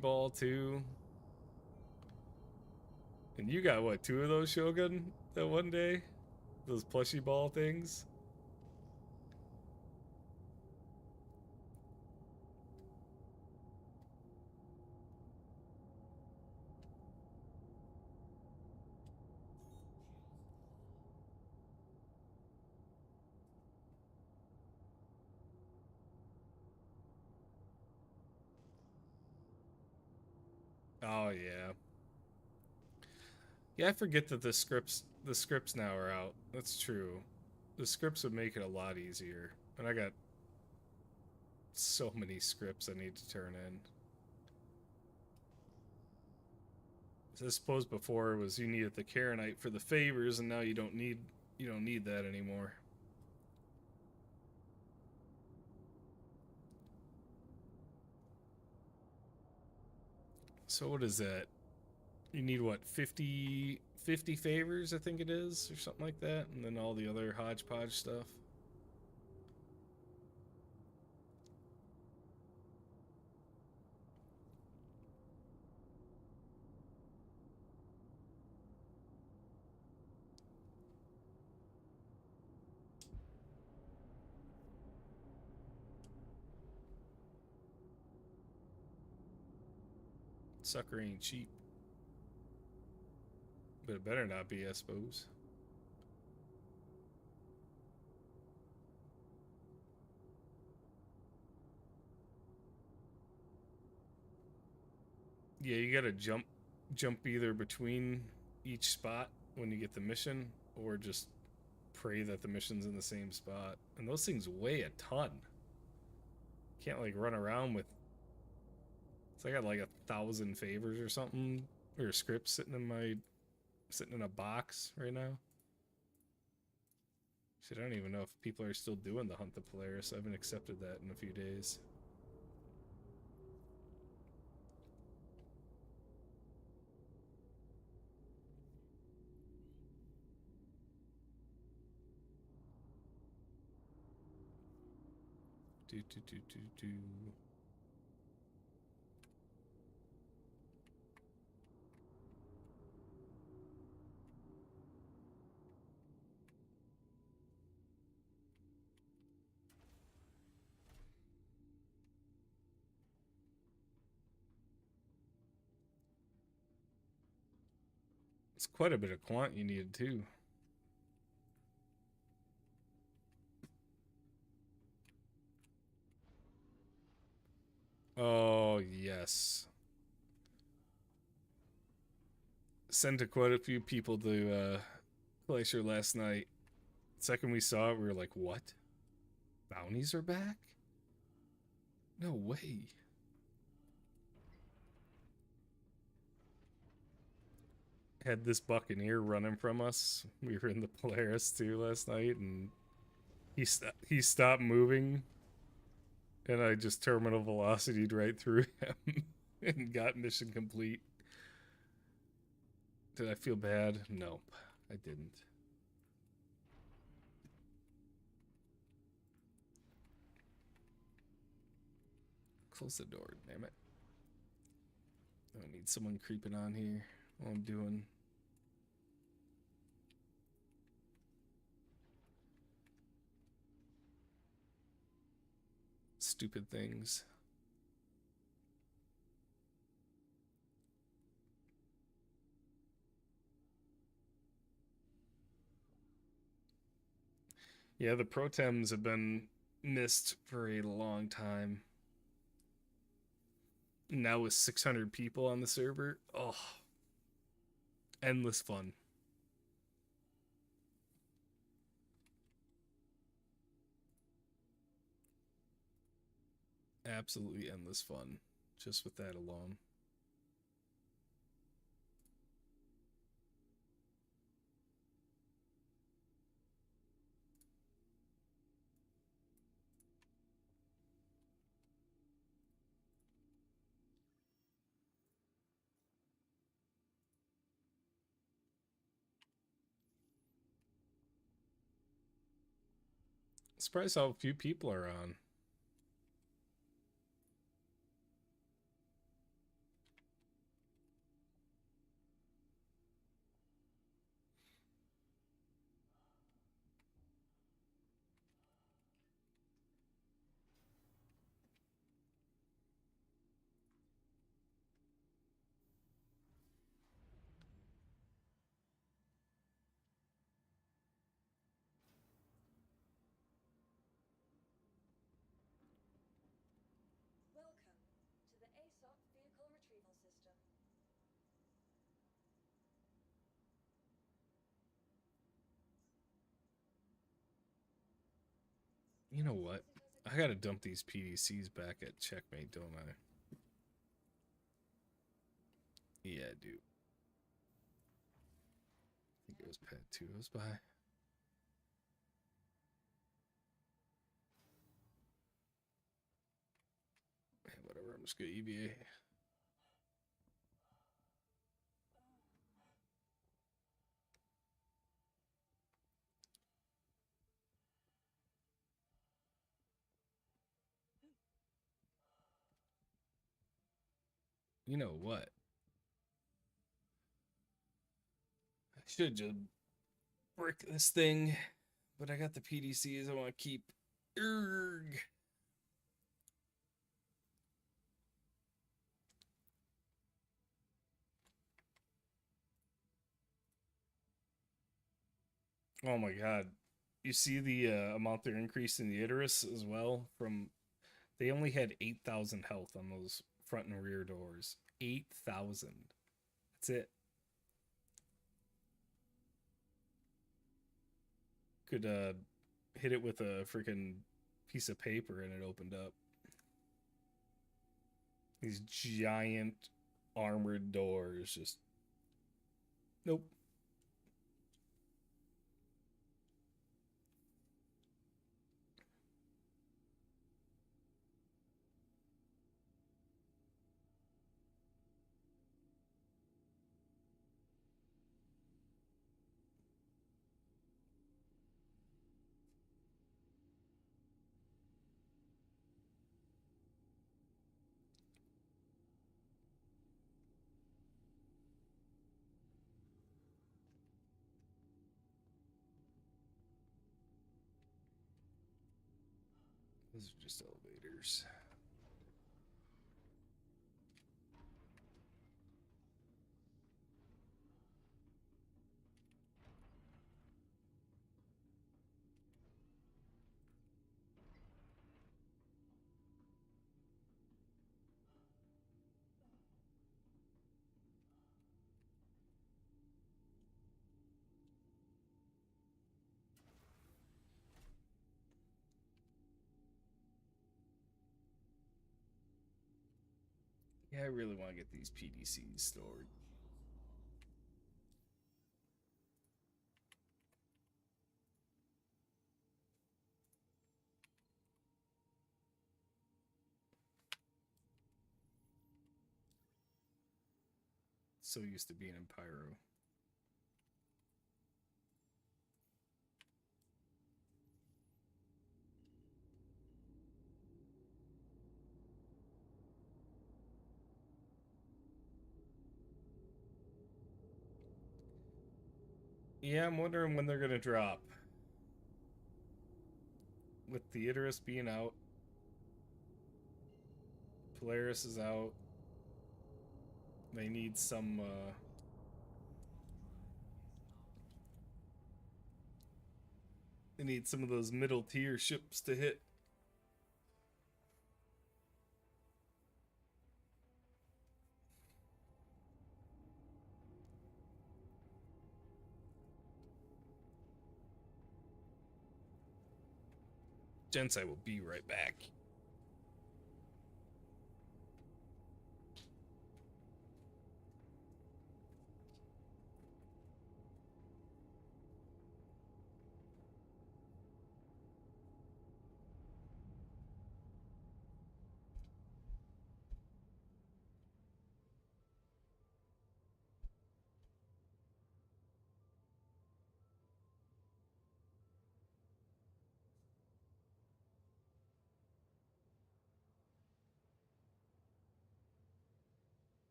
ball too? And you got what, 2 of those Shogun that one day? Those plushy ball things? Oh yeah. Yeah, I forget that the scripts now are out. That's true. The scripts would make it a lot easier. And I got so many scripts I need to turn in. I suppose before it was you needed the Karenite for the favors, and now you don't need that anymore. So what is that? You need what, 50 favors, I think it is, or something like that, and then all the other hodgepodge stuff. Sucker ain't cheap. But it better not be, I suppose. Yeah, you gotta jump either between each spot when you get the mission, or just pray that the mission's in the same spot. And those things weigh a ton. Can't like run around with. So I got like 1,000 favors or something, or scripts sitting in a box right now. Shit, I don't even know if people are still doing the Hunt the Polaris. I haven't accepted that in a few days. Do. It's quite a bit of quant you needed too. Oh yes. Sent to quite a few people to Glacier last night. The second we saw it, we were like, what? Bounties are back? No way. Had this Buccaneer running from us. We were in the Polaris too last night, and he stopped moving, and I just terminal velocity'd right through him and got mission complete. Did I feel bad? Nope, I didn't. Close the door, damn it. I don't need someone creeping on here while I'm doing stupid things. Yeah, the Protems have been missed for a long time. Now with 600 people on the server, oh, endless fun. Absolutely endless fun just with that alone. Surprised how few people are on. Welcome to the ASOP Vehicle Retrieval System. You know what? I gotta dump these PDCs back at Checkmate, don't I? Yeah, I do. I think it was Pat 2 goes by. Whatever, I'm just gonna EVA. You know what? I should just brick this thing, but I got the PDCs I want to keep. Erg. Oh my god. You see the amount they're increasing the Idris as well from they only had 8,000 health on those front and rear doors. 8,000. That's it. Could hit it with a freaking piece of paper and it opened up. These giant armored doors just nope. Those are just elevators. Yeah, I really want to get these PDCs stored. So used to being in Pyro. Yeah, I'm wondering when they're gonna drop. With the Idris being out, Polaris is out. They need some they need some of those middle tier ships to hit. Gensai will be right back.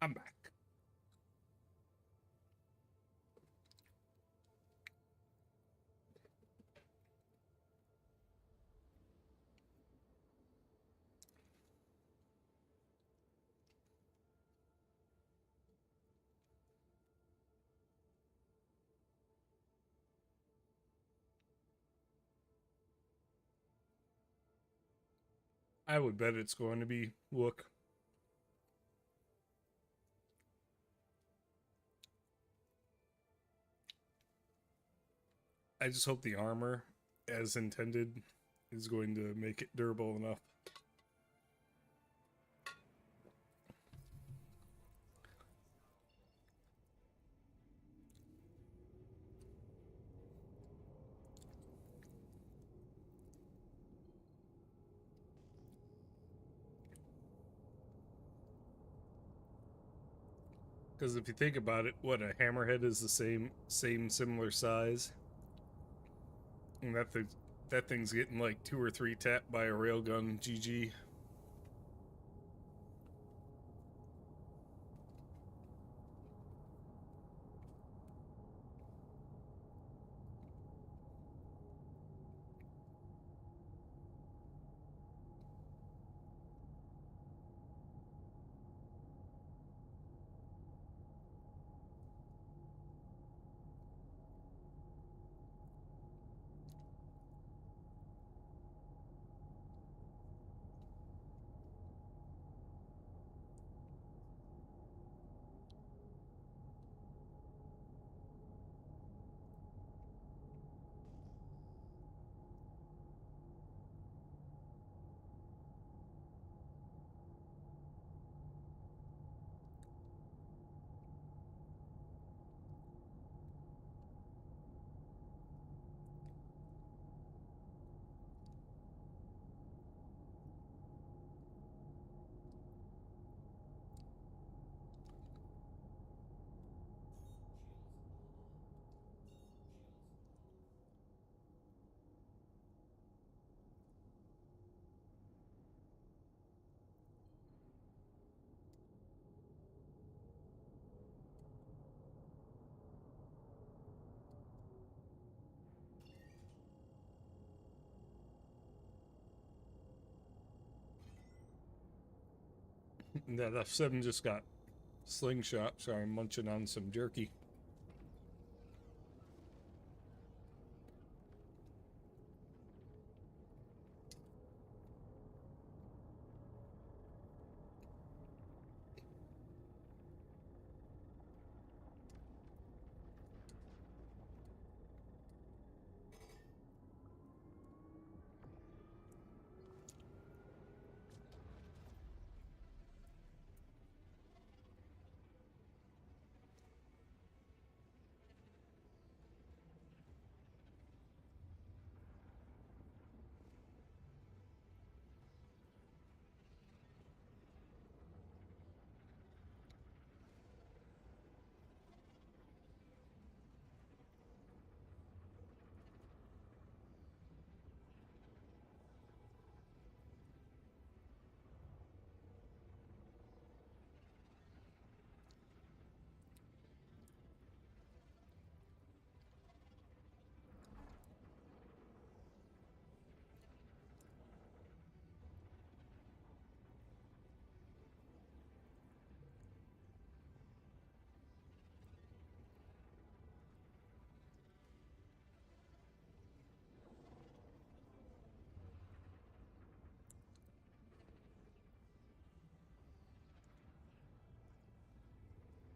I'm back. I would bet it's going to be look. I just hope the armor, as intended, is going to make it durable enough. Because if you think about it, what, a hammerhead is the same similar size, and that thing's getting like 2 or 3 tapped by a railgun. GG. That F7 just got slingshot, so I'm munching on some jerky.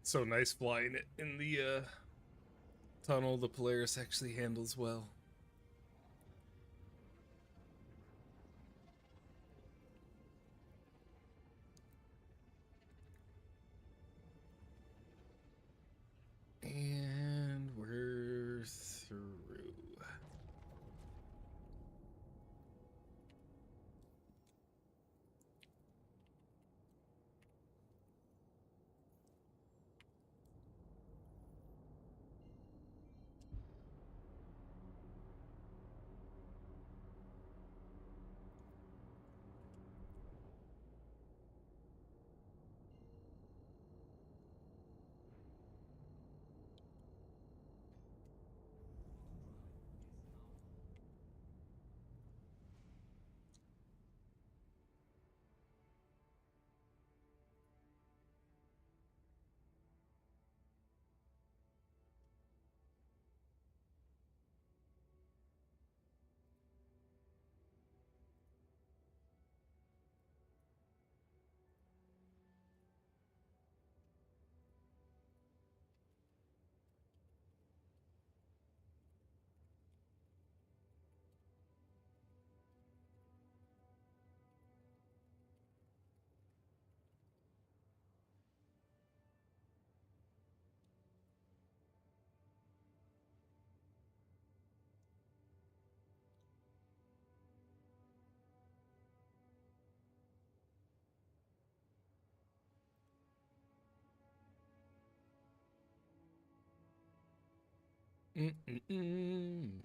So nice flying it in the tunnel. The Polaris actually handles well. And we're through. Mm-mm-mm.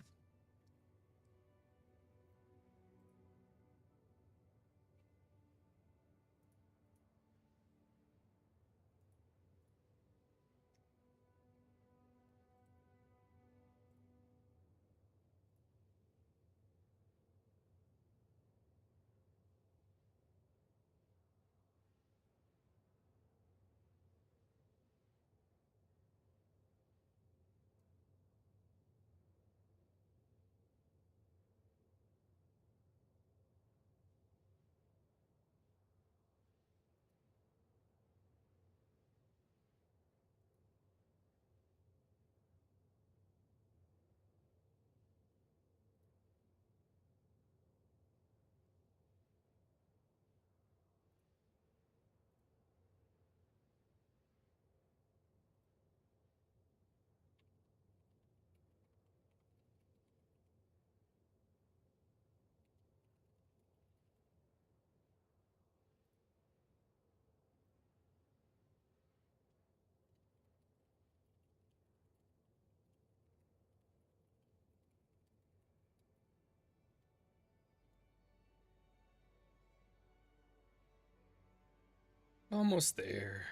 Almost there.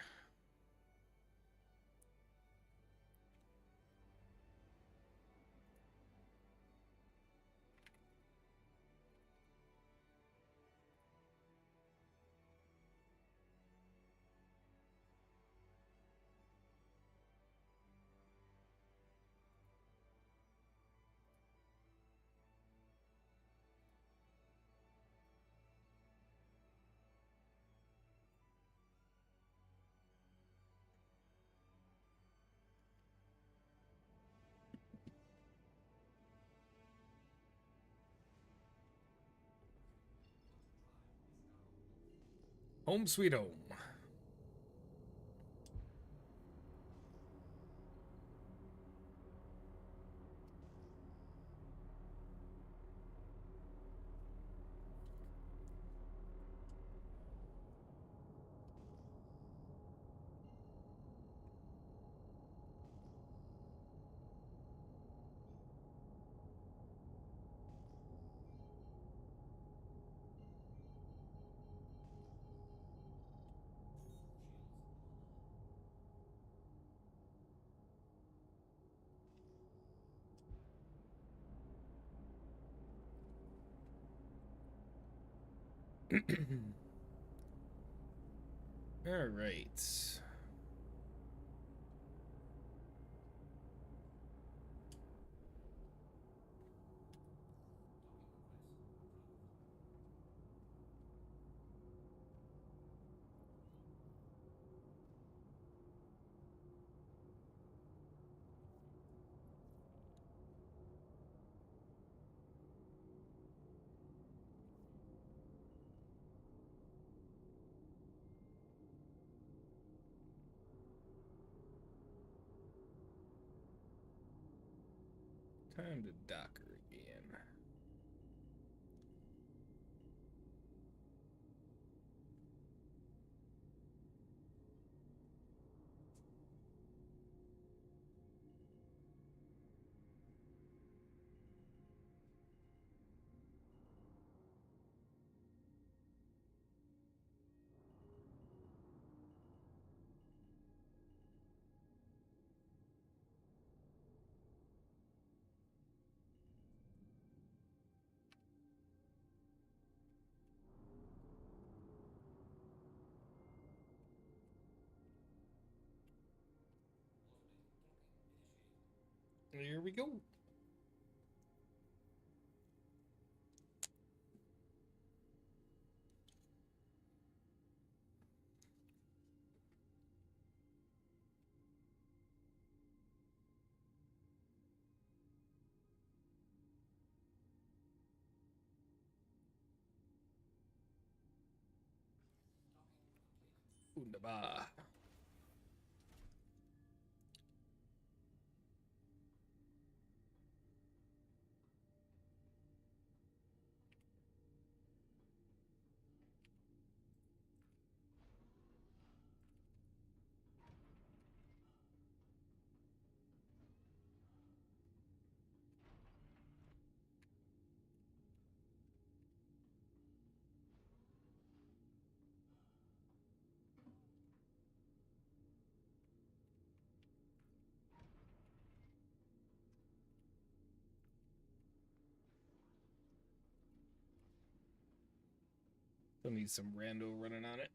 Home sweet home. All right. Time to docker again. Here we go. Wunderbar. Still need some rando running on it.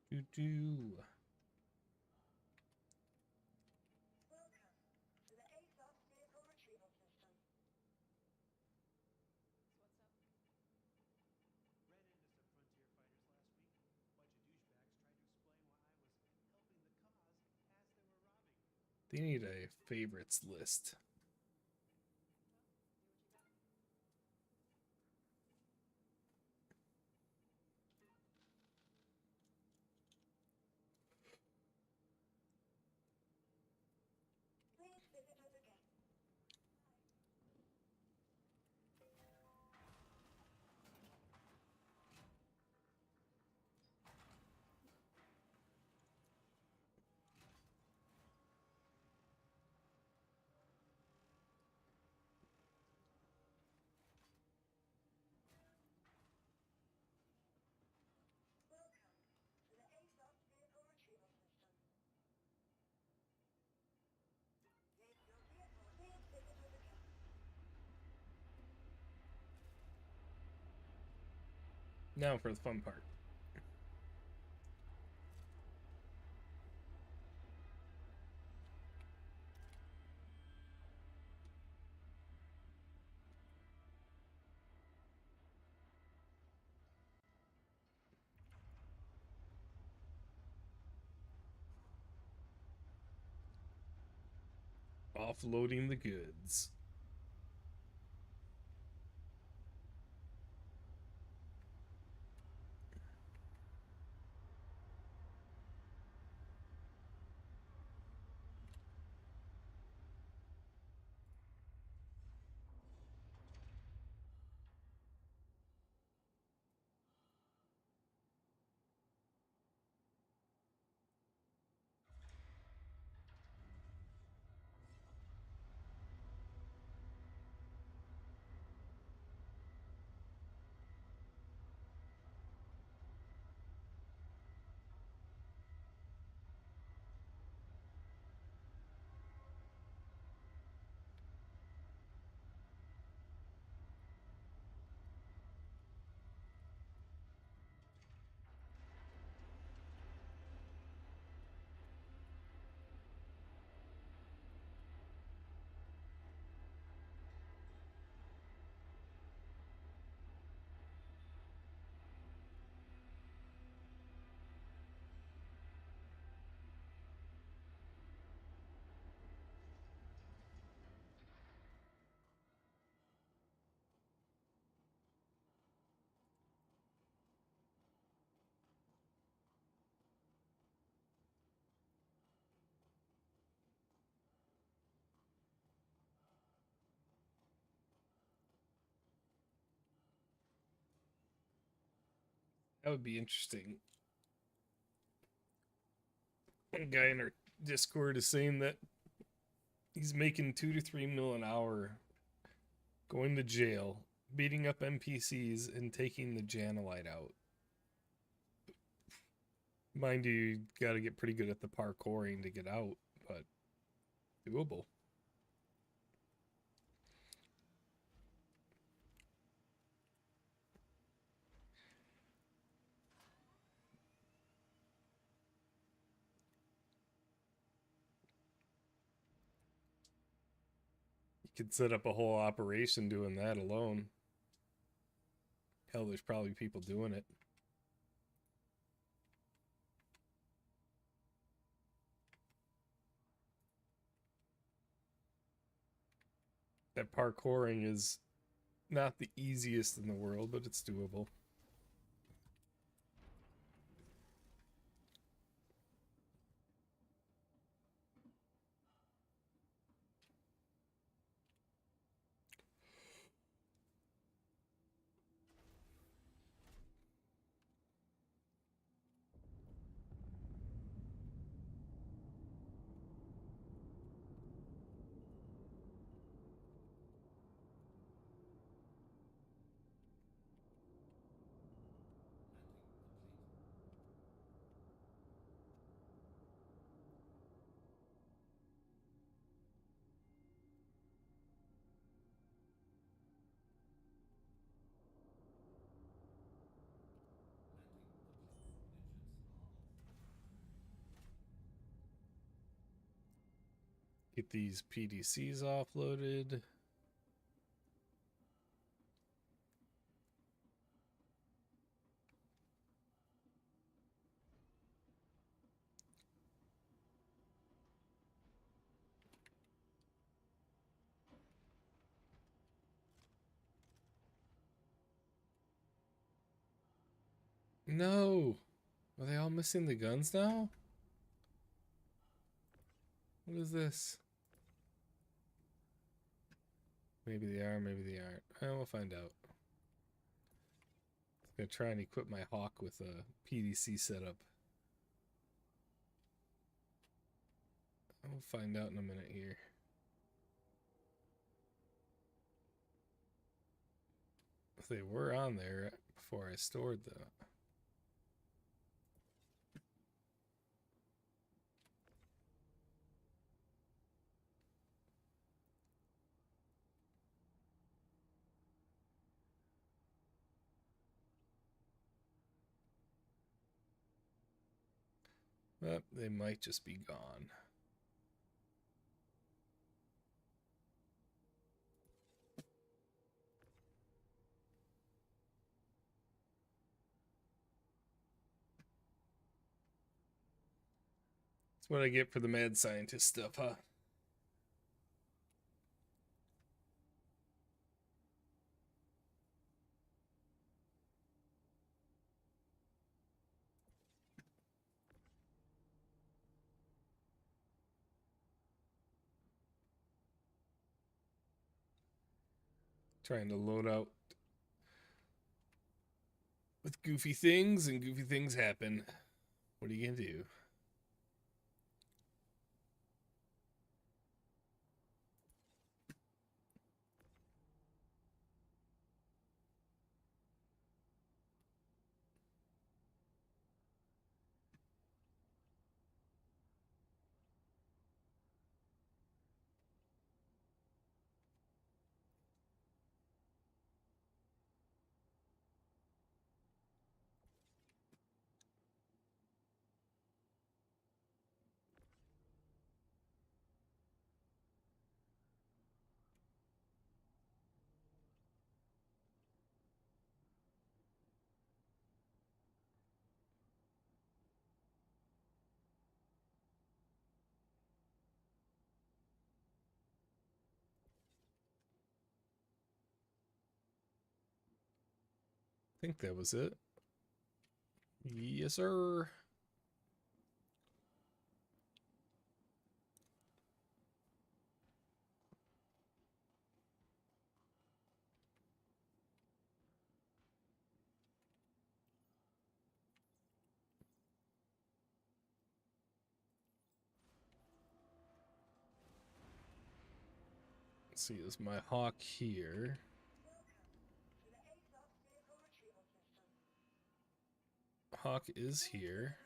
Do do. Welcome to the ASOS vehicle retrieval system. What's up? Ran into some frontier fighters last week. Bunch of douchebags tried to explain why I was helping the cause as they were robbing me. They need a favorites list. Well, do what you got. Please visit us again. Welcome to the ASOS vehicle retrieval system. This is your vehicle. Please visit us again. Now for the fun part. Offloading the goods. That would be interesting. One guy in our Discord is saying that he's making 2 to 3 mil an hour going to jail, beating up NPCs, and taking the Janelite out. Mind you gotta get pretty good at the parkouring to get out, but doable. You could set up a whole operation doing that alone. Hell, there's probably people doing it. That parkouring is not the easiest in the world, but it's doable. Get these PDCs offloaded. No! Are they all missing the guns now? What is this? Maybe they are, maybe they aren't. We'll find out. I'm gonna try and equip my Hawk with a PDC setup. We'll find out in a minute here. They were on there before I stored them. But they might just be gone. That's what I get for the mad scientist stuff, huh? Trying to load out with goofy things, and goofy things happen. What are you gonna do? I think that was it. Yes, sir. Let's see, is my Hawk here? Hawk is here.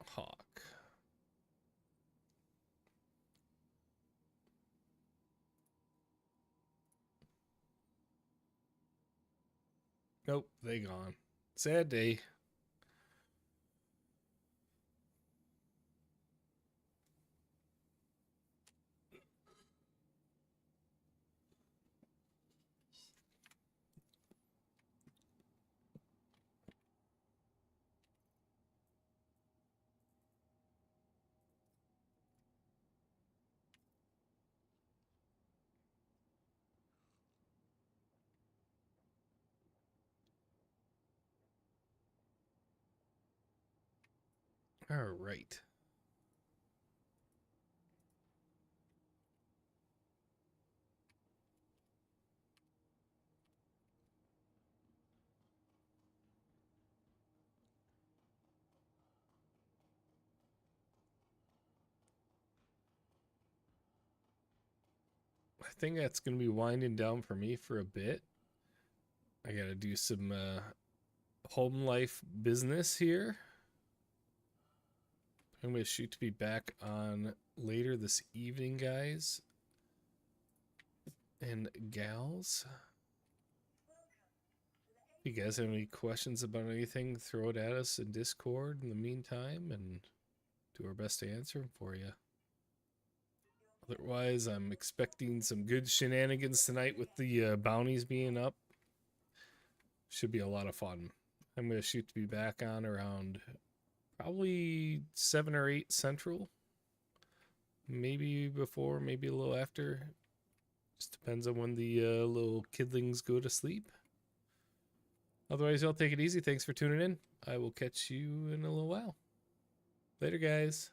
Hawk. Nope, they gone. Sad day. All right. I think that's going to be winding down for me for a bit. I got to do some home life business here. I'm going to shoot to be back on later this evening, guys and gals. If you guys have any questions about anything, throw it at us in Discord in the meantime, and do our best to answer them for you. Otherwise, I'm expecting some good shenanigans tonight with the bounties being up. Should be a lot of fun. I'm going to shoot to be back on around probably 7 or 8 Central. Maybe before, maybe a little after. Just depends on when the little kidlings go to sleep. Otherwise, y'all take it easy. Thanks for tuning in. I will catch you in a little while. Later, guys.